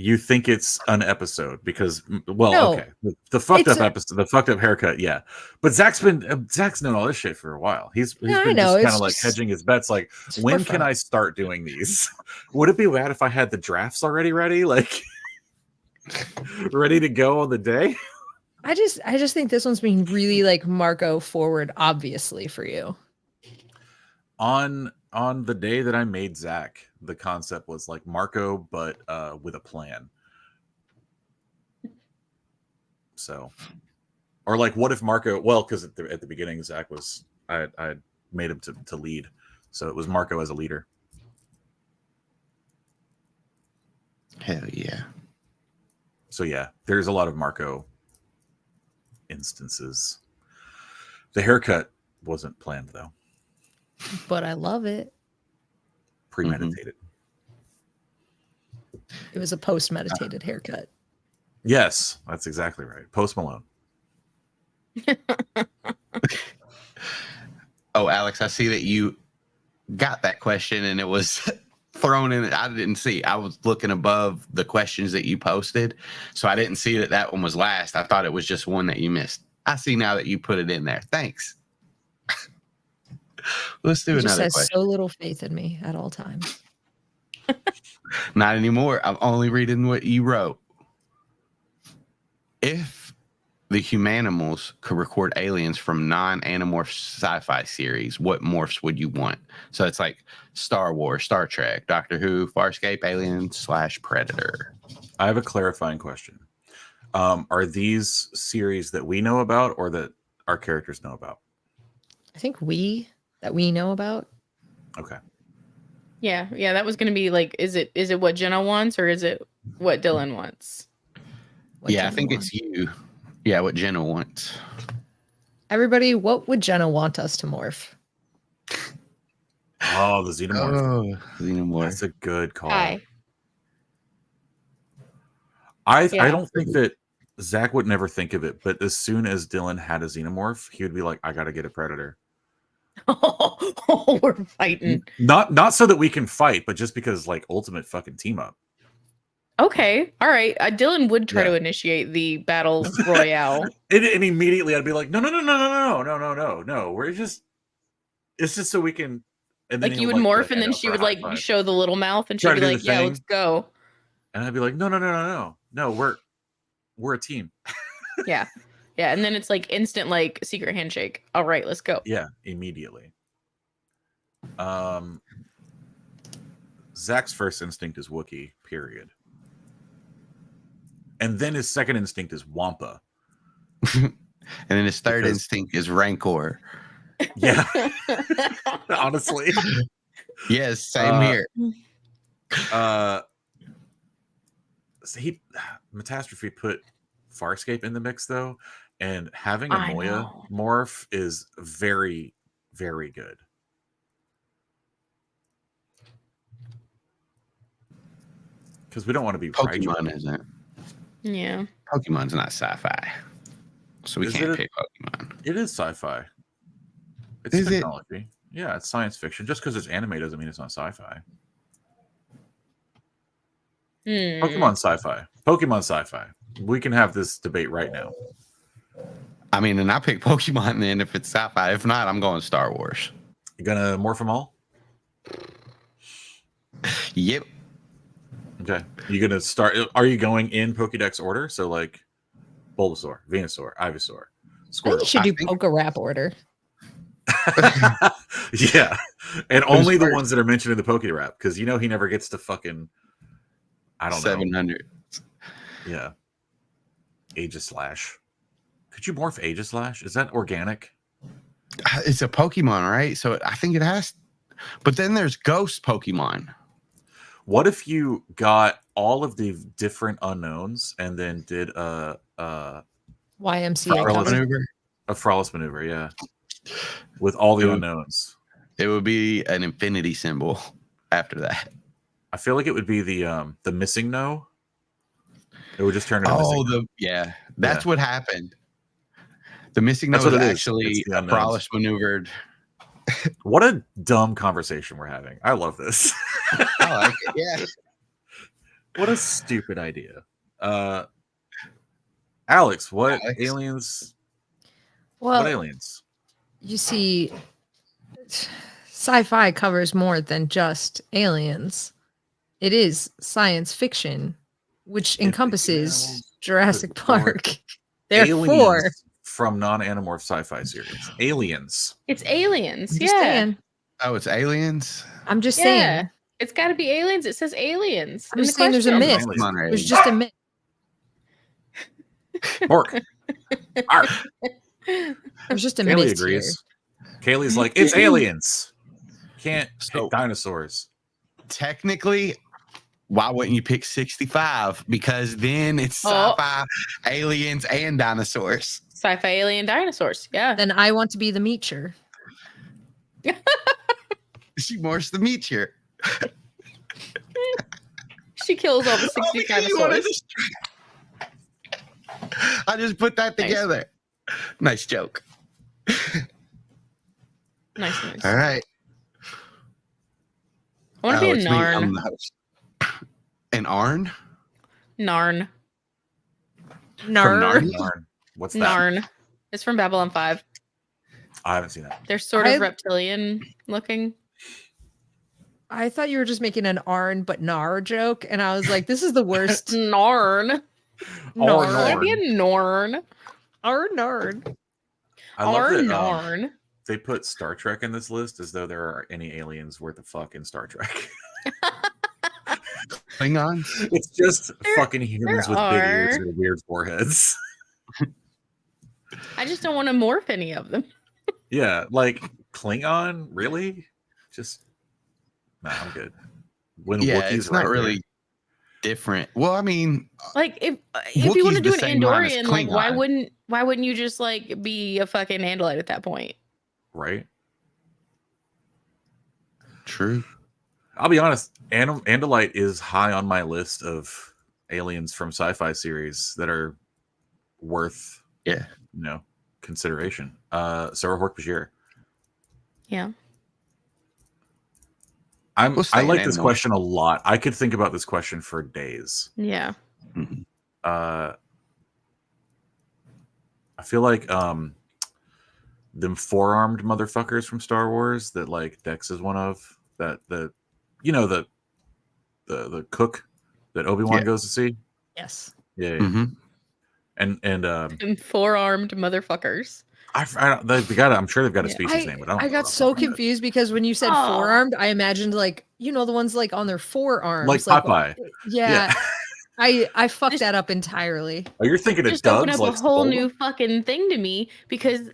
You think it's an episode because, well, No, okay, the fucked it's up episode, the fucked up haircut, yeah. But Zach's known all this shit for a while. He's Yeah, I been know, just it's kind of like just- hedging his bets. Like, it's when for can fun. I start doing these? Would it be bad if I had the drafts already ready, like ready to go on the day? I just think this one's being really like Marco forward, obviously for you. On the day that I made Zach, the concept was like Marco, but with a plan. So, or like, what if Marco? Well, because at the beginning, Zach was I made him to lead, so it was Marco as a leader. Hell yeah. So yeah, there's a lot of Marco instances. The haircut wasn't planned though, But I love it. premeditated. It was a post-meditated haircut. Yes, that's exactly right. Post Malone. Oh, Alex, I see that you got that question and it was thrown in. I didn't see. I was looking above the questions that you posted, so I didn't see that one was last. I thought it was just one that you missed. I see now that you put it in there. Thanks. Let's do He just another has question. so little faith in me at all times. Not anymore. I'm only reading what you wrote. If the Humanimals could record aliens from non-animorph sci-fi series, what morphs would you want? So it's like Star Wars, Star Trek, Doctor Who, Farscape, Alien / Predator. I have a clarifying question. Are these series that we know about or that our characters know about? I think we know about. Okay. Yeah, that was gonna be like, is it what Jenna wants or is it what Dylan wants? what Yeah, I Jenna think wants. it's you. Yeah, what Jenna wants. Everybody, what would Jenna want us to morph? Oh, the xenomorph. Xenomorph. That's a good call. Hi. I Yeah. don't think that Zach would never think of it, but as soon as Dylan had a xenomorph, he would be like, I gotta get a predator. Oh, we're fighting. Not so that we can fight, but just because like ultimate fucking team up. Okay, all right. Dylan would try Yeah. to initiate the battle royale. And immediately I'd be like, no. We're just it's just so we can and then Like he you would morph, and then she would like show the little mouth, and she'd Try be to do like, the "Yeah, thing. let's go." and I'd be like, no, we're a team. Yeah, and then it's like instant like secret handshake. All right, let's go. Yeah, immediately. Zach's first instinct is Wookiee, period. And then his second instinct is Wampa. And then his third Because- instinct is Rancor. Yeah. Honestly. Yes, same Uh, here. So Metastrophe put Farscape in the mix though, and having a I Moya know. morph is very, very good. Because we don't want to be Pokemon isn't. Yeah. Pokemon's not sci-fi, so we Is can't it? pick Pokemon. It is sci-fi. It's Is it? technology. Yeah, it's science fiction. Just because it's anime doesn't mean it's not sci-fi. Pokemon sci-fi. Pokemon sci-fi. We can have this debate right now. I mean, and I pick Pokemon then if it's sci-fi. If not, I'm going Star Wars. You gonna morph them all? Yep. Okay. You gonna start? Are you going in Pokédex order? So like Bulbasaur, Venusaur, Ivysaur, I think Squirtle. you should do think- Poke Rap order. Yeah, and only the first? ones that are mentioned in the Poké Rap, because he never gets to fucking. I don't know. 700. Yeah. Aegislash. Could you morph Aegislash? Is that organic? It's a Pokemon, right? So I think it has. But then there's Ghost Pokemon. What if you got all of the different unknowns and then did a YMCA Frolic cover. Maneuver. Frolic maneuver? Yeah, with all the It would- unknowns. It would be an infinity symbol after that. I feel like it would be the missing no. It would just turn into Oh, missing. that's what happened. The missing That's note what is it is. actually It's the a unknowns. Frolic maneuvered. What a dumb conversation we're having. I love this. I like it. Yeah. What a stupid idea. Alex, what Alex? aliens? Well, What aliens? you see, sci-fi covers more than just aliens. It is science fiction, which encompasses animals, Jurassic or Park. Therefore, Aliens from non-animorph sci-fi series. Aliens. It's aliens. I'm just Yeah. saying. Oh, it's aliens. I'm just Yeah. saying. It's got to be aliens. It says aliens. I'm in just the saying there's a question. myth. Pokemon are There's aliens. just a myth. Bork. Arf. There's just a Kaylee myth agrees. Kaylee's like, it's aliens. Can't So- pick dinosaurs. Technically, why wouldn't you pick 65? Because then it's Oh. sci-fi, aliens, and dinosaurs. Sci-fi alien dinosaurs. Yeah. here. Then I want to be the meacher. She morphs the meteor. She kills all the Oh, 60 because you wanted dinosaurs. to- I just put that Nice. together. Nice joke. Nice, nice. All right. I want to be a it's me. I'm Narn. the host. An Arn? Narn. From Nar. Narnia? Narn. What's that? Narn. It's from Babylon 5. I haven't seen that. They're sort of I- reptilian looking. I thought you were just making an Arn but Nar joke, and I was like, this is the worst. Narn. Or I want to be a Norn. Arn Narn. I love Or that Narn. they put Star Trek in this list as though there are any aliens worth a fuck in Star Trek. Klingons? It's just There- fucking humans there with big ears are. and weird foreheads. I just don't want to morph any of them. Yeah, like Klingon, really? Just nah, I'm good. When Yeah, Wookiees it's right not there. really different. Well, I mean, Like if you want to Wookiee's do the an same line as Andorian, like Klingon. why wouldn't you just like be a fucking Andalite at that point? right? true. I'll be honest, Andalite is high on my list of aliens from sci-fi series that are worth Yeah. consideration. Sarah Hork-Bajir. Yeah. We'll I stay like in this animal. question a lot. I could think about this question for days. Yeah. Mhm. I feel like them four-armed motherfuckers from Star Wars that like Dex is one of, that the cook that Obi-Wan Yeah. goes to see. Yes. Yeah. Mhm. And And four-armed motherfuckers. they've got I'm sure they've got a Yeah. species name, but I don't I know got what the so fuck it is. confused because when you said Aw. forearmed, I imagined like the ones like on their forearms, Like Popeye. Yeah, I fucked Just- that up entirely. Oh, you're thinking of Just open Doug's up like a whole Spola? new fucking thing to me because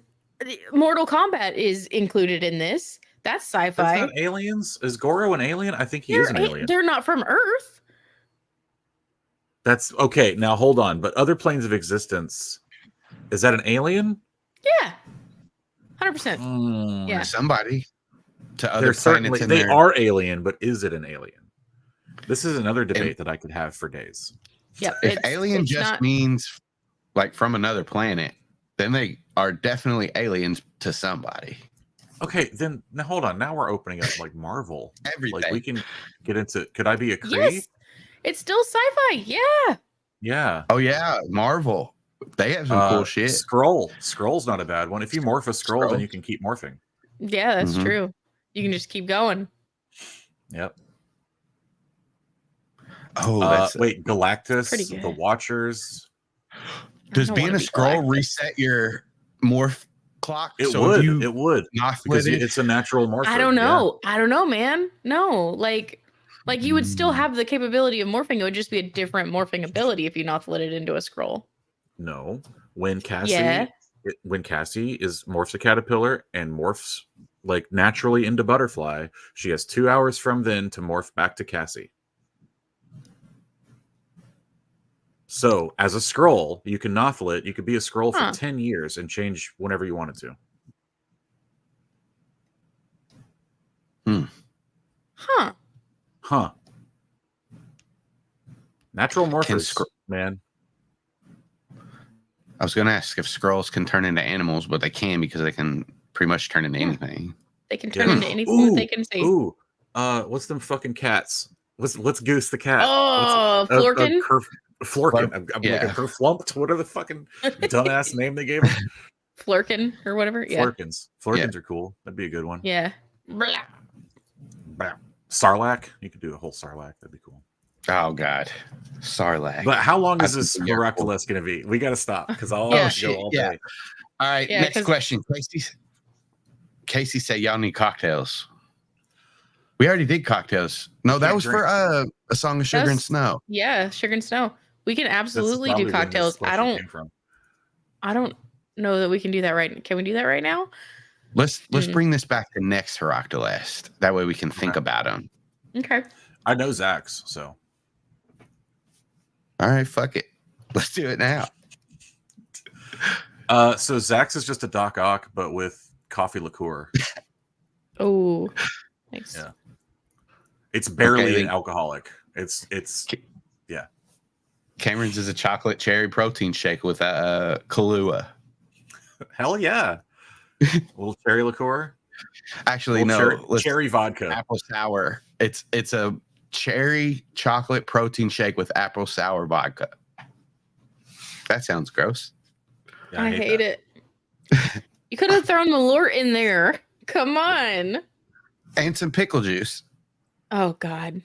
Mortal Kombat is included in this. That's That's sci-fi. not aliens. Is Goro an alien? I think he is an alien. They're not from Earth. That's okay. Now hold on. But other planes of existence, is that an alien? Yeah. 100%. Mm, Yeah. Somebody to other They're planets certainly in they there. are alien, but is it an alien? This is another debate that I could have for days. Yep. If alien just not, means like from another planet, then they are definitely aliens to somebody. Okay, then now hold on. Now we're opening up like Marvel. Everything. Like we can get into. Could I be a Kree? Yes. It's still sci-fi. Yeah. Yeah. Oh yeah, Marvel. They have some cool shit. Scroll's not a bad one. If you morph a scroll, then you can keep morphing. Yeah, that's Mhm. true. You can just keep going. Yep. Oh, that's Wait, Pretty Galactus, good. the Watchers. does don't being wanna a be scroll Galactus. reset your morph clock? It So if would. you It would. not Because split it, it's a natural morpher. I don't know. I don't know, man. No, like you would still have the capability of morphing. It would just be a different morphing ability if you nothlit it into a scroll. No. When Cassie Yeah. is morphs a caterpillar and morphs like naturally into butterfly, she has 2 hours from then to morph back to Cassie. So as a scroll, you can nothlit, you could be a scroll for Huh. 10 years and change whenever you wanted to. Huh. Natural Can morphers, man. I was going to ask if scrolls can turn into animals, but they can because they can pretty much turn into anything. They can turn Yeah. into anything that they can see. Ooh, what's them fucking cats? What's Goose the cat? Oh, Florkin? Florkin. I'm Yeah. looking for Flumped. What are the fucking dumbass name they gave him? Flurkin or whatever. Yeah. Flurkins. Flurkins are cool. That'd be a good one. Yeah. Blah. Sarlacc. You could do a whole Sarlacc. That'd be cool. Oh God, Sarlacc. But how long I is this think they're cool. Miraculous going to be? We got to stop because I'll Yeah. go shit, all yeah. day. All right, Yeah, next 'cause- question. Casey said y'all need cocktails. We already did cocktails. No, that can't was drink. for A Song of Sugar and That's- Snow. Yeah, sugar and snow. We can This is absolutely probably do when this cocktails. question came from. I don't know that we can do that right. Can we do that right now? Let's Hmm. bring this back to next Heroctolast. That way we can think Okay. about them. Okay. I know Zach's, so All right, fuck it. Let's do it now. so Zach's is just a Doc Ock, but with coffee liqueur. Oh, nice. Yeah. It's barely Okay, an alcoholic. It's Cameron's is a chocolate cherry protein shake with Kahlua. hell yeah. A little cherry liqueur. Actually, Little no. cherry, let's- cherry vodka. apple sour. It's a cherry chocolate protein shake with apple sour vodka. That sounds gross. Yeah, I hate it. You could have thrown Malort in there. Come on. And some pickle juice. Oh God.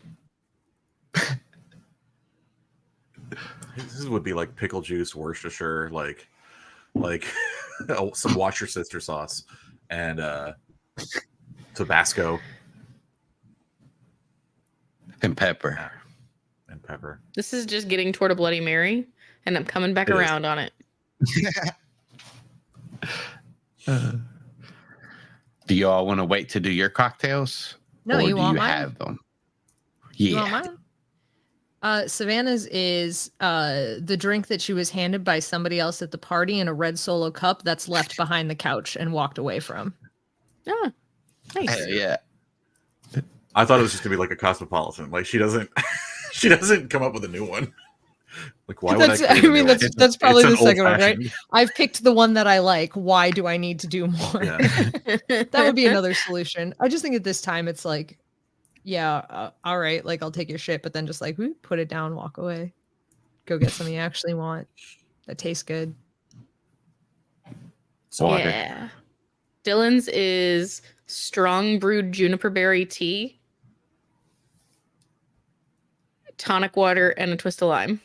This would be like pickle juice, Worcestershire, like some Watch Your Sister sauce and Tabasco And pepper. and pepper. This is just getting toward a Bloody Mary, and I'm coming back It is. around on it. Do you all want to wait to do your cocktails? No, or you do want you mine? have them? You Yeah. want mine? Savannah's is the drink that she was handed by somebody else at the party in a red Solo cup that's left behind the couch and walked away from. Ah, nice. Hell yeah. I thought it was just gonna be like a cosmopolitan. Like she doesn't come up with a new one. Like why would That's- I? create I a mean, new that's- one? that's probably It's the an second one, right? old-fashioned. I've picked the one that I like. Why do I need to do more? Yeah. That would be another solution. I just think at this time it's like, yeah, all right, like I'll take your shit, but then just like whoop, put it down, walk away, go get something you actually want that tastes good. Water. Yeah. Dylan's is strong brewed juniper berry tea, tonic water, and a twist of lime.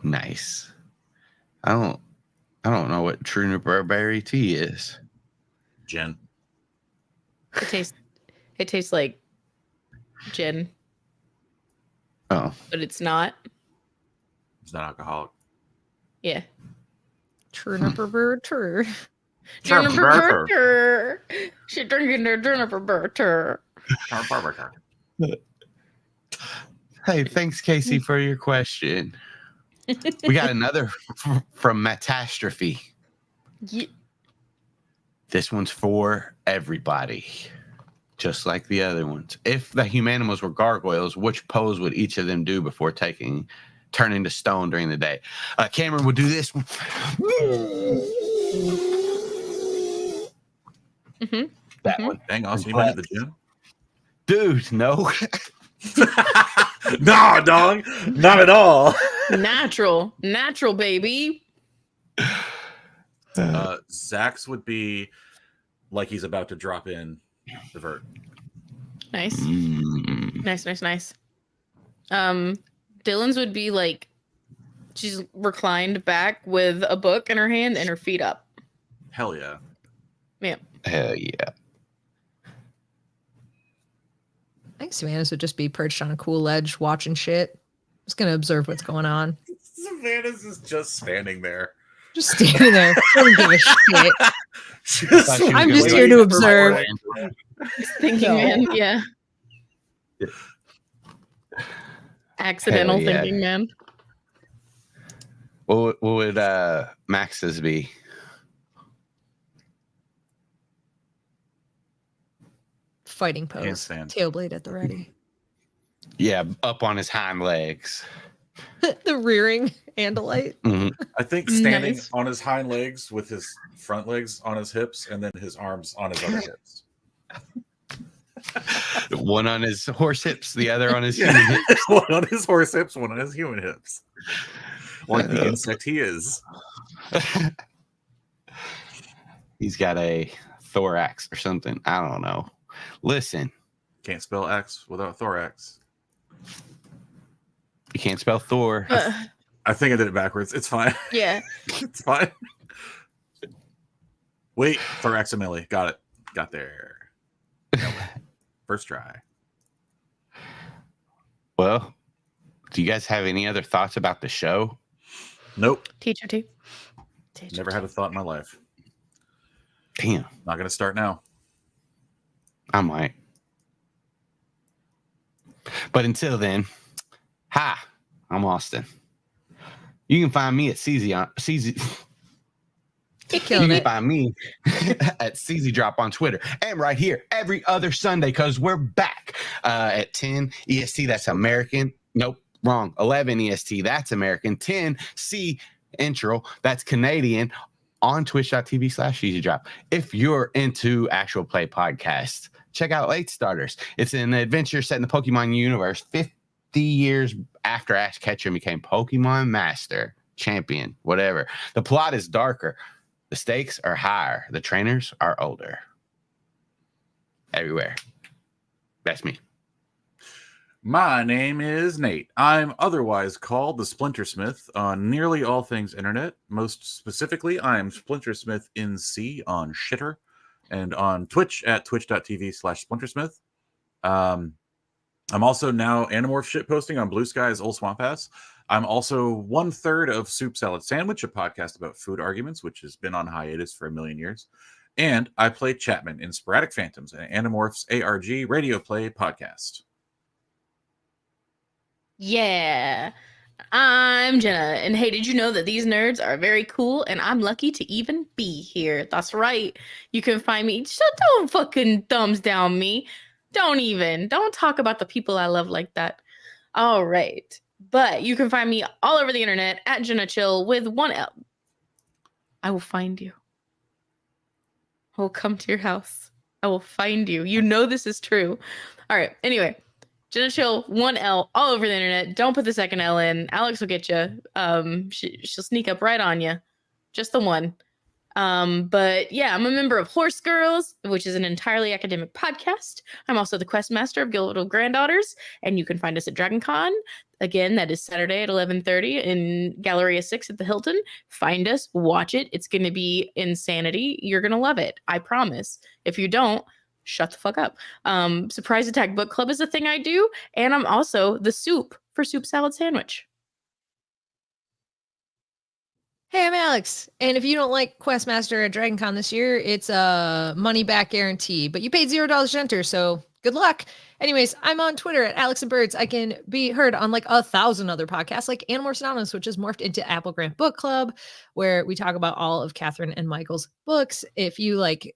Nice. I don't know what true berry tea is. Jen. It tastes like gin, Oh. but it's not. It's not alcoholic. Yeah. True. Juniper butter. She drinking their juniper butter. Hey, thanks, Casey, for your question. We got another from Matastrophe. Ye- This one's for everybody, just like the other ones. If the Humanimals were gargoyles, which pose would each of them do before turning to stone during the day? Cameron would do this one. Mhm. That Mhm. one. Dang, Austin, you been at the gym? Dude, no. Nah, dog, not at all. Natural, baby. Zach's would be like he's about to drop in the vert. Nice. Mm. Nice. Dylan's would be like she's reclined back with a book in her hand and her feet up. Hell yeah. Yeah. Hell yeah. I think Savannah's would just be perched on a cool ledge watching shit. Just gonna observe what's going on. Savannah's is just standing there. Just standing there. Don't give a shit. I'm just here to observe. Thinking No. man, yeah. Accidental Hell yeah. thinking man. What would Max's be? Fighting pose. Handstand. Tailblade at the ready. Yeah, up on his hind legs. The rearing Andalite. Mhm. I think standing Nice. on his hind legs with his front legs on his hips and then his arms on his other hips. One on his horse hips, the other on his Yeah. human hips. One on his horse hips, one on his human hips. Like the insect he is. He's got a thorax or something. I don't know. Listen, Can't spell X without thorax. you can't spell Thor. I think I did it backwards. It's fine. Yeah. It's fine. Wait, thoraxamilli. Got it. Got there. First try. Well, do you guys have any other thoughts about the show? Nope. Teacher T. Never had a thought in my life. Damn, Not going to start now. I might. But until then, hi, I'm Austin. You can find me at CZ on CZ. You You killed can it. find me at CZ Drop on Twitter and right here every other Sunday because we're back at 10 EST. That's American. Nope, wrong. 11 EST. That's American. 10 C intro. That's Canadian on twitch.tv/CZ Drop. If you're into actual play podcasts, check out Late Starters. It's an adventure set in the Pokemon universe 50 years after Ash Ketchum became Pokemon Master, Champion, whatever. The plot is darker. The stakes are higher. The trainers are older. Everywhere. That's me. My name is Nate. I'm otherwise called the Splintersmith on nearly all things internet. Most specifically, I am Splintersmith NC on Shitter and on Twitch at twitch.tv/Splintersmith. I'm also now Animorph shit posting on Blue Sky's Old Swamp Pass. I'm also 1/3 of Soup Salad Sandwich, a podcast about food arguments, which has been on hiatus for a million years. And I play Chapman in Sporadic Phantoms, an Animorphs ARG radio play podcast. Yeah. I'm Jenna. And hey, did you know that these nerds are very cool and I'm lucky to even be here? That's right. You can find me. Don't fucking thumbs down me. Don't talk about the people I love like that. All right. But you can find me all over the internet at Jenna Chill with one L. I will find you. I will come to your house. I will find you. You know this is true. All right. Anyway, Jenna Chill, one L, all over the internet. Don't put the second L in. Alex will get you. She'll sneak up right on you. Just the one. But yeah, I'm a member of Horse Girls, which is an entirely academic podcast. I'm also the quest master of Guild of Granddaughters, and you can find us at DragonCon. Again, that is Saturday at 11:30 in Galleria 6 at the Hilton. Find us, watch it. It's going to be insanity. You're going to love it. I promise. If you don't, shut the fuck up. Surprise Attack Book Club is a thing I do, and I'm also the soup for Soup Salad Sandwich. Hey, I'm Alex. And if you don't like Questmaster at DragonCon this year, it's a money back guarantee, but you paid $0 to enter, so good luck. Anyways, I'm on Twitter at Alex and Birds. I can be heard on like 1,000 other podcasts, like Animorphs Anonymous, which is morphed into Apple Grant Book Club, where we talk about all of Catherine and Michael's books. If you like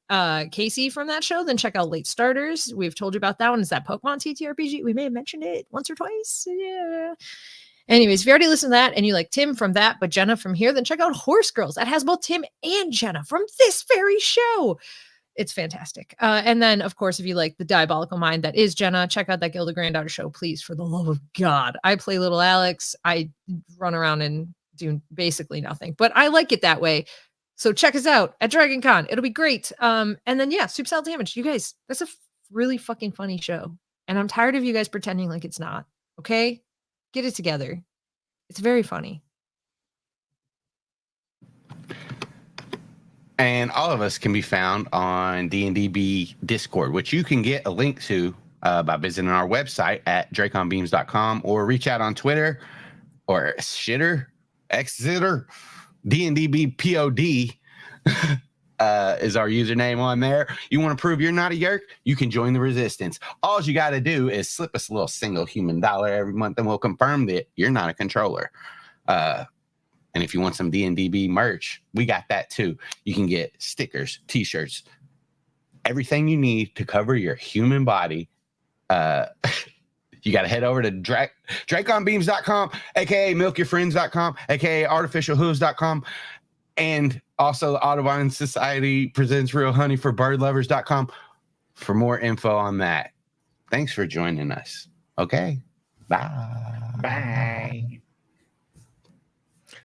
Casey from that show, then check out Late Starters. We've told you about that one. It's that Pokemon TTRPG. We may have mentioned it once or twice. Yeah. Anyways, if you already listened to that and you like Tim from that, but Jenna from here, then check out Horse Girls. That has both Tim and Jenna from this very show. it's fantastic. And then, of course, if you like the diabolical mind that is Jenna, check out that Gilda Granddaughter show, please, for the love of God. I play little Alex. I run around and do basically nothing, but I like it that way. So check us out at Dragon Con. It'll be great. And then, yeah, Soup Salad Damage. You guys, that's a really fucking funny show. And I'm tired of you guys pretending like it's not. Okay? Get it together. It's very funny. And all of us can be found on D&DB Discord, which you can get a link to by visiting our website at draconbeams.com or reach out on Twitter or Xzitter. D&DB POD is our username on there. You want to prove you're not a yerk? You can join the resistance. All you got to do is slip us a little single human dollar every month, and we'll confirm that you're not a controller. And if you want some D&DB merch, we got that too. You can get stickers, t-shirts, everything you need to cover your human body. You got to head over to draconbeams.com, aka milkyourfriends.com, aka artificialhooves.com, and also the Audubon Society presents Real Honey for birdlovers.com for more info on that. Thanks for joining us. Okay. Bye. Bye.